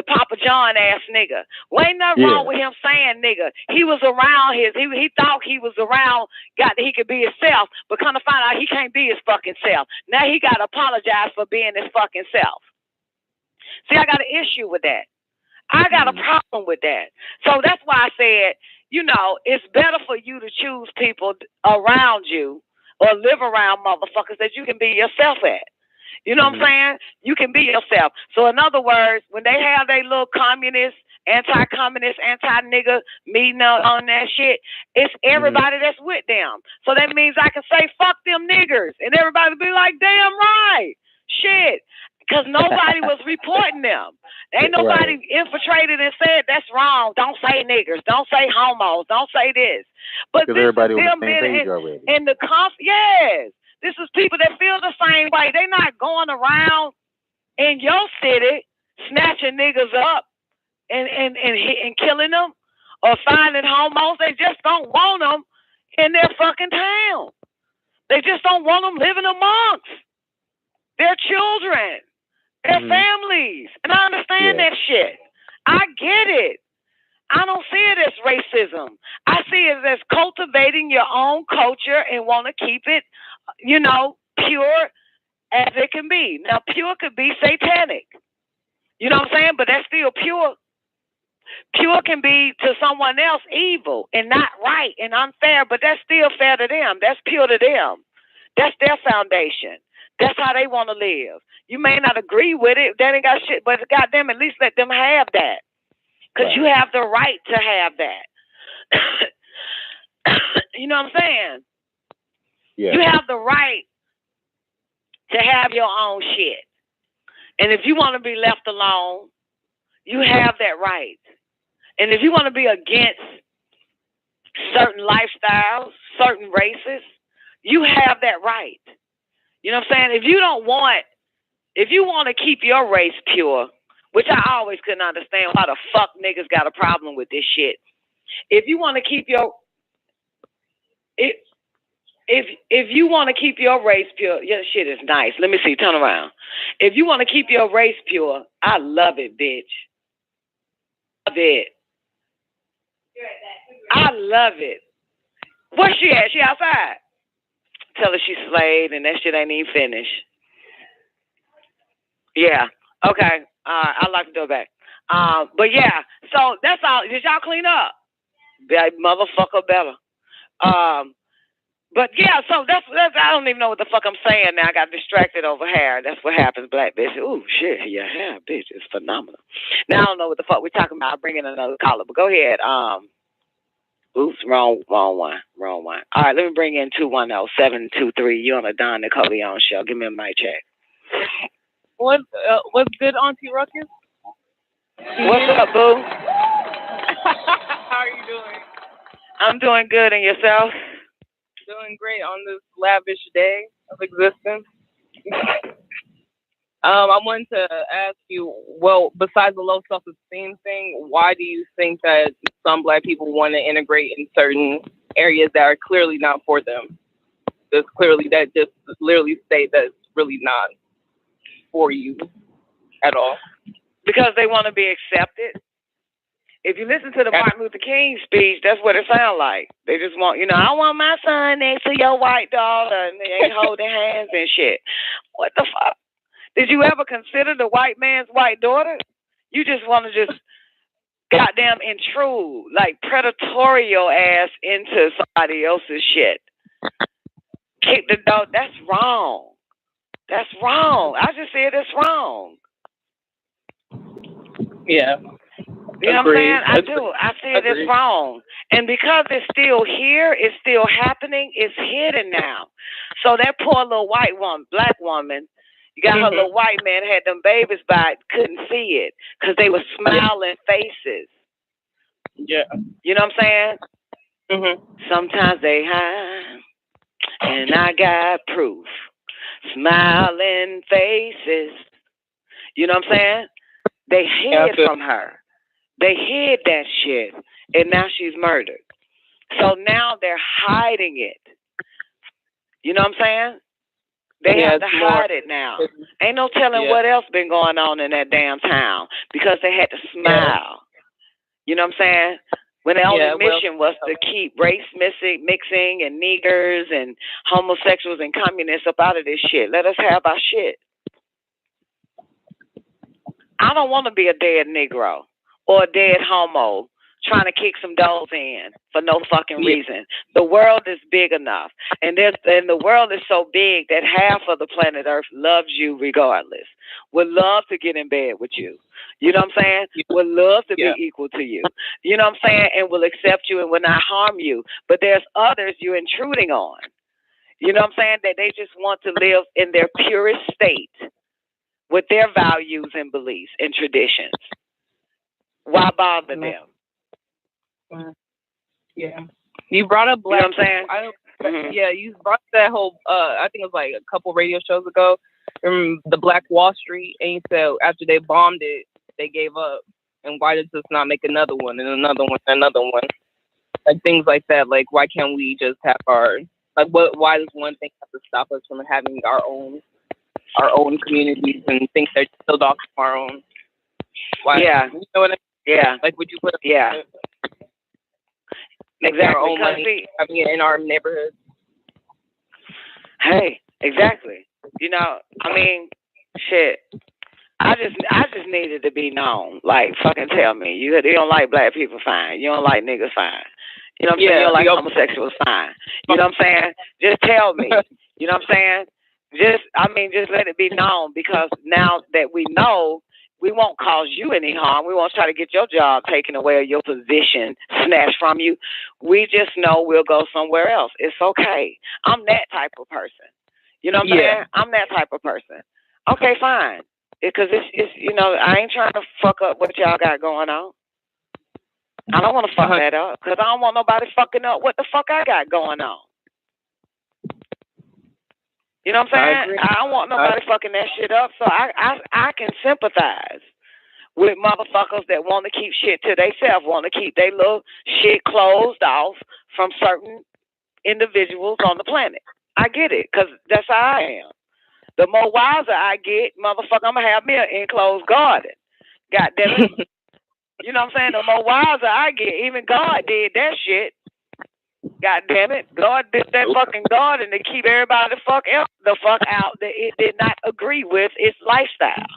Papa John ass nigga. Well, ain't nothing wrong with him saying nigga. He was around he thought he was around, he could be himself, but kind of find out he can't be his fucking self. Now he got to apologize for being his fucking self. See, I got an issue with that. I got a problem with that. So that's why I said, it's better for you to choose people around you, or live around motherfuckers that you can be yourself at. You know what I'm saying? You can be yourself. So in other words, when they have their little communist, anti-communist, anti-nigger meeting on that shit, it's everybody that's with them. So that means I can say, fuck them niggers. And everybody will be like, damn right. Shit. Because nobody was reporting them. Ain't nobody infiltrated and said, that's wrong. Don't say niggers. Don't say homos. Don't say this. But this everybody is on them the same being page already. in the yes. This is people that feel the same way. They not going around in your city snatching niggas up and killing them or finding homos. They just don't want them in their fucking town. They just don't want them living amongst their children, their families. And I understand that shit. I get it. I don't see it as racism. I see it as cultivating your own culture and want to keep it, you know, pure as it can be. Now, pure could be satanic. You know what I'm saying? But that's still pure. Pure can be to someone else evil and not right and unfair, but that's still fair to them. That's pure to them. That's their foundation. That's how they want to live. You may not agree with it. That ain't got shit, but goddamn, at least let them have that. Because you have the right to have that. You know what I'm saying? Yeah. You have the right to have your own shit. And if you want to be left alone, you have that right. And if you want to be against certain lifestyles, certain races, you have that right. You know what I'm saying? If you want to keep your race pure, which I always couldn't understand why the fuck niggas got a problem with this shit. If you want to keep your if you want to keep your race pure, your shit is nice. Let me see, turn around. If you want to keep your race pure, I love it, bitch. Love it. I love it. Where's she at? She outside. Tell her she slayed and that shit ain't even finished. Yeah. Okay. I'd like to go back. But yeah, so that's all. Did y'all clean up? That motherfucker better. But yeah, so that's I don't even know what the fuck I'm saying now. I got distracted over hair. That's what happens, black bitch. Ooh, shit, your hair, bitch, is phenomenal. Now I don't know what the fuck we're talking about. I'll bring in another caller, but go ahead. Oops, wrong one. All right, let me bring in 210-723. You're on the Don NICOLEONE show. Give me a mic check. What's good, Auntie Ruckus? What's up, boo? How are you doing? I'm doing good, and yourself? Doing great on this lavish day of existence. I wanted to ask you, well, besides the low self-esteem thing, why do you think that some black people want to integrate in certain areas that are clearly not for them? That just literally state that it's really not for you at all. Because they want to be accepted. If you listen to the Martin Luther King speech, that's what it sounds like. They just want, I want my son next to your white daughter, and they ain't holding hands and shit. What the fuck? Did you ever consider the white man's white daughter? You just want to just goddamn intrude, like predatorial ass into somebody else's shit. Kick the dog. That's wrong. That's wrong. I just said it's wrong. Yeah. You know what I'm saying? I do. I see it as wrong. And because it's still here, it's still happening, it's hidden now. So that poor little black woman, you got her little white man, had them babies by, couldn't see it because they were smiling faces. Yeah. You know what I'm saying? Sometimes they hide, and I got proof. Smiling faces. You know what I'm saying? They hid from her. They hid that shit, and now she's murdered. So now they're hiding it. You know what I'm saying? They have to hide it now. Ain't no telling what else been going on in that damn town because they had to smile. You know what I'm saying? When the only mission was to keep race mixing and niggers and homosexuals and communists up out of this shit. Let us have our shit. I don't want to be a dead Negro or a dead homo trying to kick some doors in for no fucking reason. The world is big enough, and the world is so big that half of the planet Earth loves you regardless. Would love to get in bed with you. You know what I'm saying? Would love to be equal to you. You know what I'm saying? And will accept you and will not harm you. But there's others you're intruding on. You know what I'm saying? That they just want to live in their purest state with their values and beliefs and traditions. Why bother them? Yeah. You brought up black. You know what I'm saying? Yeah, you brought that whole, I think it was like a couple radio shows ago, the Black Wall Street, and you said after they bombed it, they gave up. And why does this not make another one and another one and another one? Like things like that. Like, why can't we just have why does one thing have to stop us from having our own communities and think they're still dogs from our own? Why? Yeah. You know what I mean? Yeah. Like, would you put exactly. our own money having it in our neighborhood? Hey, exactly. You know, I mean, shit. I just needed to be known. Like, fucking tell me. You don't like black people, fine. You don't like niggas, fine. You know what I'm saying? You don't like homosexuals, fine. You know what I'm saying? Just tell me. You know what I'm saying? Just let it be known, because now that we know, we won't cause you any harm. We won't try to get your job taken away or your position snatched from you. We just know we'll go somewhere else. It's okay. I'm that type of person. You know what I'm saying? I'm that type of person. Okay, fine. Because it's you know, I ain't trying to fuck up what y'all got going on. I don't want to fuck that up, because I don't want nobody fucking up what the fuck I got going on. You know what I'm saying? I don't want nobody fucking that shit up, so I can sympathize with motherfuckers that want to keep shit to themselves, want to keep their little shit closed off from certain individuals on the planet. I get it, because that's how I am. The more wiser I get, motherfucker, I'm going to have me an enclosed garden. God damn it. You know what I'm saying? The more wiser I get, even God did that shit. God damn it. God did that fucking garden to keep everybody the fuck out that it did not agree with its lifestyle.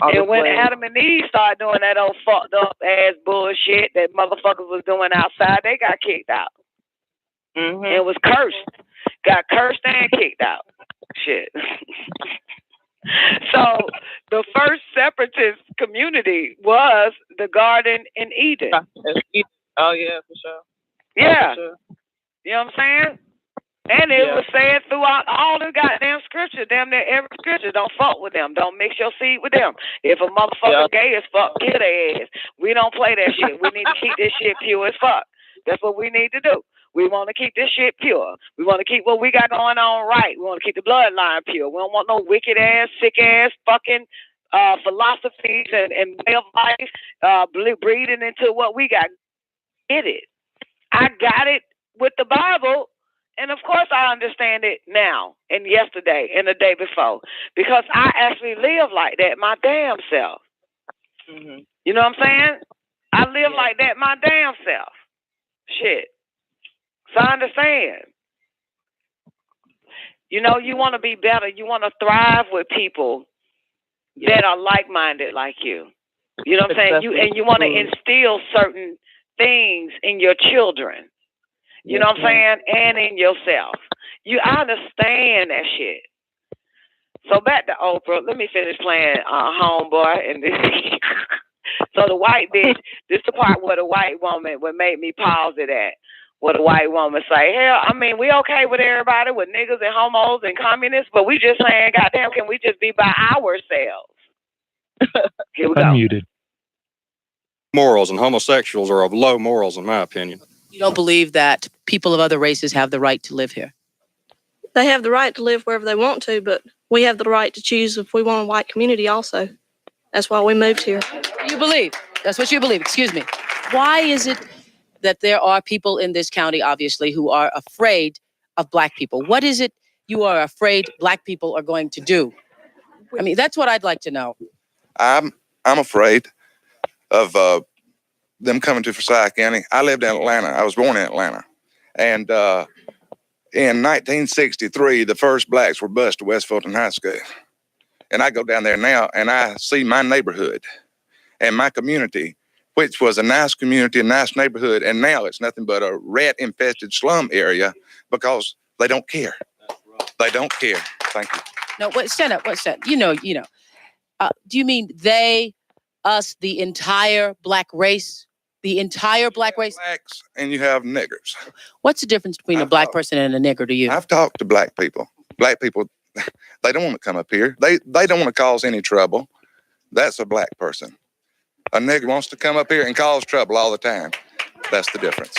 And when Adam and Eve started doing that old fucked up ass bullshit that motherfuckers was doing outside, they got kicked out. Mm-hmm. It was cursed. Got cursed and kicked out. Shit. So the first separatist community was the Garden in Eden. Oh yeah, for sure. Yeah. For sure. You know what I'm saying? And it was said throughout all the goddamn scripture, damn near every scripture, don't fuck with them. Don't mix your seed with them. If a motherfucker gay as fuck, kill their ass. We don't play that shit. We need to keep this shit pure as fuck. That's what we need to do. We want to keep this shit pure. We want to keep what we got going on right. We want to keep the bloodline pure. We don't want no wicked ass, sick ass, fucking philosophies and way of life breeding into what we got. Get it. I got it with the Bible, and of course I understand it now and yesterday and the day before, because I actually live like that my damn self. Mm-hmm. You know what I'm saying? I live like that my damn self. Shit. So I understand. You know, you want to be better. You want to thrive with people that are like-minded like you. You know what I'm saying? You want to instill certain things in your children. You know what I'm saying? And in yourself. I understand that shit. So back to Oprah. Let me finish playing Homeboy. And so the white bitch, this is the part where the white woman would make me pause it at. Where the white woman say, hell, I mean, we okay with everybody, with niggas and homos and communists, but we just saying, goddamn, can we just be by ourselves? Here we go. Unmuted. Morals, and homosexuals are of low morals, in my opinion. You don't believe that people of other races have the right to live here? They have the right to live wherever they want to, but we have the right to choose if we want a white community also. That's why we moved here. You believe. That's what you believe. Excuse me. Why is it that there are people in this county, obviously, who are afraid of black people? What is it you are afraid black people are going to do? I mean, that's what I'd like to know. I'm afraid of them coming to Forsyth County. I lived in Atlanta. I was born in Atlanta. And in 1963, the first blacks were bused to West Fulton High School. And I go down there now and I see my neighborhood and my community which was a nice community, a nice neighborhood, and now it's nothing but a rat-infested slum area because they don't care. They don't care. Thank you. No, wait, stand up. You know. Do you mean they, us, the entire black race? The entire black race? Blacks and you have niggers. What's the difference between a black person and a nigger to you? I've talked to black people. Black people, they don't want to come up here. They don't want to cause any trouble. That's a black person. A nigger wants to come up here and cause trouble all the time. That's the difference.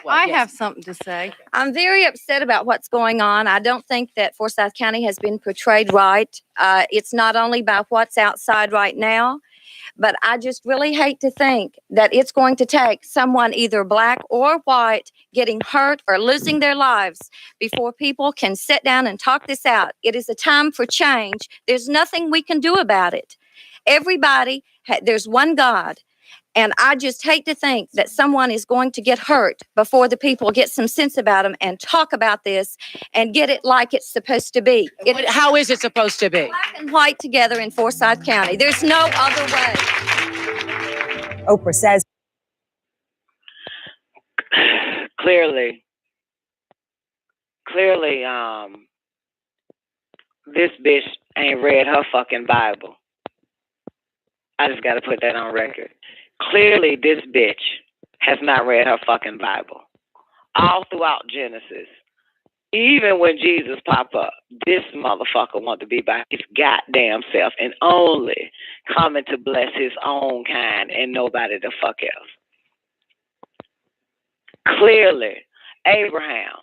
I have something to say. I'm very upset about what's going on. I don't think that Forsyth County has been portrayed right. It's not only by what's outside right now, but I just really hate to think that it's going to take someone either black or white getting hurt or losing their lives before people can sit down and talk this out. It is a time for change. There's nothing we can do about it. Everybody, there's one God. And I just hate to think that someone is going to get hurt before the people get some sense about them and talk about this and get it like it's supposed to be. How is it supposed to be? Black and white together in Forsyth County. There's no other way. Oprah says. Clearly, this bitch ain't read her fucking Bible. I just got to put that on record. Clearly, this bitch has not read her fucking Bible. All throughout Genesis. Even when Jesus popped up, this motherfucker wanted to be by his goddamn self and only coming to bless his own kind and nobody the fuck else. Clearly, Abraham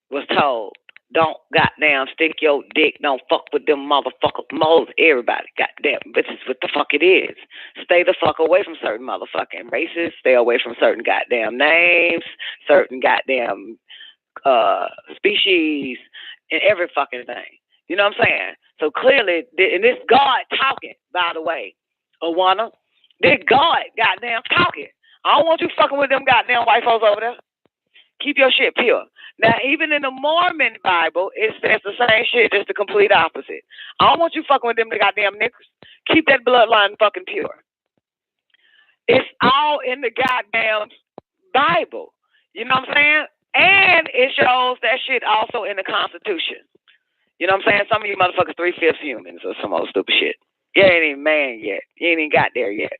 was told, don't goddamn stick your dick, don't fuck with them motherfuckers. Moses, everybody, goddamn, this is what the fuck it is. Stay the fuck away from certain motherfucking races, stay away from certain goddamn names, certain goddamn species, and every fucking thing. You know what I'm saying? So clearly, and this God talking, by the way, Awana, this God goddamn talking. I don't want you fucking with them goddamn white folks over there. Keep your shit pure. Now, even in the Mormon Bible, it says the same shit, just the complete opposite. I don't want you fucking with them goddamn niggas. Keep that bloodline fucking pure. It's all in the goddamn Bible. You know what I'm saying? And it shows that shit also in the Constitution. You know what I'm saying? Some of you motherfuckers 3/5 humans or some old stupid shit. You ain't even man yet. You ain't even got there yet.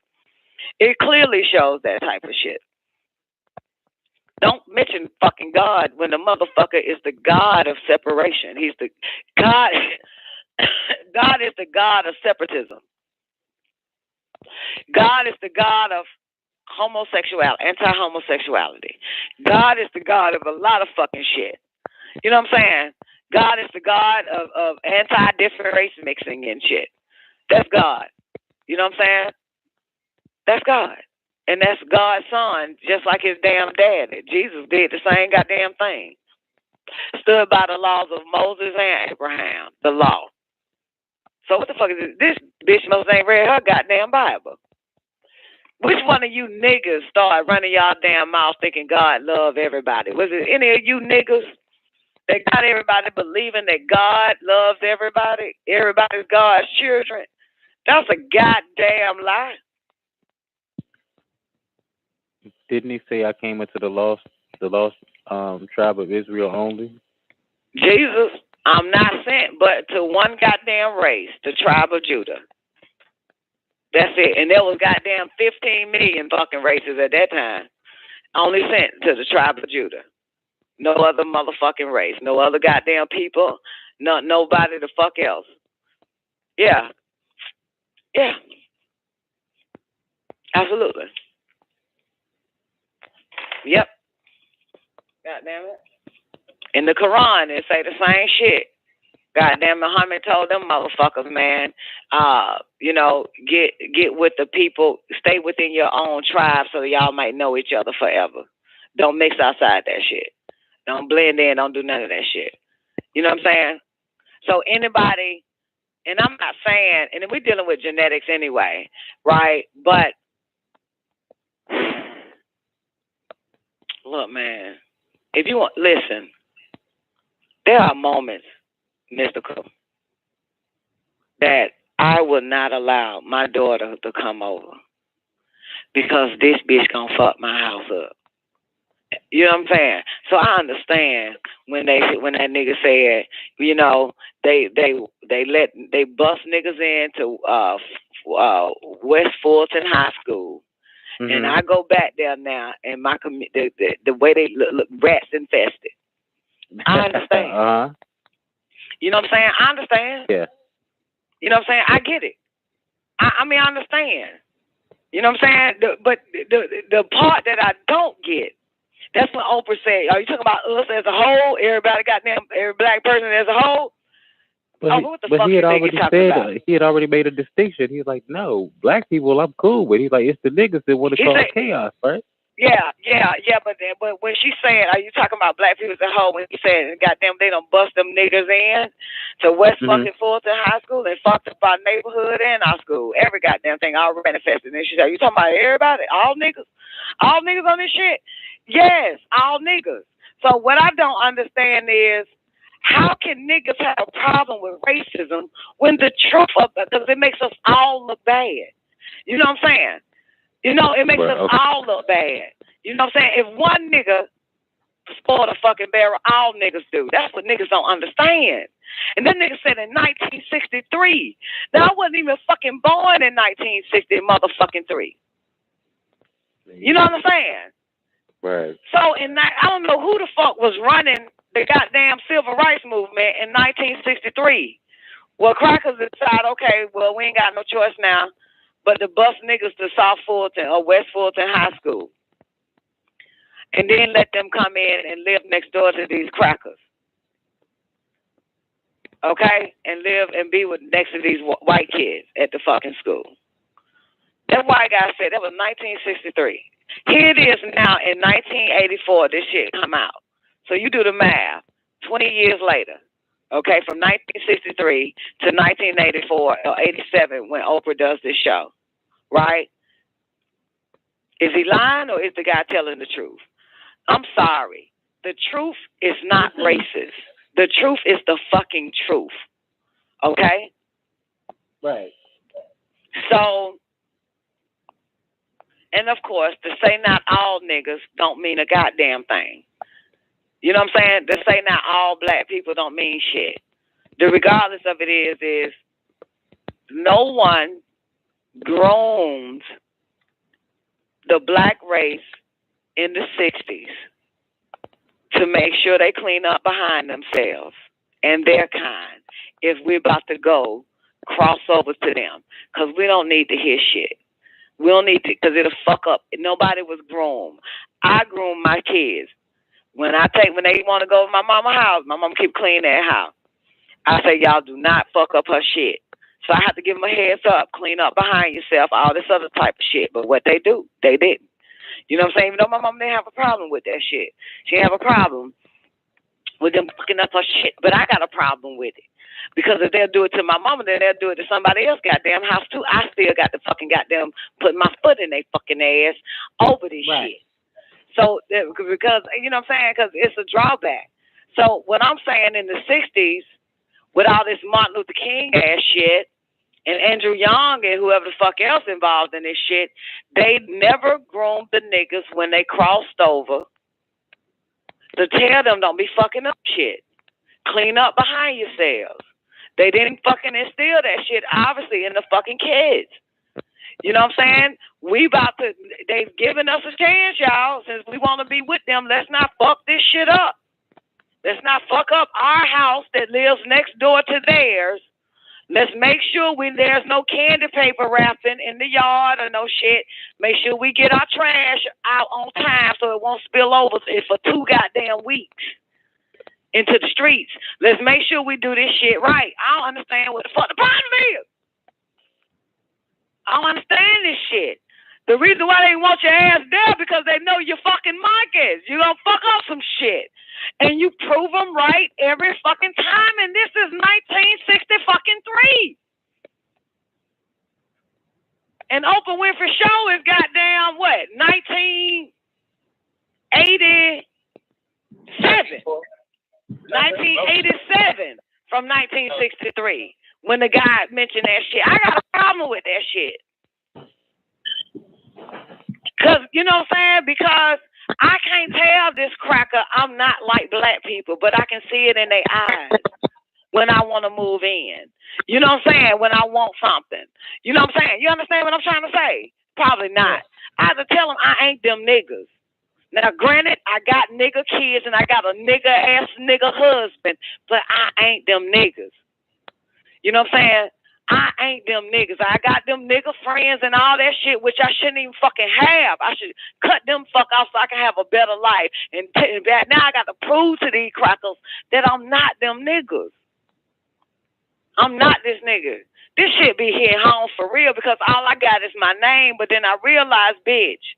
It clearly shows that type of shit. Don't mention fucking God when the motherfucker is the God of separation. He's the God. God is the God of separatism. God is the God of homosexuality, anti-homosexuality. God is the God of a lot of fucking shit. You know what I'm saying? God is the God of anti-different race mixing and shit. That's God. You know what I'm saying? That's God. And that's God's son, just like his damn daddy. Jesus did the same goddamn thing. Stood by the laws of Moses and Abraham, the law. So what the fuck is this? This bitch must ain't read her goddamn Bible. Which one of you niggas started running y'all damn mouth thinking God love everybody? Was it any of you niggas that got everybody believing that God loves everybody? Everybody's God's children? That's a goddamn lie. Didn't he say I came into the lost tribe of Israel only? Jesus, I'm not sent but to one goddamn race, the tribe of Judah. That's it. And there was goddamn 15 million fucking races at that time. Only sent to the tribe of Judah. No other motherfucking race. No other goddamn people. Nobody the fuck else. Yeah. Yeah. Absolutely. Yep. Goddamn it. In the Quran, it say the same shit. Goddamn, Muhammad told them motherfuckers, man, get with the people, stay within your own tribe so y'all might know each other forever. Don't mix outside that shit. Don't blend in, don't do none of that shit. You know what I'm saying? So anybody, and I'm not saying, and we're dealing with genetics anyway, right? But look, man, if you want, listen, there are moments, mystical, that I would not allow my daughter to come over. because this bitch gonna fuck my house up. You know what I'm saying? So I understand when that nigga said, you know, they bust niggas into West Fulton High School. And I go back there now, and my the way they look rats infested. I understand. You know what I'm saying? I understand. Yeah. You know what I'm saying? I get it. I mean, I understand. You know what I'm saying? But the part that I don't get, that's when Oprah said, "Are you talking about us as a whole? Everybody, goddamn, every black person as a whole?" What the fuck he had you think already you're talking about? he had already made a distinction. He's like, no, black people I'm cool with. He's like, it's the niggas that want to cause chaos, right? Yeah. But when she said, "Are you talking about black people as a whole?" When he said, "Goddamn, they done bust them niggas in to West fucking Fulton High School and fucked up our neighborhood and our school, every goddamn thing all manifested." And she said, "You talking about everybody, all niggas on this shit?" Yes, all niggas. So what I don't understand is, how can niggas have a problem with racism when the truth of it, because it makes us all look bad. You know what I'm saying? You know, it makes us all look bad. You know what I'm saying? If one nigga spoiled a fucking barrel, all niggas do. That's what niggas don't understand. And then niggas said in 1963. Now, I wasn't even fucking born in 1960 motherfucking 3. You know what I'm saying? Right. So I don't know who the fuck was running the goddamn civil rights movement in 1963. Well, crackers decided, okay, well, we ain't got no choice now but to bust niggas to South Fulton or West Fulton High School. And then let them come in and live next door to these crackers. Okay? And live and be next to these white kids at the fucking school. That's why I gotta say that was 1963. Here it is now in 1984, this shit come out. So you do the math, 20 years later, okay, from 1963 to 1984 or 87 when Oprah does this show, right? Is he lying or is the guy telling the truth? I'm sorry. The truth is not racist. The truth is the fucking truth, okay? Right. So, and of course, to say not all niggas don't mean a goddamn thing. You know what I'm saying? To say not all black people don't mean shit. The regardless of it is no one groomed the black race in the 60s to make sure they clean up behind themselves and their kind if we're about to go cross over to them. Because we don't need to hear shit. We don't need to, because it'll fuck up. Nobody was groomed. I groom my kids. When they want to go to my mama's house, my mama keep cleaning that house. I say, y'all do not fuck up her shit. So I have to give them a heads up, clean up behind yourself, all this other type of shit. But what they do, they didn't. You know what I'm saying? Even though my mom didn't have a problem with that shit. She didn't have a problem with them fucking up her shit. But I got a problem with it. Because if they'll do it to my mama, then they'll do it to somebody else goddamn house too. I still got to fucking goddamn put my foot in their fucking ass over this shit. So, because, you know what I'm saying? Because it's a drawback. So, what I'm saying in the 60s, with all this Martin Luther King ass shit, and Andrew Young and whoever the fuck else involved in this shit, they never groomed the niggas when they crossed over to tell them don't be fucking up shit. Clean up behind yourselves. They didn't fucking instill that shit, obviously, in the fucking kids. You know what I'm saying? They've given us a chance, y'all. Since we want to be with them, let's not fuck this shit up. Let's not fuck up our house that lives next door to theirs. Let's make sure there's no candy paper wrapping in the yard or no shit. Make sure we get our trash out on time so it won't spill over for 2 goddamn weeks into the streets. Let's make sure we do this shit right. I don't understand what the fuck the problem is. I don't understand this shit. The reason why they want your ass there because they know you're fucking monkeys. You gonna fuck up some shit. And you prove them right every fucking time. And this is 1963. And Oprah Winfrey Show is goddamn what? 1987. 1987 from 1963. When the guy mentioned that shit. I got a problem with that shit. You know what I'm saying? Because I can't tell this cracker I'm not like black people, but I can see it in their eyes when I want to move in. You know what I'm saying? When I want something. You know what I'm saying? You understand what I'm trying to say? Probably not. I have to tell them I ain't them niggas. Now, granted, I got nigga kids and I got a nigga-ass nigga husband, but I ain't them niggas. You know what I'm saying? I ain't them niggas. I got them nigga friends and all that shit, which I shouldn't even fucking have. I should cut them fuck off so I can have a better life. And now I got to prove to these crackers that I'm not them niggas. I'm not this nigga. This shit be hitting home for real because all I got is my name, but then I realized, bitch,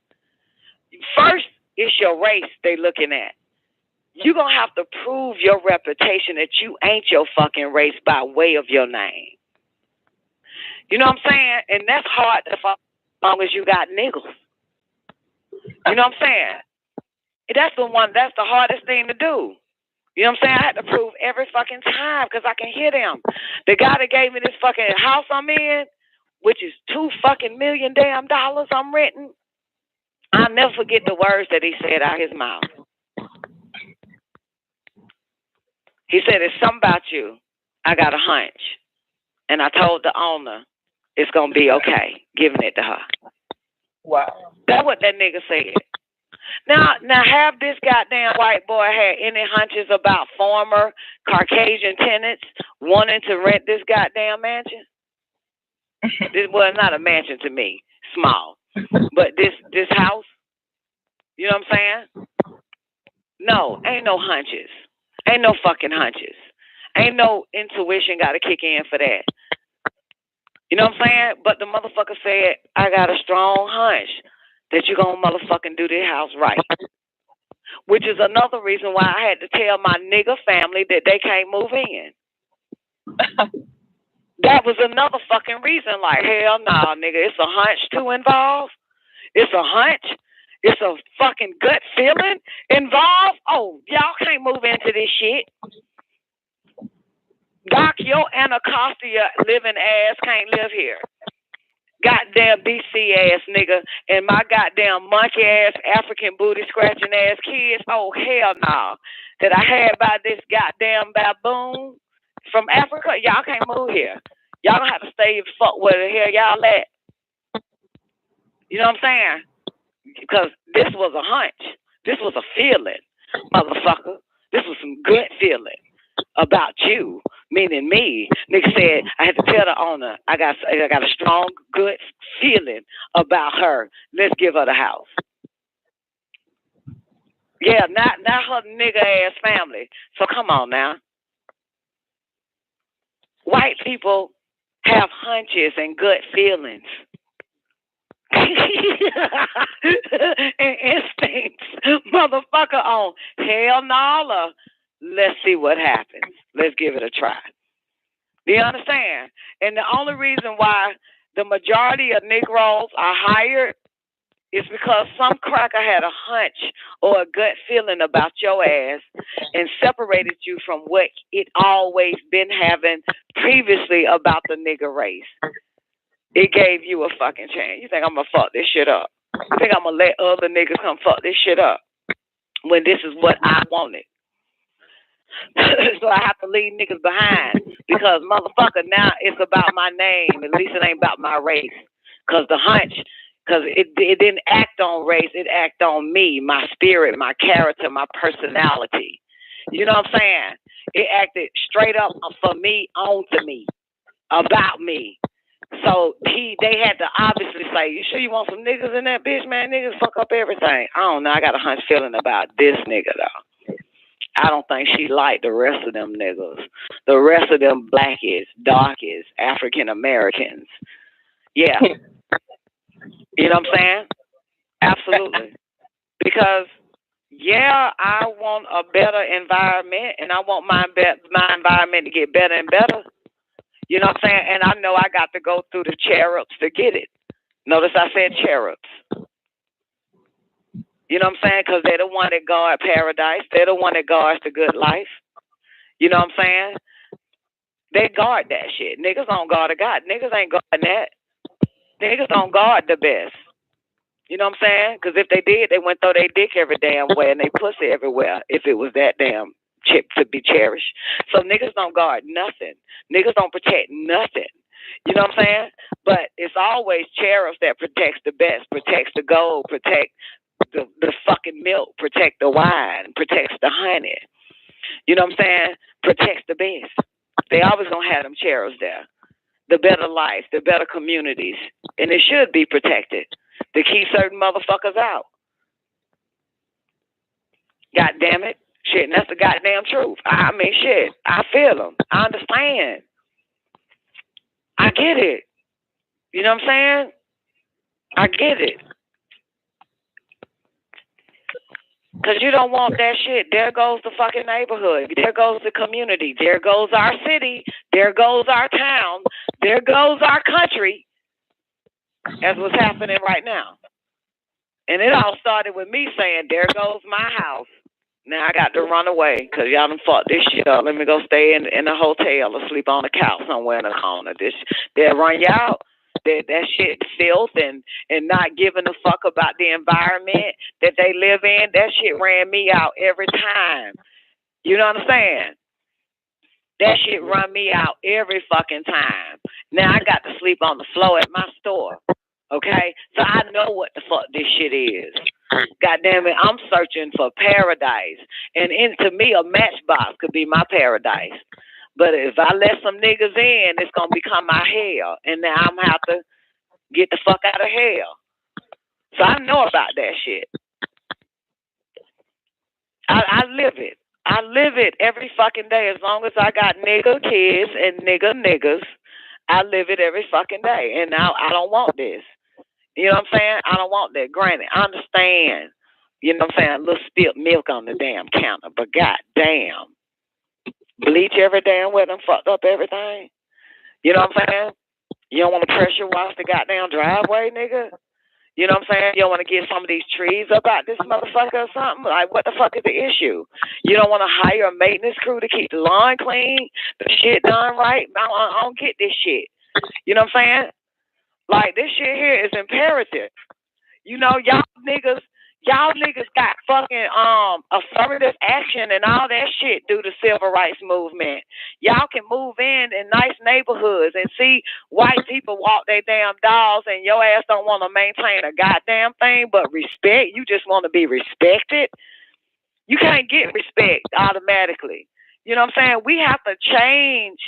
first it's your race they looking at. You're going to have to prove your reputation that you ain't your fucking race by way of your name. You know what I'm saying? And that's hard as long as you got niggas. You know what I'm saying? That's the hardest thing to do. You know what I'm saying? I had to prove every fucking time because I can hear them. The guy that gave me this fucking house I'm in, which is $2 fucking million I'm renting, I'll never forget the words that he said out his mouth. He said, "It's something about you. I got a hunch." And I told the owner, it's going to be okay, giving it to her. Wow. That's what that nigga said. Now, have this goddamn white boy had any hunches about former Caucasian tenants wanting to rent this goddamn mansion? This was not a mansion to me, small. But this house, you know what I'm saying? No, ain't no hunches. Ain't no fucking hunches. Ain't no intuition got to kick in for that. You know what I'm saying? But the motherfucker said, I got a strong hunch that you're going to motherfucking do this house right. Which is another reason why I had to tell my nigga family that they can't move in. That was another fucking reason. Like, hell no, nigga. It's a hunch too involved. It's a hunch. It's a fucking gut feeling involved. Oh, y'all can't move into this shit. Doc, your Anacostia living ass can't live here. Goddamn BC ass nigga and my goddamn monkey ass African booty scratching ass kids. Oh hell no. That I had by this goddamn baboon from Africa. Y'all can't move here. Y'all gonna have to stay fuck where the hell y'all at. You know what I'm saying? Because this was a hunch. This was a feeling, motherfucker. This was some good feeling about you, meaning me. Nigga said I had to tell the owner I got a strong, good feeling about her. Let's give her the house. Yeah, not her nigga ass family. So come on now. White people have hunches and good feelings. And instincts, motherfucker, on hell no. Let's see what happens. Let's give it a try. Do you understand? And the only reason why the majority of Negroes are hired is because some cracker had a hunch or a gut feeling about your ass and separated you from what it always been having previously about the nigger race. It gave you a fucking chance. You think I'm gonna fuck this shit up? You think I'm gonna let other niggas come fuck this shit up when this is what I wanted? So I have to leave niggas behind because motherfucker, now it's about my name. At least it ain't about my race. Cause the hunch, cause it didn't act on race. It acted on me, my spirit, my character, my personality. You know what I'm saying? It acted straight up for me, onto me, about me. So they had to obviously say, you sure you want some niggas in that bitch, man? Niggas fuck up everything. I don't know. I got a hunch feeling about this nigga, though. I don't think she liked the rest of them niggas. The rest of them blackies, darkies, African Americans. Yeah. You know what I'm saying? Absolutely. Because, yeah, I want a better environment, and I want my environment to get better and better. You know what I'm saying? And I know I got to go through the cherubs to get it. Notice I said cherubs. You know what I'm saying? Because they're the one that guard paradise. They're the one that guards the good life. You know what I'm saying? They guard that shit. Niggas don't guard a God. Niggas ain't guarding that. Niggas don't guard the best. You know what I'm saying? Because if they did, they wouldn't throw their dick every damn way and they pussy everywhere if it was that damn chip to be cherished. So niggas don't guard nothing. Niggas don't protect nothing. You know what I'm saying? But it's always sheriffs that protects the best, protects the gold, protect the fucking milk, protect the wine, protects the honey. You know what I'm saying? Protects the best. They always gonna have them sheriffs there. The better life, the better communities. And it should be protected to keep certain motherfuckers out. God damn it. Shit, and that's the goddamn truth. I mean, shit, I feel them. I understand. I get it. You know what I'm saying? I get it. Because you don't want that shit. There goes the fucking neighborhood. There goes the community. There goes our city. There goes our town. There goes our country. That's what's happening right now. And it all started with me saying, there goes my house. Now I got to run away because y'all done fucked this shit up. Let me go stay in a hotel or sleep on the couch somewhere in the corner. They'll run you out. That shit filth and not giving a fuck about the environment that they live in. That shit ran me out every time. You know what I'm saying? That shit run me out every fucking time. Now I got to sleep on the floor at my store. Okay? So I know what the fuck this shit is. God damn it, I'm searching for paradise. And to me, a matchbox could be my paradise. But if I let some niggas in, it's going to become my hell. And now I'm going to have to get the fuck out of hell. So I know about that shit. I live it. I live it every fucking day. As long as I got nigga kids and niggas, I live it every fucking day. And now I don't want this. You know what I'm saying? I don't want that. Granted, I understand. You know what I'm saying? A little spilt milk on the damn counter. But goddamn. Bleach every damn way done fucked up everything. You know what I'm saying? You don't want to pressure wash the goddamn driveway, nigga. You know what I'm saying? You don't want to get some of these trees up out this motherfucker or something. Like, what the fuck is the issue? You don't want to hire a maintenance crew to keep the lawn clean, the shit done right. I don't get this shit. You know what I'm saying? Like, this shit here is imperative. You know, y'all niggas got fucking affirmative action and all that shit due to civil rights movement. Y'all can move in nice neighborhoods and see white people walk their damn dogs and your ass don't want to maintain a goddamn thing but respect. You just want to be respected. You can't get respect automatically. You know what I'm saying? We have to change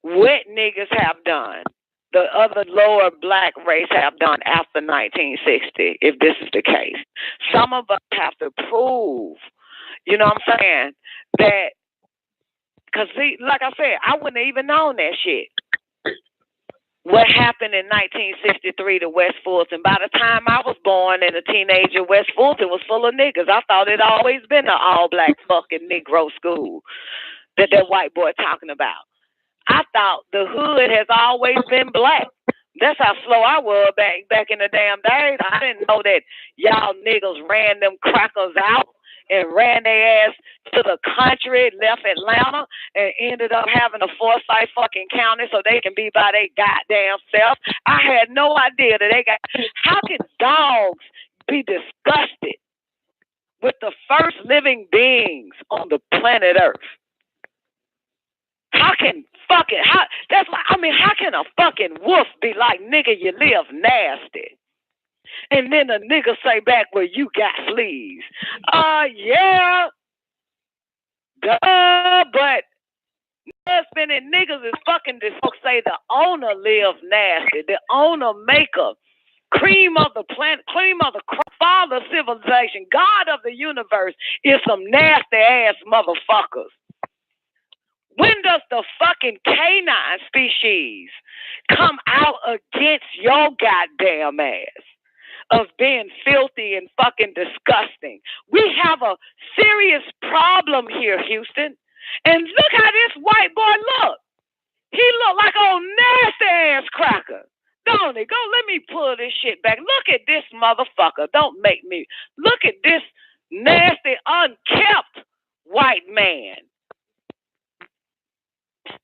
what niggas have done. The other lower black race have done after 1960, if this is the case. Some of us have to prove, you know what I'm saying, that, because see, like I said, I wouldn't have even known that shit. What happened in 1963 to West Fulton? By the time I was born and a teenager, West Fulton was full of niggas. I thought it always been an all-black fucking Negro school that white boy talking about. I thought the hood has always been black. That's how slow I was back in the damn days. I didn't know that y'all niggas ran them crackers out and ran their ass to the country, left Atlanta, and ended up having a Forsyth fucking county so they can be by their goddamn self. I had no idea that they got... How can dogs be disgusted with the first living beings on the planet Earth? How can how can a fucking wolf be like, nigga, you live nasty? And then a nigga say back, well, you got fleas. Yeah. Duh, but husband and niggas is fucking this folks say the owner lives nasty. The owner maker, cream of the planet, cream of the father of civilization, God of the universe is some nasty ass motherfuckers. When does the fucking canine species come out against your goddamn ass of being filthy and fucking disgusting? We have a serious problem here, Houston. And look how this white boy look. He look like old nasty ass cracker. Don't he? Go, let me pull this shit back. Look at this motherfucker. Don't make me. Look at this nasty, unkept white man.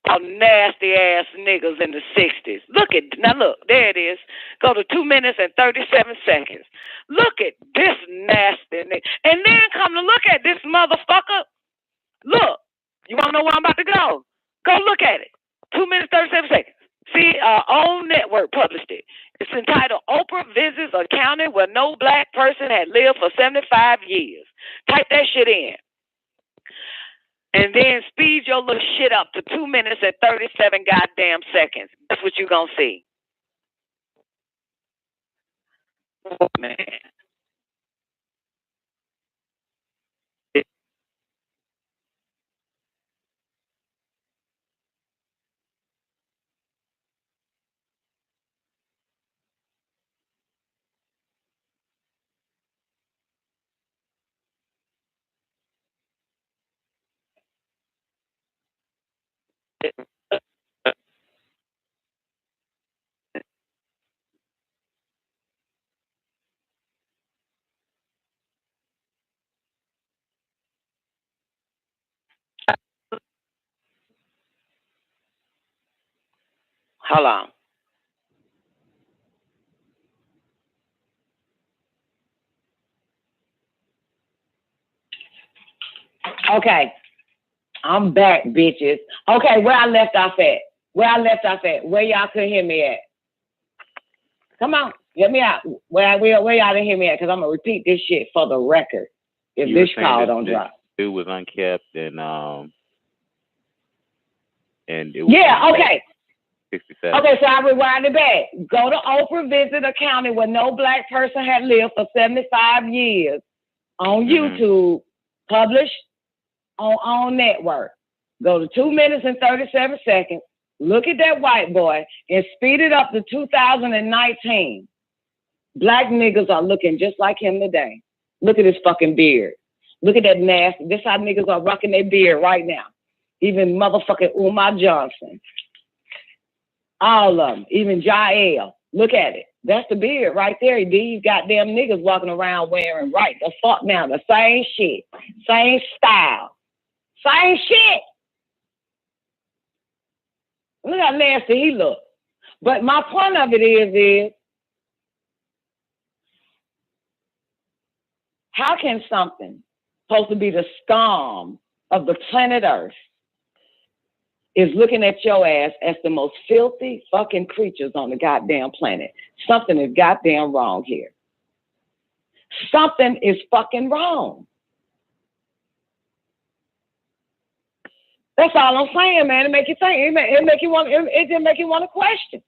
nasty ass niggas in the 60s. Look, there it is. Go to 2 minutes and 37 seconds. Look at this nasty nigga. And then come to look at this motherfucker. Look, you want to know where I'm about to go? Go look at it. 2 minutes, 37 seconds. See, OWN Network published it. It's entitled Oprah Visits a County Where No Black Person Had Lived for 75 Years. Type that shit in. And then speed your little shit up to 2 minutes and 37 goddamn seconds. That's what you're going to see. Oh, man. Hold on. Okay. I'm back, bitches. Okay, where I left off at? Where y'all couldn't hear me at? Come on, get me out. Where y'all didn't hear me at? Because I'm going to repeat this shit for the record. If You this were saying call that don't drop. It was unkept and it was Yeah, okay. 67. Okay, so I rewind it back. Go to Oprah Visit a County Where No Black Person Had Lived for 75 Years on YouTube, published on OWN Network. Go to 2 minutes and 37 seconds. Look at that white boy and speed it up to 2019. Black niggas are looking just like him today. Look at his fucking beard. Look at that nasty. This how niggas are rocking their beard right now. Even motherfucking Umar Johnson. All of them. Even Jael. Look at it. That's the beard right there. These goddamn niggas walking around wearing right the fuck now. The same shit. Same style. Same shit. Look how nasty he look. But my point of it is how can something supposed to be the scum of the planet Earth is looking at your ass as the most filthy fucking creatures on the goddamn planet? Something is goddamn wrong here. Something is fucking wrong. That's all I'm saying, man. It make you think. It make you want. It just make you want to question.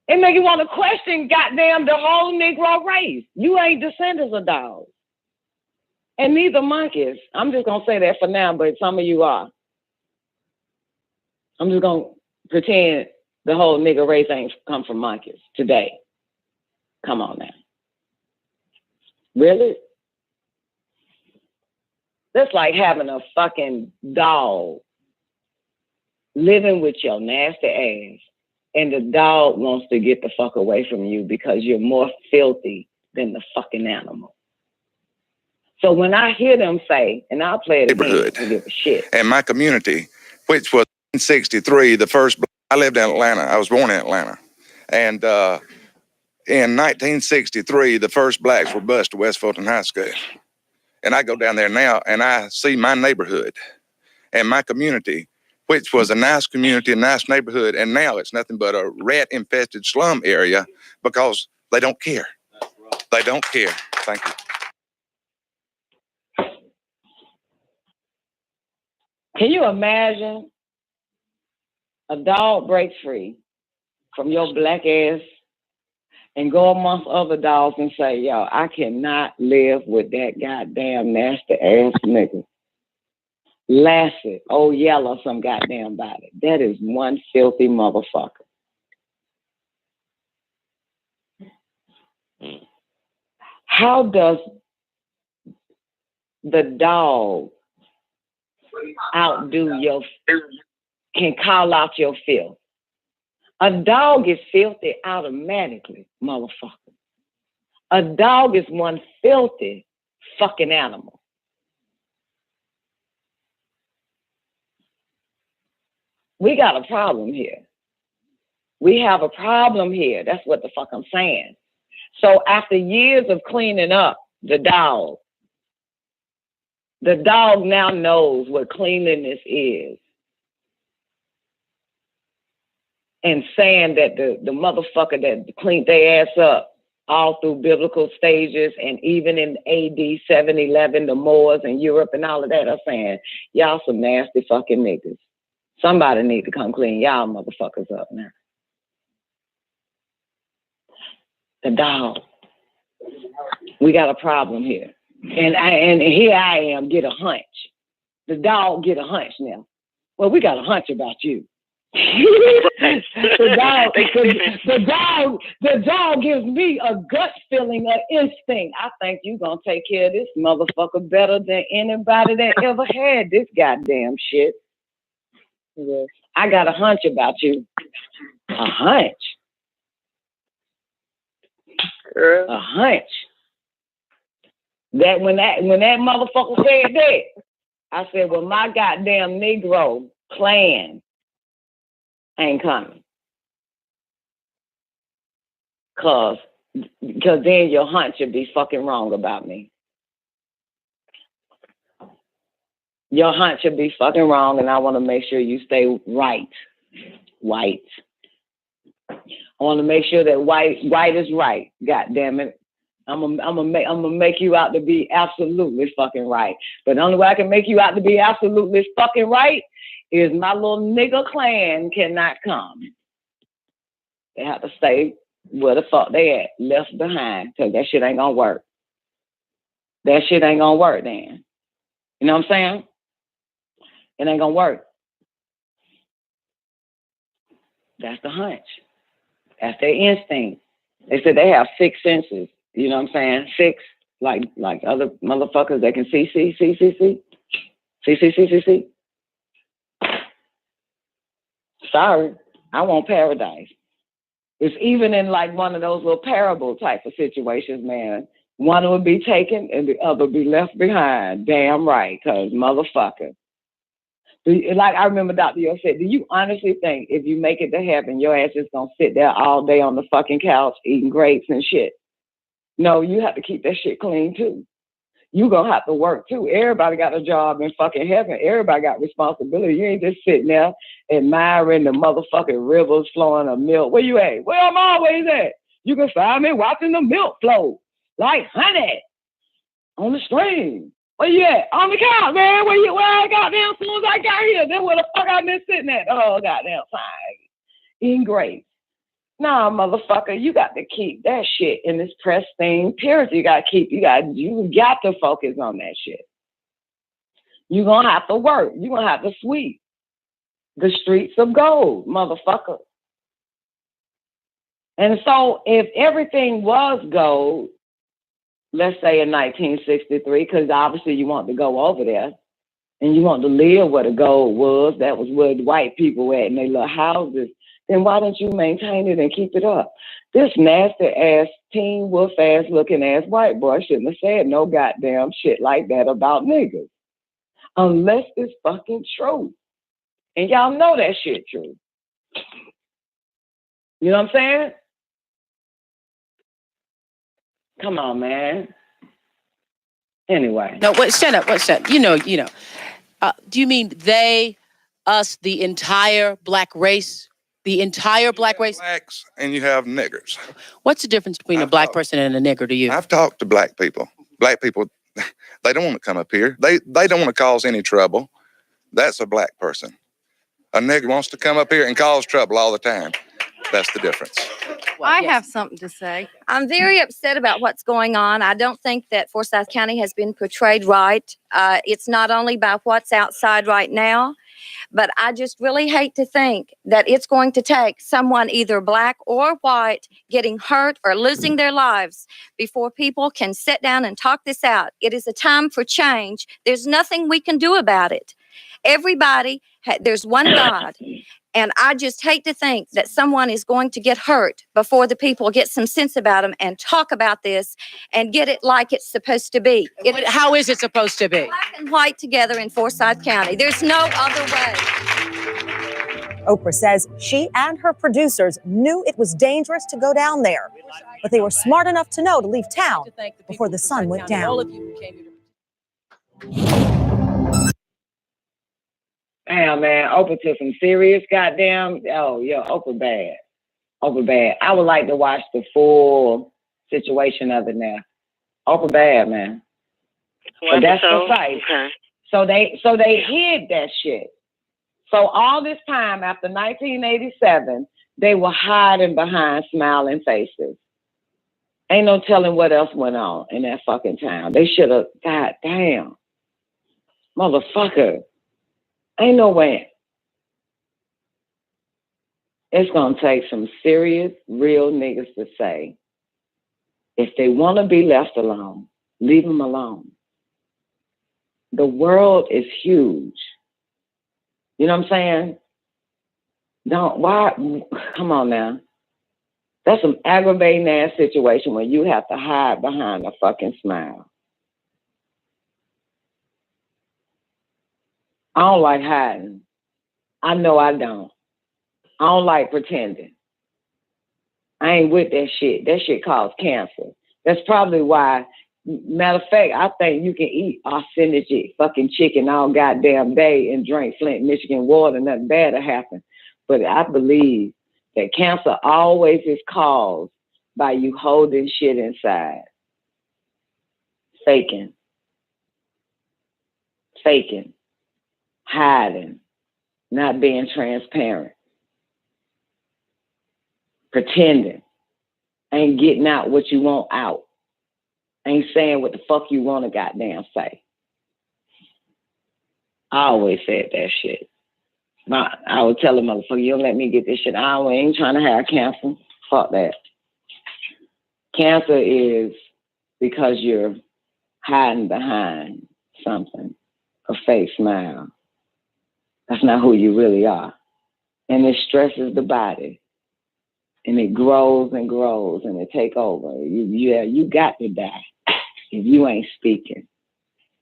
It make you want to question, goddamn, the whole Negro race. You ain't descendants of dogs, and neither monkeys. I'm just gonna say that for now, but some of you are. I'm just gonna pretend the whole nigger race ain't come from monkeys today. Come on now. Really? That's like having a fucking dog living with your nasty ass, and the dog wants to get the fuck away from you because you're more filthy than the fucking animal. So when I hear them say, and I'll play it again, I don't give a shit. And my community, which was in 63, the first, I lived in Atlanta. I was born in Atlanta. And in 1963, the first blacks were bused to West Fulton High School. And I go down there now and I see my neighborhood and my community, which was a nice community, a nice neighborhood. And now it's nothing but a rat infested slum area because they don't care. They don't care. Thank you. Can you imagine a dog breaks free from your black ass and go amongst other dogs and say, yo, I cannot live with that goddamn nasty ass nigga. Lassie, old yellow, some goddamn body. That is one filthy motherfucker. How does the dog can call out your filth? A dog is filthy automatically, motherfucker. A dog is one filthy fucking animal. We got a problem here. We have a problem here. That's what the fuck I'm saying. So after years of cleaning up the dog now knows what cleanliness is. And saying that the motherfucker that cleaned their ass up all through biblical stages and even in AD 711, the Moors in Europe and all of that are saying, y'all some nasty fucking niggas. Somebody need to come clean y'all motherfuckers up now. The dog. We got a problem here. And here I am, get a hunch. The dog get a hunch now. Well, we got a hunch about you. the dog gives me a gut feeling, an instinct. I think you gonna take care of this motherfucker better than anybody that ever had this goddamn shit. Yes. I got a hunch about you. A hunch. Girl. A hunch. That when that motherfucker said that, I said, well, my goddamn Negro clan ain't coming. Cause then your hunch would be fucking wrong about me. Your hunch would be fucking wrong, and I want to make sure you stay right. White. I want to make sure that white is right. God damn it. I'm gonna make you out to be absolutely fucking right. But the only way I can make you out to be absolutely fucking right is my little nigga clan cannot come. They have to stay where the fuck they at, left behind, because that shit ain't gonna work. That shit ain't gonna work then. You know what I'm saying? It ain't gonna work. That's the hunch. That's their instinct. They said they have 6 senses. You know what I'm saying? 6, like other motherfuckers that can see. Sorry, I want paradise. It's even in like one of those little parable type of situations, man. One would be taken and the other be left behind. Damn right, cause motherfucker. Like I remember Dr. Yo said, do you honestly think if you make it to heaven, your ass is gonna sit there all day on the fucking couch eating grapes and shit? No, you have to keep that shit clean too. You gonna have to work too. Everybody got a job in fucking heaven. Everybody got responsibility. You ain't just sitting there admiring the motherfucking rivers flowing of milk. Where you at? Where I'm always at. You can find me watching the milk flow like honey on the stream. Where you at? On the couch, man. Where I got down as soon as I got here. Then where the fuck I been sitting at? Oh, goddamn fine. Eating grapes. Nah, motherfucker, you got to keep that shit in this pristine purity. You got to focus on that shit. You're going to have to work. You're going to have to sweep the streets of gold, motherfucker. And so if everything was gold, let's say in 1963, because obviously you want to go over there and you want to live where the gold was, that was where the white people were at in their little houses, then why don't you maintain it and keep it up? This nasty ass, teen wolf ass looking ass white boy shouldn't have said no goddamn shit like that about niggas. Unless it's fucking true. And y'all know that shit true. You know what I'm saying? Come on, man. Anyway. No, wait, shut up. You know. Do you mean they, us, the entire black race? The entire black race? Blacks and you have niggers. What's the difference between a black person and a nigger to you? I've talked to black people. Black people, they don't want to come up here. They don't want to cause any trouble. That's a black person. A nigger wants to come up here and cause trouble all the time. That's the difference. I have something to say. I'm very upset about what's going on. I don't think that Forsyth County has been portrayed right. It's not only by what's outside right now, but I just really hate to think that it's going to take someone either black or white getting hurt or losing their lives before people can sit down and talk this out. It is a time for change. There's nothing we can do about it. Everybody, there's one God. And I just hate to think that someone is going to get hurt before the people get some sense about them and talk about this and get it like it's supposed to be. How is it supposed to be? Black and white together in Forsyth County. There's no other way. Oprah says she and her producers knew it was dangerous to go down there, but they were smart enough to know to leave town before the sun went down. Damn, man, Oprah took some serious goddamn. Oh, yeah, Oprah bad. Oprah bad. I would like to watch the full situation of it now. Oprah bad, man. But that's precise. Okay. So they hid that shit. So all this time after 1987, they were hiding behind smiling faces. Ain't no telling what else went on in that fucking town. They should have, goddamn, motherfucker. Ain't no way. It's gonna take some serious, real niggas to say, if they want to be left alone, leave them alone. The world is huge. You know what I'm saying? Come on now. That's some aggravating ass situation where you have to hide behind a fucking smile. I don't like hiding. I know I don't. I don't like pretending. I ain't with that shit. That shit causes cancer. That's probably why, matter of fact, I think you can eat authentic fucking chicken all goddamn day and drink Flint, Michigan water, nothing bad will happen. But I believe that cancer always is caused by you holding shit inside. Faking, hiding, not being transparent, pretending, ain't getting out what you want out, ain't saying what the fuck you want to goddamn say. I always said that shit. I would tell a motherfucker, you don't let me get this shit. I ain't trying to have cancer. Fuck that. Cancer is because you're hiding behind something, a fake smile. That's not who you really are. And it stresses the body. And it grows and grows and it take over. You got to die if you ain't speaking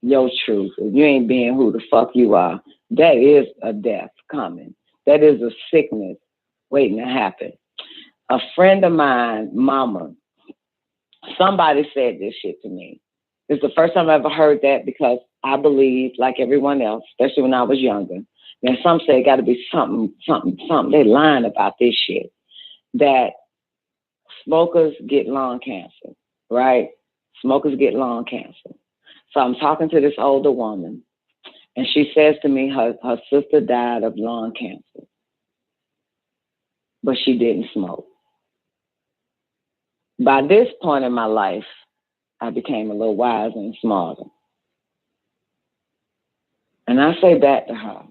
your truth. If you ain't being who the fuck you are, that is a death coming. That is a sickness waiting to happen. A friend of mine, mama, somebody said this shit to me. It's the first time I ever heard that because I believe, like everyone else, especially when I was younger, and some say it got to be something. They lying about this shit. That smokers get lung cancer, right? Smokers get lung cancer. So I'm talking to this older woman, and she says to me her sister died of lung cancer, but she didn't smoke. By this point in my life, I became a little wiser and smarter. And I say back to her,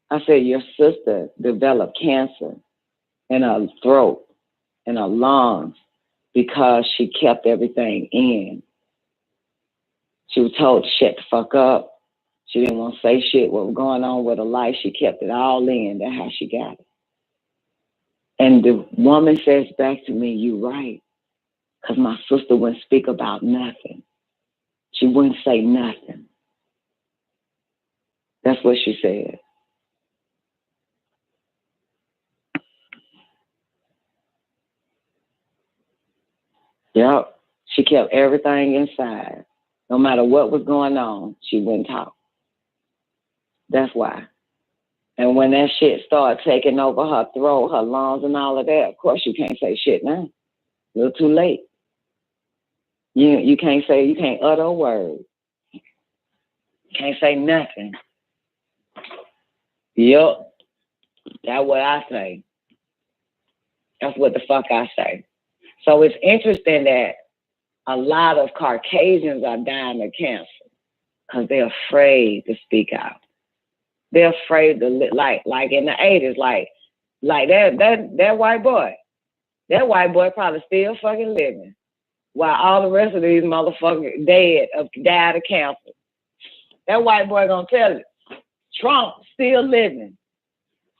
I said, your sister developed cancer in her throat, in her lungs, because she kept everything in. She was told to shut the fuck up. She didn't want to say shit what was going on with her life. She kept it all in. That's how she got it. And the woman says back to me, you right. Because my sister wouldn't speak about nothing. She wouldn't say nothing. That's what she said. Yep. She kept everything inside. No matter what was going on, she wouldn't talk. That's why. And when that shit started taking over her throat, her lungs and all of that, of course you can't say shit now. A little too late. You can't utter a word. Can't say nothing. Yup. That's what I say. That's what the fuck I say. So it's interesting that a lot of Caucasians are dying of cancer because they're afraid to speak out. They're afraid to like in the 80s, like that white boy. That white boy probably still fucking living, while all the rest of these motherfuckers died of cancer. That white boy gonna tell you, Trump still living.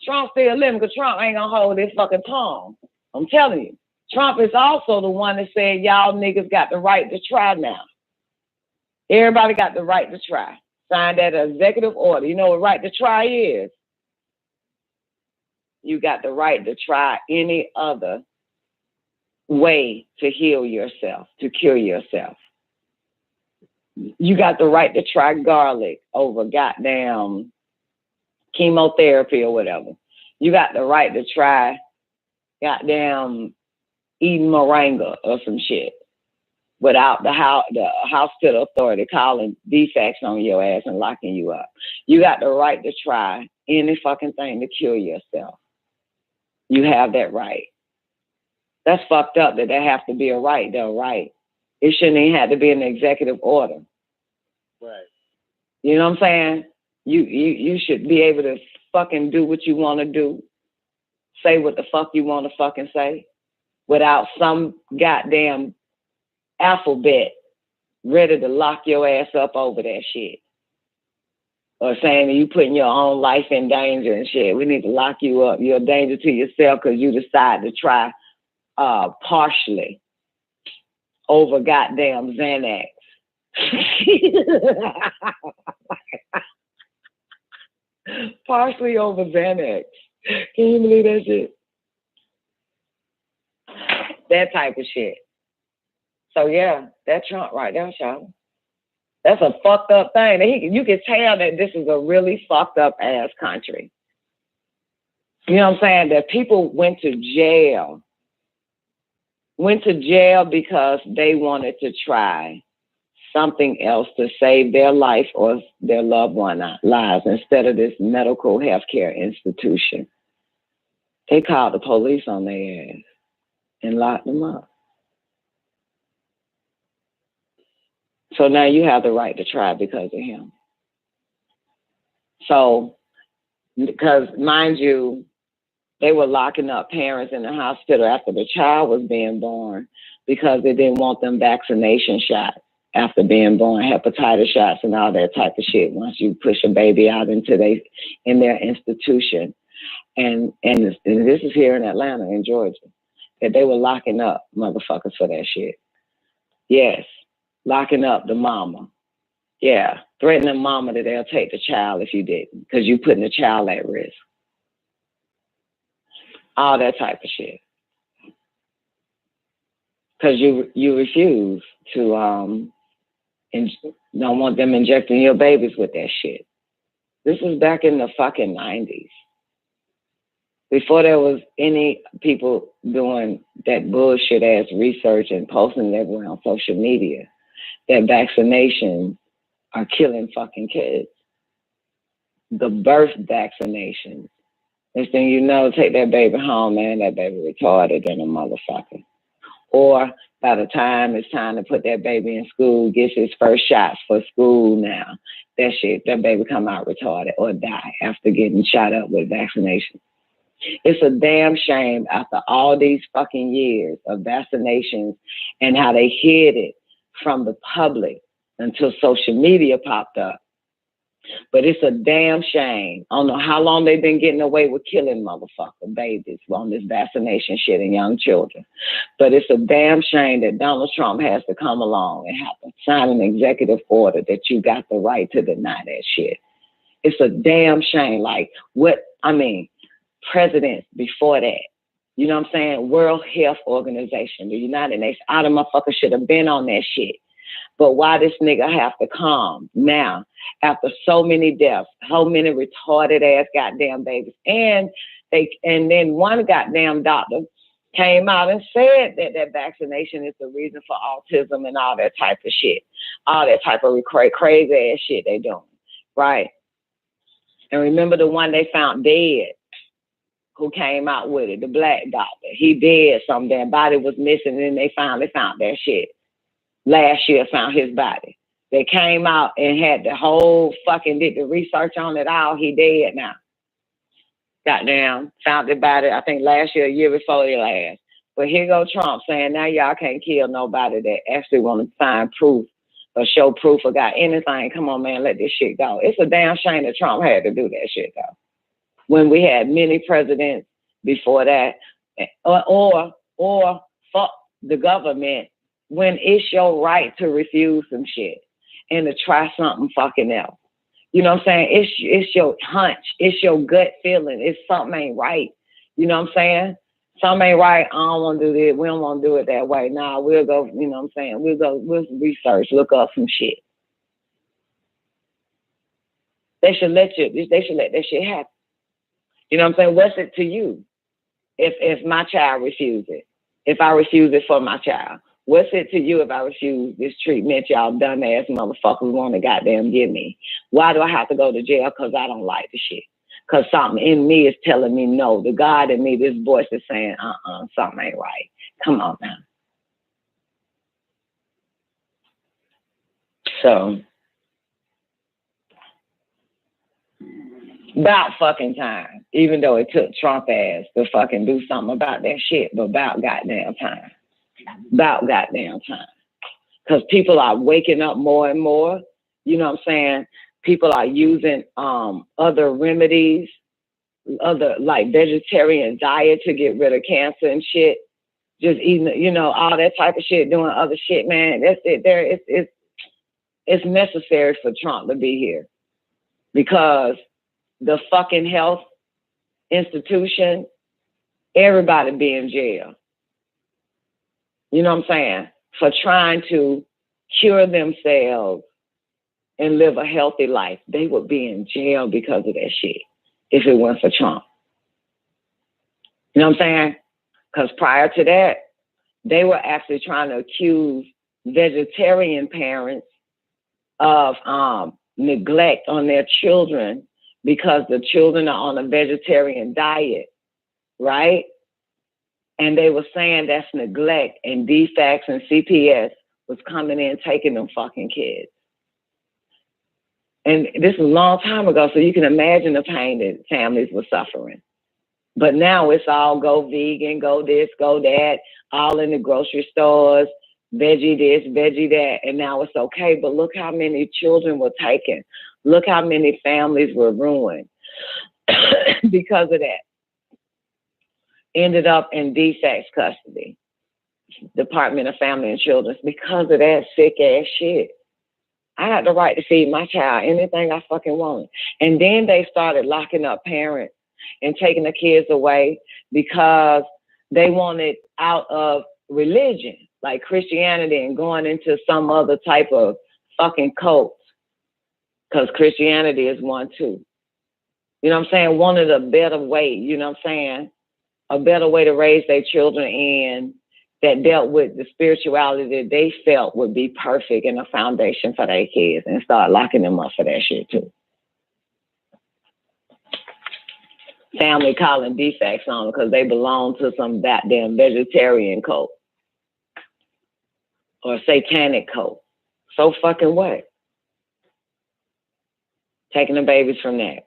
Trump still living because Trump ain't gonna hold his fucking tongue. I'm telling you. Trump is also the one that said y'all niggas got the right to try now. Everybody got the right to try. Signed that executive order. You know what right to try is? you got the right to try any other way to heal yourself, to cure yourself. You got the right to try garlic over goddamn chemotherapy or whatever. You got the right to try goddamn eating moringa or some shit without the hospital authority calling defects on your ass and locking you up. You got the right to try any fucking thing to cure yourself. You have that right. That's fucked up that there have to be a right, though, right? It shouldn't even have to be an executive order. Right. You know what I'm saying? You should be able to fucking do what you want to do. Say what the fuck you want to fucking say without some goddamn alphabet ready to lock your ass up over that shit. Or saying you putting your own life in danger and shit. We need to lock you up. You're a danger to yourself because you decide to try partially over goddamn Xanax. Partially over Xanax. Can you believe that shit? That type of shit. So yeah, that Trump right there, y'all. That's a fucked up thing. You can tell that this is a really fucked up ass country. You know what I'm saying? That people went to jail because they wanted to try something else to save their life or their loved one lives instead of this medical healthcare institution. They called the police on their ass and locked them up. So now you have the right to try because of him. So, because mind you, they were locking up parents in the hospital after the child was being born because they didn't want them vaccination shots after being born, hepatitis shots and all that type of shit. Once you push a baby out into their institution, and this is here in Atlanta, in Georgia, that they were locking up motherfuckers for that shit. Yes, locking up the mama. Yeah, threatening mama that they'll take the child if you didn't, because you're putting the child at risk. All that type of shit. Because you refuse to don't want them injecting your babies with that shit. This was back in the fucking 90s. Before there was any people doing that bullshit ass research and posting it everywhere on social media that vaccinations are killing fucking kids. The birth vaccinations. Next thing you know, take that baby home, man, that baby retarded than a motherfucker. Or by the time it's time to put that baby in school, gets his first shots for school now, that baby come out retarded or die after getting shot up with vaccination. It's a damn shame after all these fucking years of vaccinations and how they hid it from the public until social media popped up. But it's a damn shame. I don't know how long they've been getting away with killing motherfucking babies on this vaccination shit and young children. But it's a damn shame that Donald Trump has to come along and have to sign an executive order that you got the right to deny that shit. It's a damn shame. Presidents before that, you know what I'm saying? World Health Organization, the United Nations, all the motherfuckers should have been on that shit. But why this nigga have to come now after so many deaths, so many retarded ass goddamn babies? And then one goddamn doctor came out and said that vaccination is the reason for autism and all that type of shit. All that type of crazy ass shit they doing, right? And remember the one they found dead, who came out with it, the black doctor. He dead, some damn body was missing, and then they finally found that shit. Last year found his body. They came out and had the whole did the research on it all. He dead now. Goddamn, found the body, I think last year, a year before last. But here go Trump saying now y'all can't kill nobody that actually want to find proof or show proof or got anything. Come on, man, let this shit go. It's a damn shame that Trump had to do that shit, though. When we had many presidents before that, or fuck the government, when it's your right to refuse some shit and to try something fucking else. You know what I'm saying? It's your hunch. It's your gut feeling. It's something ain't right. You know what I'm saying? Something ain't right. I don't want to do this. We don't want to do it that way. Nah, we'll go, you know what I'm saying? We'll research, look up some shit. They should let that shit happen. You know what I'm saying? What's it to you if my child refuses it? If I refuse it for my child? What's it to you if I refuse this treatment y'all dumbass motherfuckers want to goddamn give me? Why do I have to go to jail? Because I don't like the shit. Because something in me is telling me no. The God in me, this voice is saying, something ain't right. Come on now. So, about fucking time. Even though it took Trump ass to fucking do something about that shit, but about goddamn time. About goddamn time. Because people are waking up more and more. You know what I'm saying? People are using other remedies, other like vegetarian diet to get rid of cancer and shit. Just eating, you know, all that type of shit, doing other shit, man. That's it. It's necessary for Trump to be here because the fucking health institution, everybody be in jail. You know what I'm saying? For trying to cure themselves and live a healthy life. They would be in jail because of that shit if it weren't for Trump. You know what I'm saying? Because prior to that, they were actually trying to accuse vegetarian parents of neglect on their children because the children are on a vegetarian diet, right? And they were saying that's neglect, and DFACS and CPS was coming in taking them fucking kids. And this is a long time ago, so you can imagine the pain that families were suffering. But now it's all go vegan, go this, go that, all in the grocery stores, veggie this, veggie that, and now it's okay. But look how many children were taken. Look how many families were ruined because of that. Ended up in DFACS custody, Department of Family and Children, because of that sick ass shit. I had the right to feed my child anything I fucking wanted. And then they started locking up parents and taking the kids away because they wanted out of religion, like Christianity, and going into some other type of fucking cult. Because Christianity is one too. You know what I'm saying? Wanted a better way, you know what I'm saying? A better way to raise their children in that dealt with the spirituality that they felt would be perfect and a foundation for their kids, and start locking them up for that shit too. Family calling DFACS on them because they belong to some goddamn vegetarian cult or satanic cult. So fucking what? Taking the babies from that.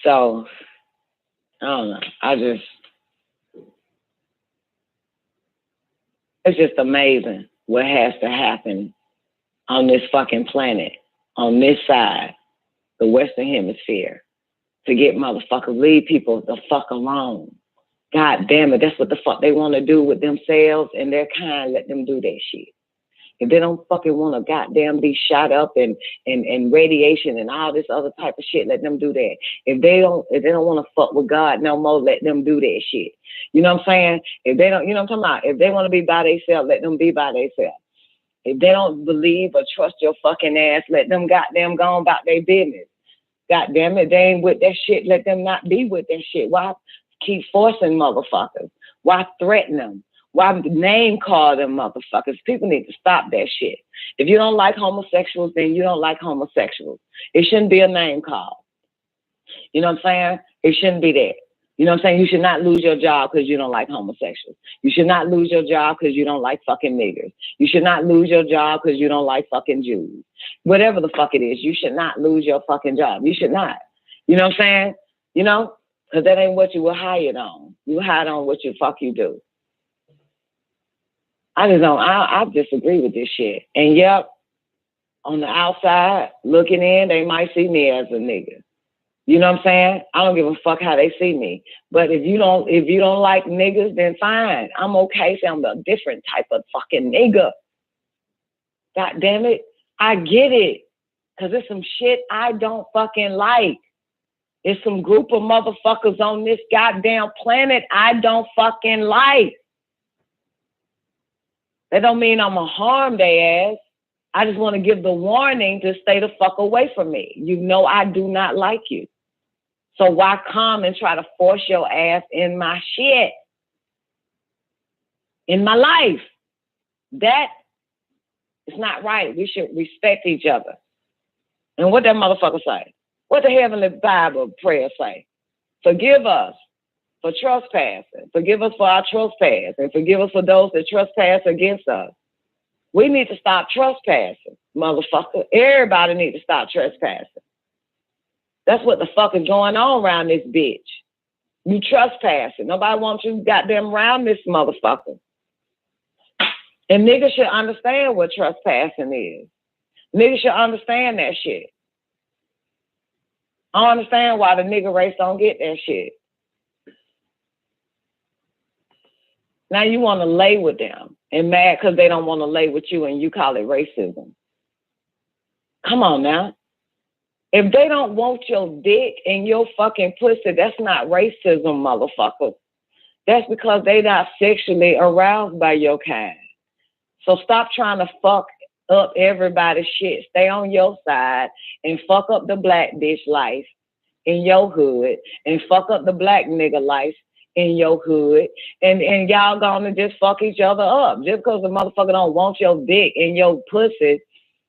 So, I don't know. It's just amazing what has to happen on this fucking planet, on this side, the Western Hemisphere, to get motherfuckers, leave people the fuck alone. God damn it, that's what the fuck they want to do with themselves and their kind. Let them do that shit. If they don't fucking want to goddamn be shot up and radiation and all this other type of shit, let them do that. If they don't want to fuck with God no more, let them do that shit. You know what I'm saying? If they don't, you know what I'm talking about? If they want to be by themselves, let them be by themselves. If they don't believe or trust your fucking ass, let them goddamn go on about their business. Goddamn it, they ain't with that shit. Let them not be with that shit. Why keep forcing motherfuckers? Why threaten them? Why name call them motherfuckers? People need to stop that shit. If you don't like homosexuals, then you don't like homosexuals. It shouldn't be a name call. You know what I'm saying? It shouldn't be that. You know what I'm saying? You should not lose your job because you don't like homosexuals. You should not lose your job because you don't like fucking niggers. You should not lose your job because you don't like fucking Jews. Whatever the fuck it is, you should not lose your fucking job. You should not. You know what I'm saying? You know? Because that ain't what you were hired on. You hired on what you fuck you do. I just don't, I disagree with this shit. And yep, on the outside, looking in, they might see me as a nigga. You know what I'm saying? I don't give a fuck how they see me. But if you don't like niggas, then fine. I'm okay saying I'm a different type of fucking nigga. God damn it. I get it. Because there's some shit I don't fucking like. It's some group of motherfuckers on this goddamn planet I don't fucking like. That don't mean I'm gonna harm their ass. I just want to give the warning to stay the fuck away from me. You know I do not like you. So why come and try to force your ass in my shit? In my life? That is not right. We should respect each other. And what that motherfucker say? What the Heavenly Bible prayer say? Forgive us for trespassing. Forgive us for our trespass. And forgive us for those that trespass against us. We need to stop trespassing, motherfucker. Everybody need to stop trespassing. That's what the fuck is going on around this bitch. You trespassing. Nobody wants you goddamn around this motherfucker. And niggas should understand what trespassing is. Niggas should understand that shit. I don't understand why the nigga race don't get that shit. Now you want to lay with them and mad because they don't want to lay with you and you call it racism. Come on now. If they don't want your dick and your fucking pussy, that's not racism, motherfucker. That's because they not sexually aroused by your kind. So stop trying to fuck up everybody's shit. Stay on your side and fuck up the black bitch life in your hood and fuck up the black nigga life in your hood, and y'all gonna just fuck each other up. Just because the motherfucker don't want your dick and your pussy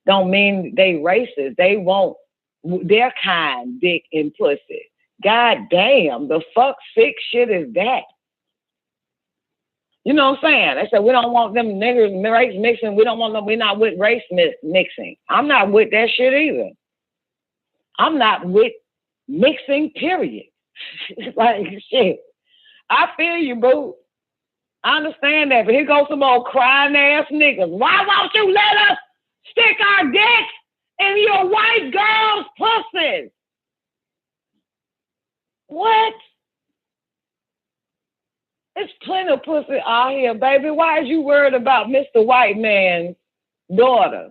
don't mean they racist. They want their kind dick and pussy. God damn, the fuck sick shit is that? You know what I'm saying? They said we don't want them niggers race mixing. We don't want them. We're not with race mixing. I'm not with that shit either. I'm not with mixing, period. Like shit. I feel you, boo. I understand that, but here goes some old crying ass niggas. Why won't you let us stick our dicks in your white girls' pussies? What? There's plenty of pussy out here, baby. Why is you worried about Mr. White Man's daughter?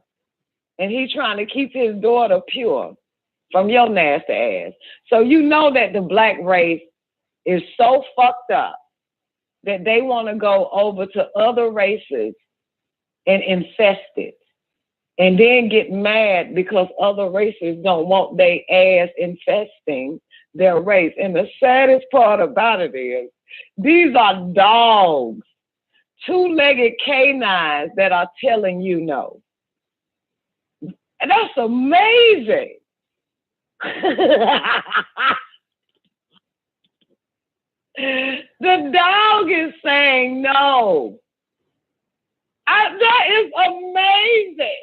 And he trying to keep his daughter pure from your nasty ass. So you know that the black race is so fucked up that they want to go over to other races and infest it. And then get mad because other races don't want their ass infesting their race. And the saddest part about it is, these are dogs, two-legged canines that are telling you no. And that's amazing. The dog is saying no. That is amazing.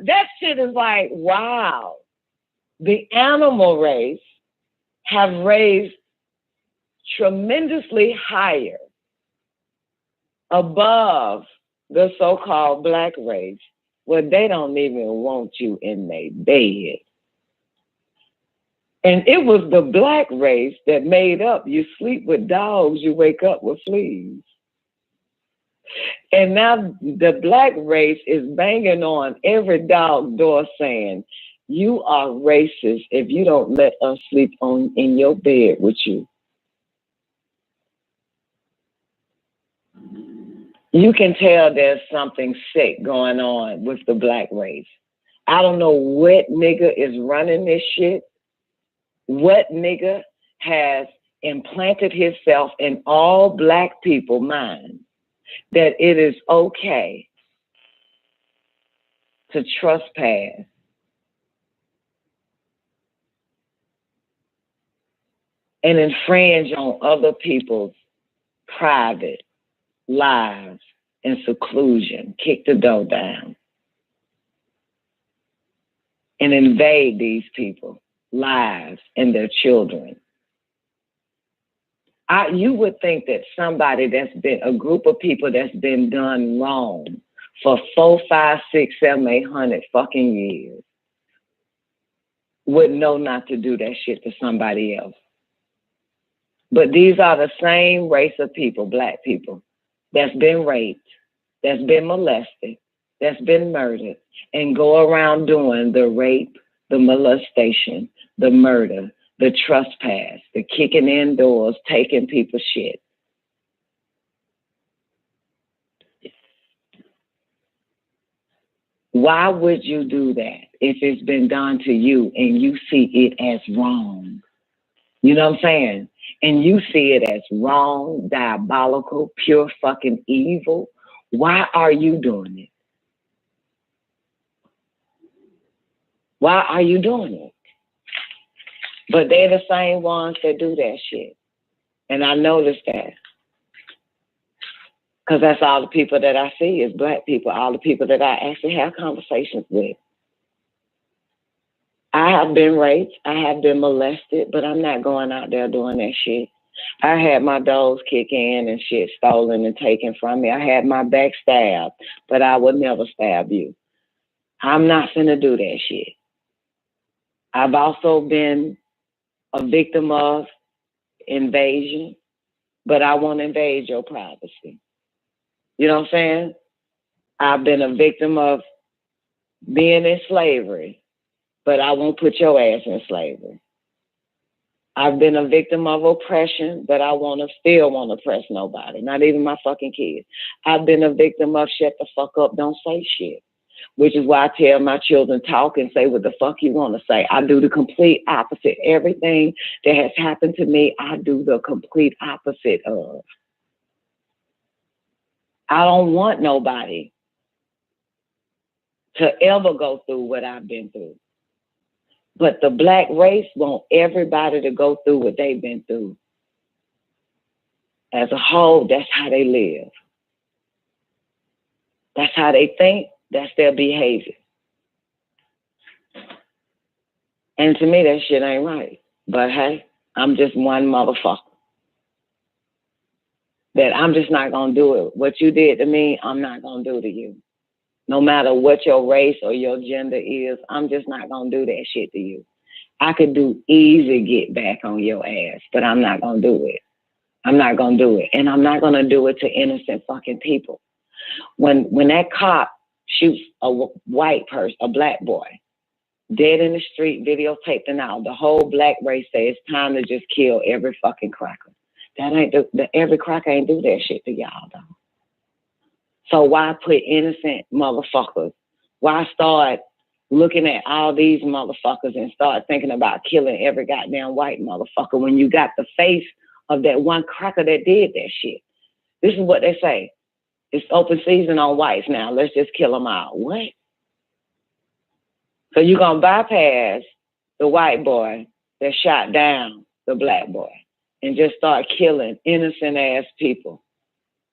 That shit is like, wow. The animal race have raised tremendously higher above the so-called black race, where they don't even want you in their bed. And it was the black race that made up, you sleep with dogs, you wake up with fleas. And now the black race is banging on every dog door saying, you are racist if you don't let us sleep in your bed with you. You can tell there's something sick going on with the black race. I don't know what nigga is running this shit. What nigga has implanted himself in all black people's minds that it is okay to trespass and infringe on other people's private lives in seclusion, kick the door down, and invade these people's lives and their children. You would think that somebody that's been, a group of people that's been done wrong for 4, 5, 6, 7, 800 fucking years would know not to do that shit to somebody else. But these are the same race of people, black people, that's been raped, that's been molested, that's been murdered, and go around doing the rape, the molestation, the murder, the trespass, the kicking in doors, taking people's shit. Why would you do that if it's been done to you and you see it as wrong? You know what I'm saying? And you see it as wrong, diabolical, pure fucking evil. Why are you doing it? Why are you doing it? But they're the same ones that do that shit. And I noticed that. Because that's all the people that I see is black people, all the people that I actually have conversations with. I have been raped, I have been molested, but I'm not going out there doing that shit. I had my doors kick in and shit stolen and taken from me. I had my back stabbed, but I would never stab you. I'm not finna do that shit. I've also been a victim of invasion, but I won't invade your privacy. You know what I'm saying? I've been a victim of being in slavery, but I won't put your ass in slavery. I've been a victim of oppression, but I still won't oppress nobody, not even my fucking kids. I've been a victim of shut the fuck up, don't say shit, which is why I tell my children, talk and say what the fuck you want to say. I do the complete opposite. Everything that has happened to me, I do the complete opposite of. I don't want nobody to ever go through what I've been through. But the black race want everybody to go through what they've been through. As a whole, that's how they live. That's how they think. That's their behavior. And to me, that shit ain't right. But hey, I'm just one motherfucker. That I'm just not gonna do it. What you did to me, I'm not gonna do to you. No matter what your race or your gender is, I'm just not gonna do that shit to you. I could do easy get back on your ass, but I'm not gonna do it. I'm not gonna do it. And I'm not gonna do it to innocent fucking people. When that cop shoots a white person, a black boy, dead in the street, videotaped and out, the whole black race says it's time to just kill every fucking cracker. That ain't every cracker ain't do that shit to y'all though. So why put innocent motherfuckers? Why start looking at all these motherfuckers and start thinking about killing every goddamn white motherfucker when you got the face of that one cracker that did that shit? This is what they say. It's open season on whites now. Let's just kill them all. What? So you're going to bypass the white boy that shot down the black boy and just start killing innocent ass people.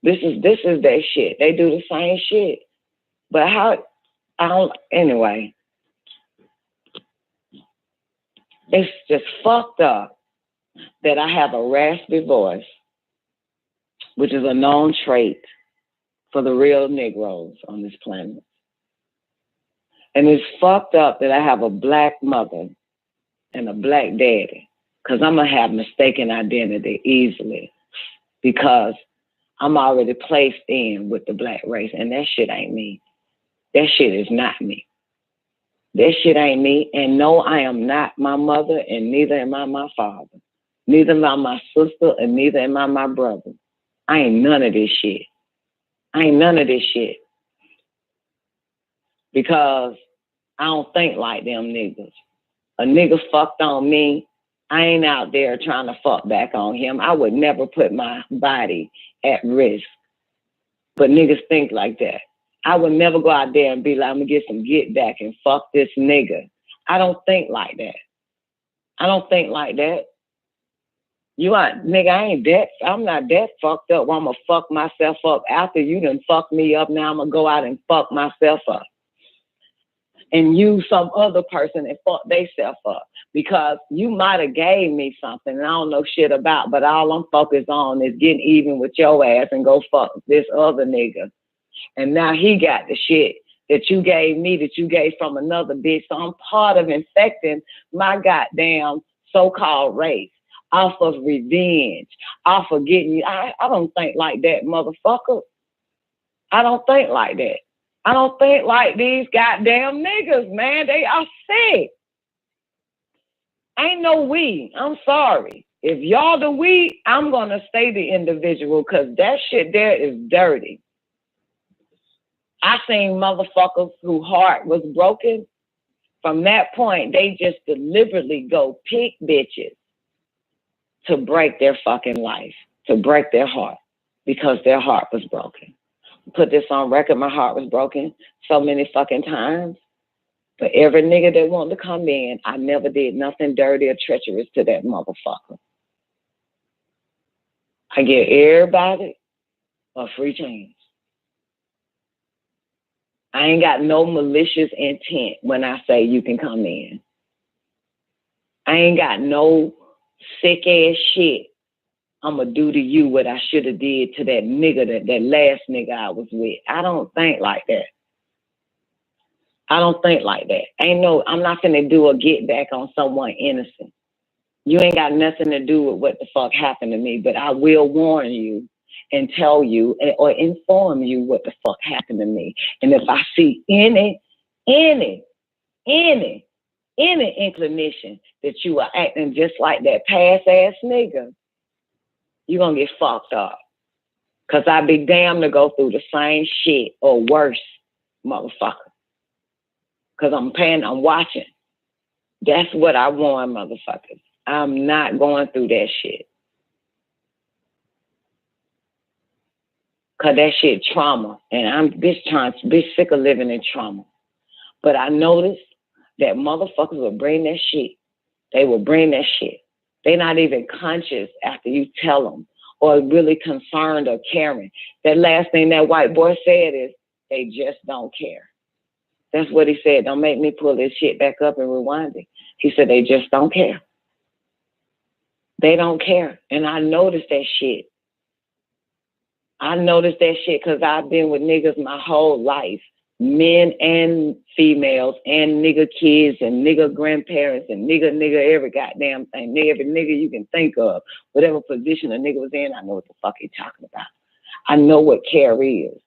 This is their shit. They do the same shit. But anyway. It's just fucked up that I have a raspy voice, which is a known trait for the real Negroes on this planet. And it's fucked up that I have a black mother and a black daddy, because I'm going to have mistaken identity easily because I'm already placed in with the black race, and that shit ain't me. That shit is not me. That shit ain't me. And no, I am not my mother, and neither am I my father. Neither am I my sister, and neither am I my brother. I ain't none of this shit. I ain't none of this shit. Because I don't think like them niggas. A nigga fucked on me. I ain't out there trying to fuck back on him. I would never put my body at risk. But niggas think like that. I would never go out there and be like, I'm going to get some get back and fuck this nigga. I don't think like that. I don't think like that. Nigga, I'm not that fucked up where I'm going to fuck myself up after you done fucked me up. Now I'm going to go out and fuck myself up. And use some other person and fuck theyself up. Because you might have gave me something and I don't know shit about, but all I'm focused on is getting even with your ass and go fuck this other nigga. And now he got the shit that you gave me, that you gave from another bitch. So I'm part of infecting my goddamn so-called race off of revenge, off of getting you. I don't think like that, motherfucker. I don't think like that. I don't think like these goddamn niggas, man. They are sick. Ain't no we. I'm sorry. If y'all the we, I'm going to stay the individual because that shit there is dirty. I seen motherfuckers whose heart was broken. From that point, they just deliberately go pick bitches to break their fucking life, to break their heart because their heart was broken. Put this on record, my heart was broken so many fucking times. But every nigga that wanted to come in, I never did nothing dirty or treacherous to that motherfucker. I give everybody a free chance. I ain't got no malicious intent when I say you can come in. I ain't got no sick ass shit I'ma do to you what I should have did to that nigga, that last nigga I was with. I don't think like that. I don't think like that. I'm not gonna do a get back on someone innocent. You ain't got nothing to do with what the fuck happened to me, but I will warn you and tell you or inform you what the fuck happened to me. And if I see any inclination that you are acting just like that past ass nigga, you're gonna get fucked up. Cause I'd be damned to go through the same shit or worse, motherfucker. Cause I'm watching. That's what I warn motherfuckers. I'm not going through that shit. Cause that shit trauma. And I'm bitch sick of living in trauma. But I noticed that motherfuckers will bring that shit. They will bring that shit. They're not even conscious after you tell them or really concerned or caring. That last thing that white boy said is, they just don't care. That's what he said. Don't make me pull this shit back up and rewind it. He said, they just don't care. They don't care. And I noticed that shit. I noticed that shit because I've been with niggas my whole life. Men and females and nigga kids and nigga grandparents and nigga every goddamn thing. Nigga, every nigga you can think of. Whatever position a nigga was in, I know what the fuck he talking about. I know what care is.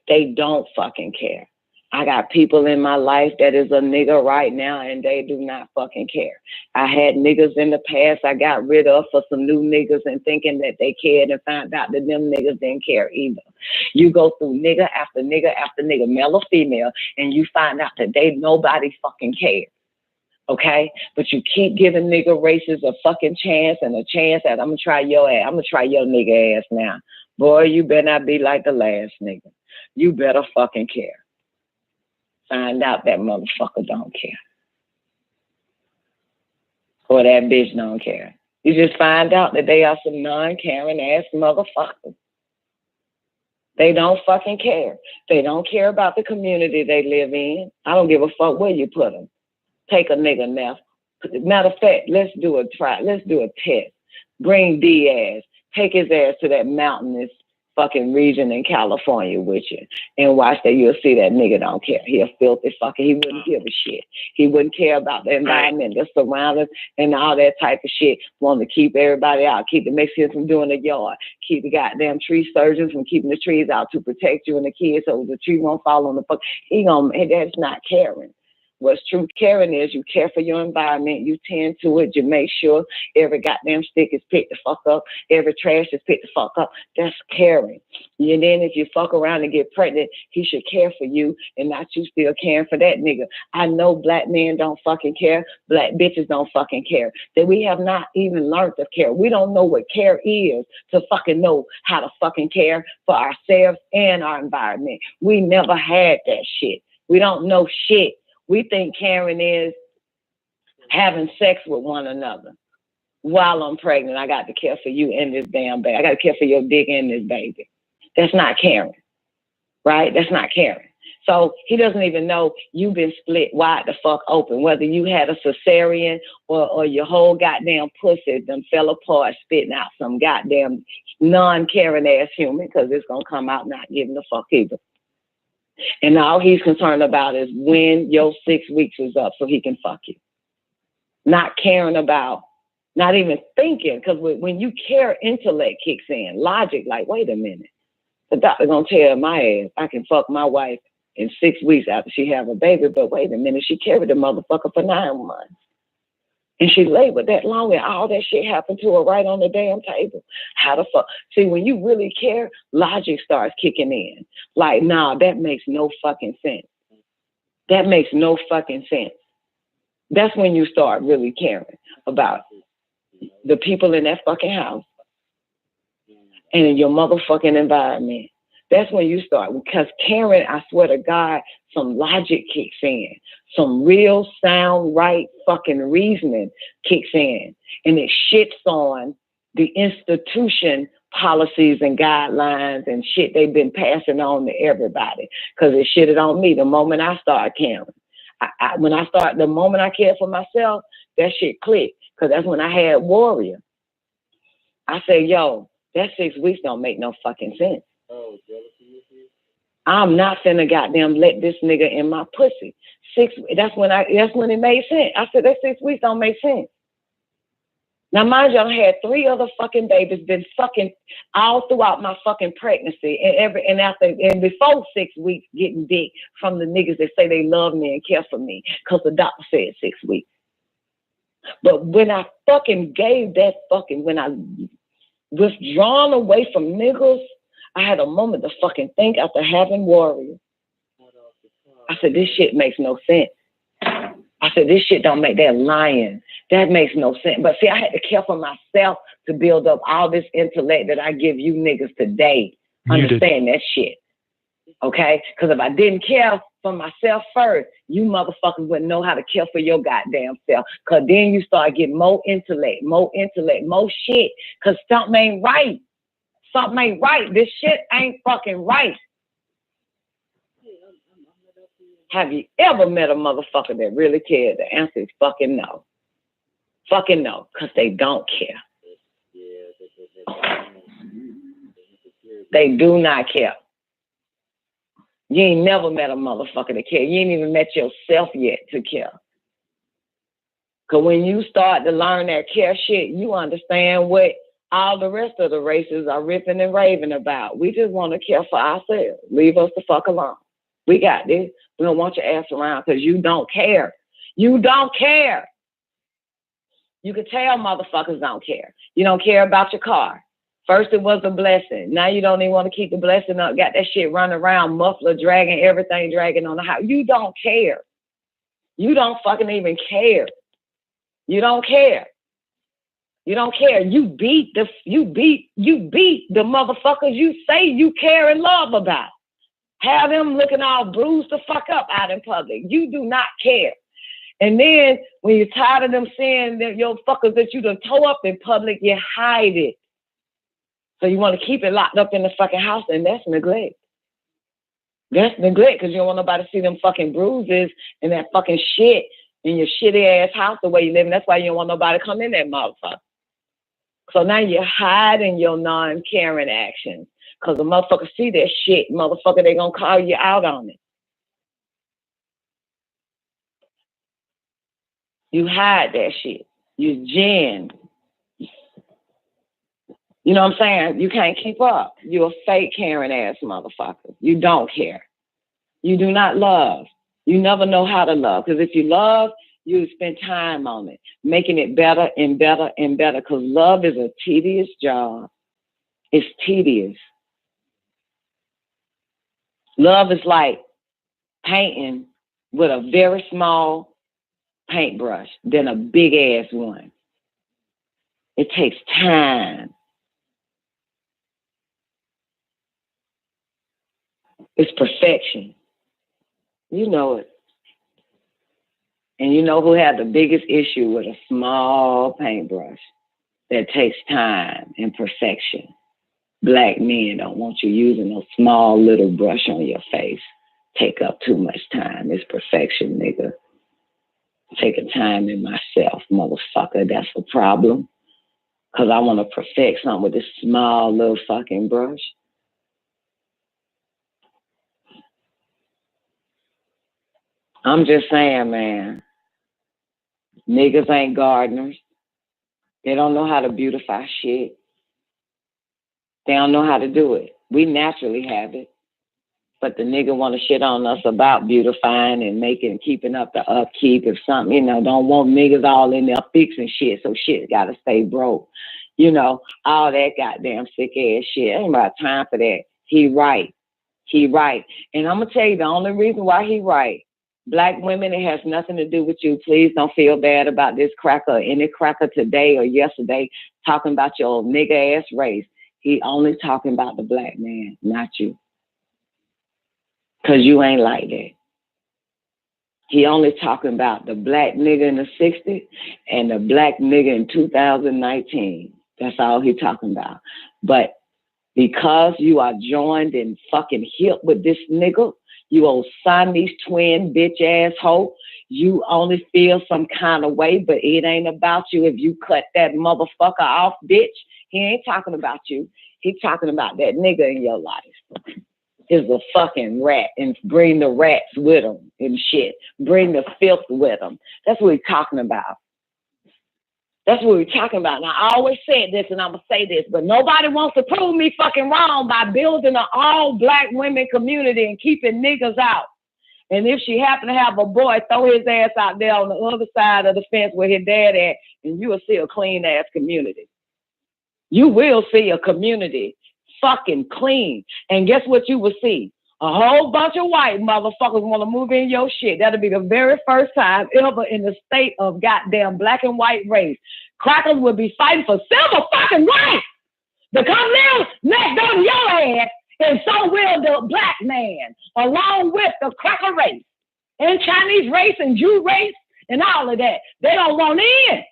They don't fucking care. I got people in my life that is a nigga right now and they do not fucking care. I had niggas in the past I got rid of for some new niggas and thinking that they cared and found out that them niggas didn't care either. You go through nigga after nigga after nigga, male or female, and you find out that nobody fucking cares. Okay? But you keep giving nigga races a fucking chance and a chance that I'm gonna try your ass. I'm gonna try your nigga ass now. Boy, you better not be like the last nigga. You better fucking care. Find out that motherfucker don't care. Or that bitch don't care. You just find out that they are some non-caring ass motherfuckers. They don't fucking care. They don't care about the community they live in. I don't give a fuck where you put them. Take a nigga now. Matter of fact, let's do a try. Let's do a test. Bring Diaz. Take his ass to that mountainous fucking region in California with you and watch that. You'll see that nigga don't care. He a filthy fucker. He wouldn't give a shit. He wouldn't care about the environment, the surroundings, and all that type of shit. Want to keep everybody out, keep the Mexicans from doing the yard, keep the goddamn tree surgeons from keeping the trees out to protect you and the kids so the tree won't fall on the fuck. That's not caring. What's true caring is you care for your environment, you tend to it, you make sure every goddamn stick is picked the fuck up, every trash is picked the fuck up. That's caring. And then if you fuck around and get pregnant, he should care for you and not you still caring for that nigga. I know black men don't fucking care, black bitches don't fucking care. That we have not even learned to care. We don't know what care is to fucking know how to fucking care for ourselves and our environment. We never had that shit. We don't know shit. We think caring is having sex with one another. While I'm pregnant, I got to care for you and this damn baby. I got to care for your dick and this baby. That's not caring, right? That's not caring. So he doesn't even know you've been split wide the fuck open, whether you had a cesarean or your whole goddamn pussy done fell apart, spitting out some goddamn non-caring ass human, because it's going to come out not giving a fuck either. And all he's concerned about is when your 6 weeks is up so he can fuck you. Not caring about, not even thinking, because when you care, intellect kicks in. Logic, like, wait a minute. The doctor gonna tell my ass I can fuck my wife in 6 weeks after she have a baby, but wait a minute, she carried the motherfucker for 9 months. And she labored that long and all that shit happened to her right on the damn table. How the fuck? See, when you really care, logic starts kicking in. Like, nah, that makes no fucking sense. That makes no fucking sense. That's when you start really caring about the people in that fucking house and in your motherfucking environment. That's when you start, because caring, I swear to God, some logic kicks in. Some real sound, right fucking reasoning kicks in. And it shits on the institution policies and guidelines and shit they've been passing on to everybody. Because it shitted on me the moment I started caring. The moment I cared for myself, that shit clicked. Because that's when I had Warrior. I said, yo, that 6 weeks don't make no fucking sense. I'm not finna goddamn let this nigga in my pussy. That's when it made sense. I said that 6 weeks don't make sense. Now mind you, I had 3 other fucking babies, been fucking all throughout my fucking pregnancy and before 6 weeks getting dick from the niggas that say they love me and care for me, because the doctor said 6 weeks. But when I fucking gave that fucking, when I withdrawn away from niggas, I had a moment to fucking think after having Warrior. I said, this shit makes no sense. I said, this shit don't make that lying. That makes no sense. But see, I had to care for myself to build up all this intellect that I give you niggas today. Understand that shit. Okay? Because if I didn't care for myself first, you motherfuckers wouldn't know how to care for your goddamn self. Because then you start getting more intellect, more shit. Because something ain't right. Something ain't right. This shit ain't fucking right. Have you ever met a motherfucker that really cared? The answer is fucking no. Fucking no, because they don't care. They do not care. You ain't never met a motherfucker that care. You ain't even met yourself yet to care. Because when you start to learn that care shit, you understand what all the rest of the races are ripping and raving about. We just want to care for ourselves. Leave us the fuck alone. We got this. We don't want your ass around because you don't care. You don't care. You can tell motherfuckers don't care. You don't care about your car. First it was a blessing. Now you don't even want to keep the blessing up. Got that shit running around, muffler dragging, everything dragging on the house. You don't care. You don't fucking even care. You don't care. You don't care. You beat the motherfuckers you say you care and love about. Have them looking all bruised the fuck up out in public. You do not care. And then when you're tired of them saying that your fuckers that you done tore up in public, you hide it. So you want to keep it locked up in the fucking house, and that's neglect. That's neglect because you don't want nobody to see them fucking bruises and that fucking shit in your shitty ass house the way you live. And that's why you don't want nobody to come in that motherfucker. So now you're hiding your non-caring actions because the motherfucker see that shit, motherfucker, they gonna call you out on it. You hide that shit. You gen. You know what I'm saying? You can't keep up. You're a fake caring ass motherfucker. You don't care. You do not love. You never know how to love. Because if you love, you spend time on it, making it better and better and better. Because love is a tedious job. It's tedious. Love is like painting with a very small paintbrush than a big ass one. It takes time. It's perfection. You know it. And you know who had the biggest issue with a small paintbrush that takes time and perfection? Black men don't want you using a small little brush on your face. Take up too much time. It's perfection, nigga. Taking time in myself, motherfucker. That's the problem. Because I want to perfect something with this small little fucking brush. I'm just saying, man. Niggas ain't gardeners. They don't know how to beautify shit. They don't know how to do it. We naturally have it. But the nigga want to shit on us about beautifying and keeping up the upkeep. If something, don't want niggas all in there fixing shit, so shit got to stay broke. All that goddamn sick ass shit. Ain't about time for that. He right. And I'm going to tell you the only reason why he right. Black women, it has nothing to do with you. Please don't feel bad about this cracker or any cracker today or yesterday talking about your nigga ass race. He only talking about the black man, not you. Because you ain't like that. He only talking about the black nigga in the 60s and the black nigga in 2019. That's all he talking about. But because you are joined and fucking hip with this nigga, you old Siamese twin bitch asshole, you only feel some kind of way, but it ain't about you if you cut that motherfucker off, bitch. He ain't talking about you. He talking about that nigga in your life. Is a fucking rat, and bring the rats with him and shit. Bring the filth with him. That's what he's talking about. That's what we're talking about. Now, I always said this, and I'm going to say this, but nobody wants to prove me fucking wrong by building an all-black women community and keeping niggas out. And if she happen to have a boy, throw his ass out there on the other side of the fence where his dad at, and you will see a clean-ass community. You will see a community fucking clean. And guess what you will see? A whole bunch of white motherfuckers want to move in your shit. That'll be the very first time ever in the state of goddamn black and white race. Crackers will be fighting for civil fucking rights to come down next on your ass, and so will the black man, along with the cracker race, and Chinese race, and Jew race, and all of that. They don't want in.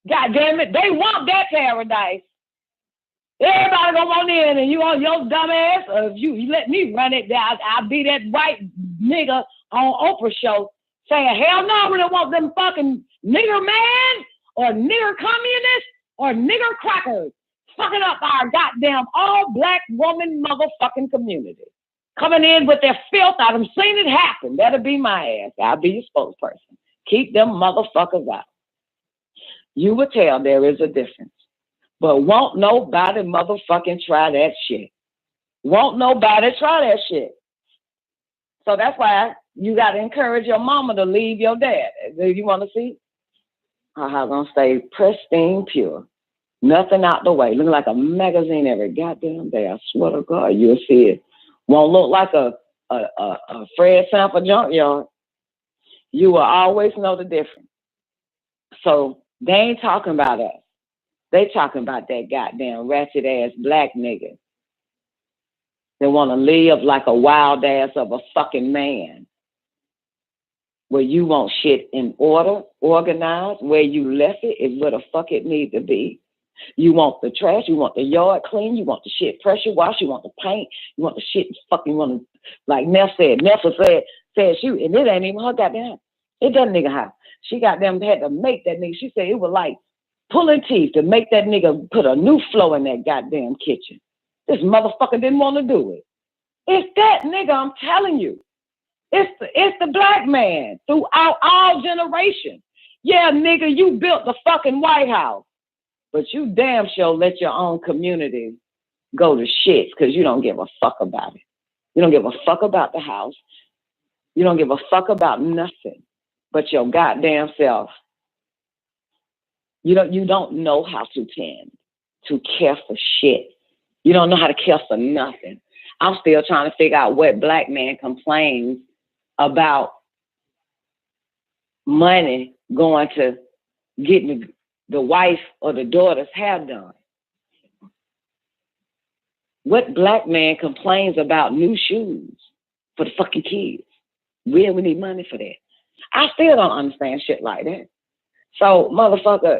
God damn it, they want that paradise. Everybody gonna want in, and you on your dumb ass, or if you let me run it, I'll be that white nigga on Oprah show saying, hell no, we don't want them fucking nigger man, or nigger communists, or nigger crackers fucking up our goddamn all-black woman motherfucking community. Coming in with their filth. I've seen it happen. That'll be my ass. I'll be your spokesperson. Keep them motherfuckers out. You will tell there is a difference. But won't nobody motherfucking try that shit. Won't nobody try that shit. So that's why you got to encourage your mama to leave your dad. Do you want to see? I'm going to stay pristine, pure. Nothing out the way. Looking like a magazine every goddamn day. I swear to God, you'll see it. Won't look like a Fred Sanford junkyard. You will always know the difference. So they ain't talking about us. They talking about that goddamn ratchet ass black nigga. They want to live like a wild ass of a fucking man. Where you want shit in order, organized, where you left it is where the fuck it needs to be. You want the trash, you want the yard clean, you want the shit pressure washed, you want the paint, you want the shit fucking, you want to, like Nessa said shoot, and it ain't even her goddamn, it that nigga house. She goddamn had to make that nigga, she said it was like pulling teeth to make that nigga put a new floor in that goddamn kitchen. This motherfucker didn't want to do it. It's that nigga, I'm telling you. It's the black man throughout all generations. Yeah, nigga, you built the fucking White House, but you damn sure let your own community go to shit because you don't give a fuck about it. You don't give a fuck about the house. You don't give a fuck about nothing but your goddamn self. You don't know how to tend, to care for shit. You don't know how to care for nothing. I'm still trying to figure out what black man complains about money going to getting the wife or the daughter's hair done. What black man complains about new shoes for the fucking kids? We need money for that. I still don't understand shit like that. So, motherfucker,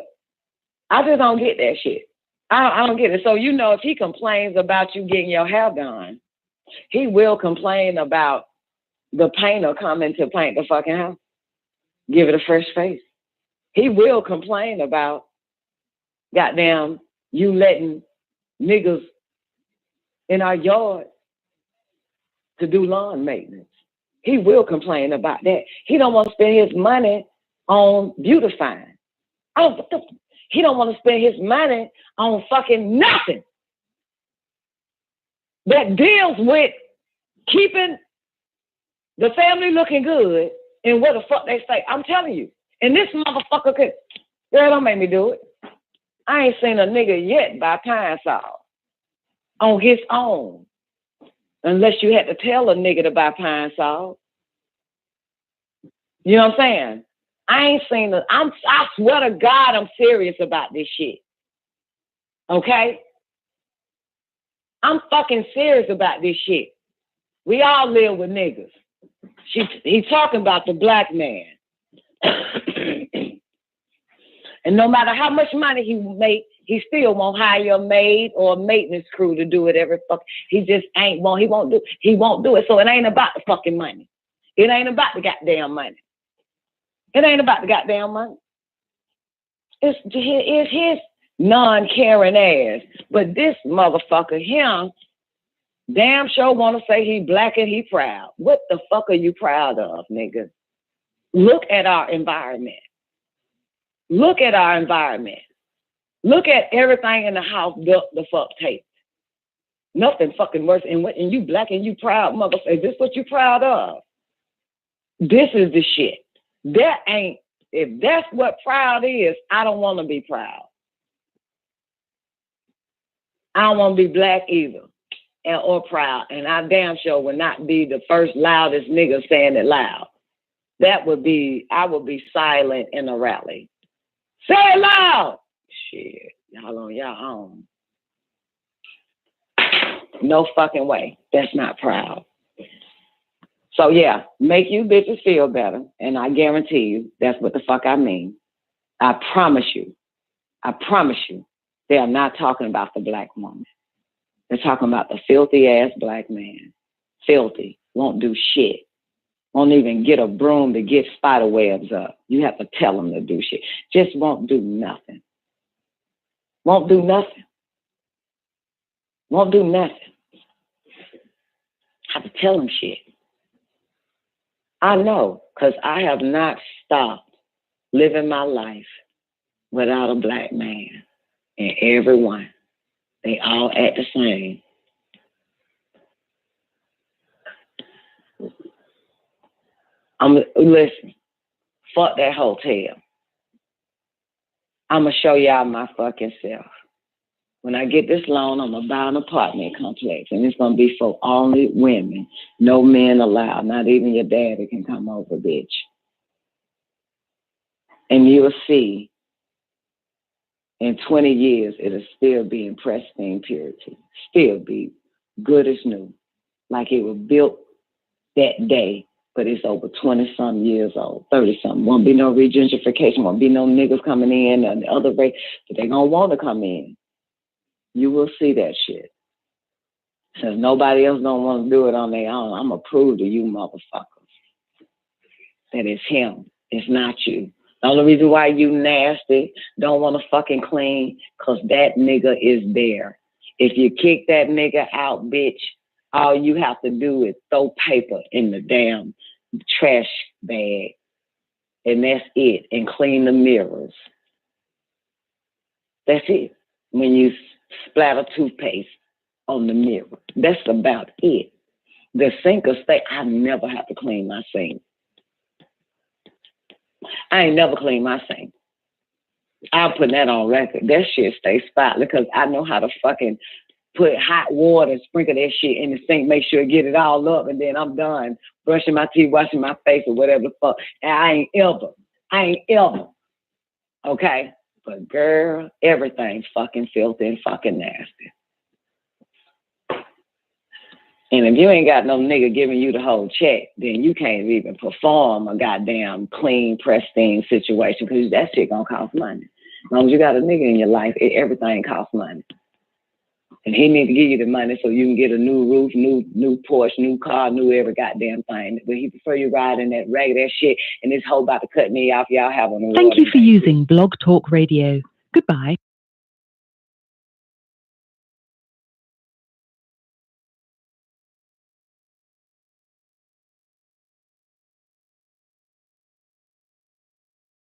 I just don't get that shit. I don't get it. So, if he complains about you getting your hair done, he will complain about the painter coming to paint the fucking house. Give it a fresh face. He will complain about goddamn you letting niggas in our yard to do lawn maintenance. He will complain about that. He don't want to spend his money on beautifying. He don't want to spend his money on fucking nothing that deals with keeping the family looking good, and what the fuck they say. I'm telling you. And this motherfucker could, girl, don't make me do it. I ain't seen a nigga yet buy pine saw on his own. Unless you had to tell a nigga to buy pine saw. You know what I'm saying? I ain't seen it. I swear to God, I'm serious about this shit. Okay? I'm fucking serious about this shit. We all live with niggas. He's talking about the black man. And no matter how much money he make, he still won't hire a maid or a maintenance crew to do it every fuck. He just he won't do it. So it ain't about the fucking money. It ain't about the goddamn money. It ain't about the goddamn money. It's his non-caring ass. But this motherfucker, him, damn sure want to say he black and he proud. What the fuck are you proud of, nigga? Look at our environment. Look at our environment. Look at everything in the house built the fuck tape. Nothing fucking worse. And you black and you proud, motherfucker. Is this what you proud of? This is the shit. If that's what proud is, I don't want to be proud. I don't want to be black either or proud. And I damn sure would not be the first loudest nigga saying it loud. I would be silent in a rally. Say it loud. Shit, y'all on your own. No fucking way. That's not proud. So yeah, make you bitches feel better. And I guarantee you, that's what the fuck I mean. I promise you, they are not talking about the black woman. They're talking about the filthy ass black man. Filthy, won't do shit. Won't even get a broom to get spider webs up. You have to tell them to do shit. Just won't do nothing. Won't do nothing. Won't do nothing. Have to tell them shit. I know, because I have not stopped living my life without a black man. And everyone, they all act the same. Listen, fuck that hotel. I'm going to show y'all my fucking self. When I get this loan, I'm going to buy an apartment complex, and it's going to be for only women. No men allowed. Not even your daddy can come over, bitch. And you'll see, in 20 years, it'll still be in pristine purity. Still be good as new. Like it was built that day, but it's over 20-some years old, 30-something. Won't be no regentrification. Won't be no niggas coming in and the other race, but they going to want to come in. You will see that shit. Since nobody else don't want to do it on their own, I'm going to prove to you motherfuckers that it's him. It's not you. The only reason why you nasty, don't want to fucking clean, because that nigga is there. If you kick that nigga out, bitch, all you have to do is throw paper in the damn trash bag. And that's it. And clean the mirrors. That's it. When you splatter toothpaste on the mirror. That's about it. The sink will stay. I never have to clean my sink. I ain't never cleaned my sink. I'll put that on record. That shit stays spotless because I know how to fucking put hot water and sprinkle that shit in the sink, make sure I get it all up, and then I'm done brushing my teeth, washing my face, or whatever the fuck. And I ain't ever. Okay? But girl, everything's fucking filthy and fucking nasty. And if you ain't got no nigga giving you the whole check, then you can't even perform a goddamn clean, pristine situation because that shit gonna cost money. As long as you got a nigga in your life, everything costs money. And he need to give you the money so you can get a new roof, new Porsche, new car, new every goddamn thing. But he prefer you ride in that ragged ass shit and this hoe about to cut me off. Y'all have a Thank you for using Blog Talk Radio. Goodbye.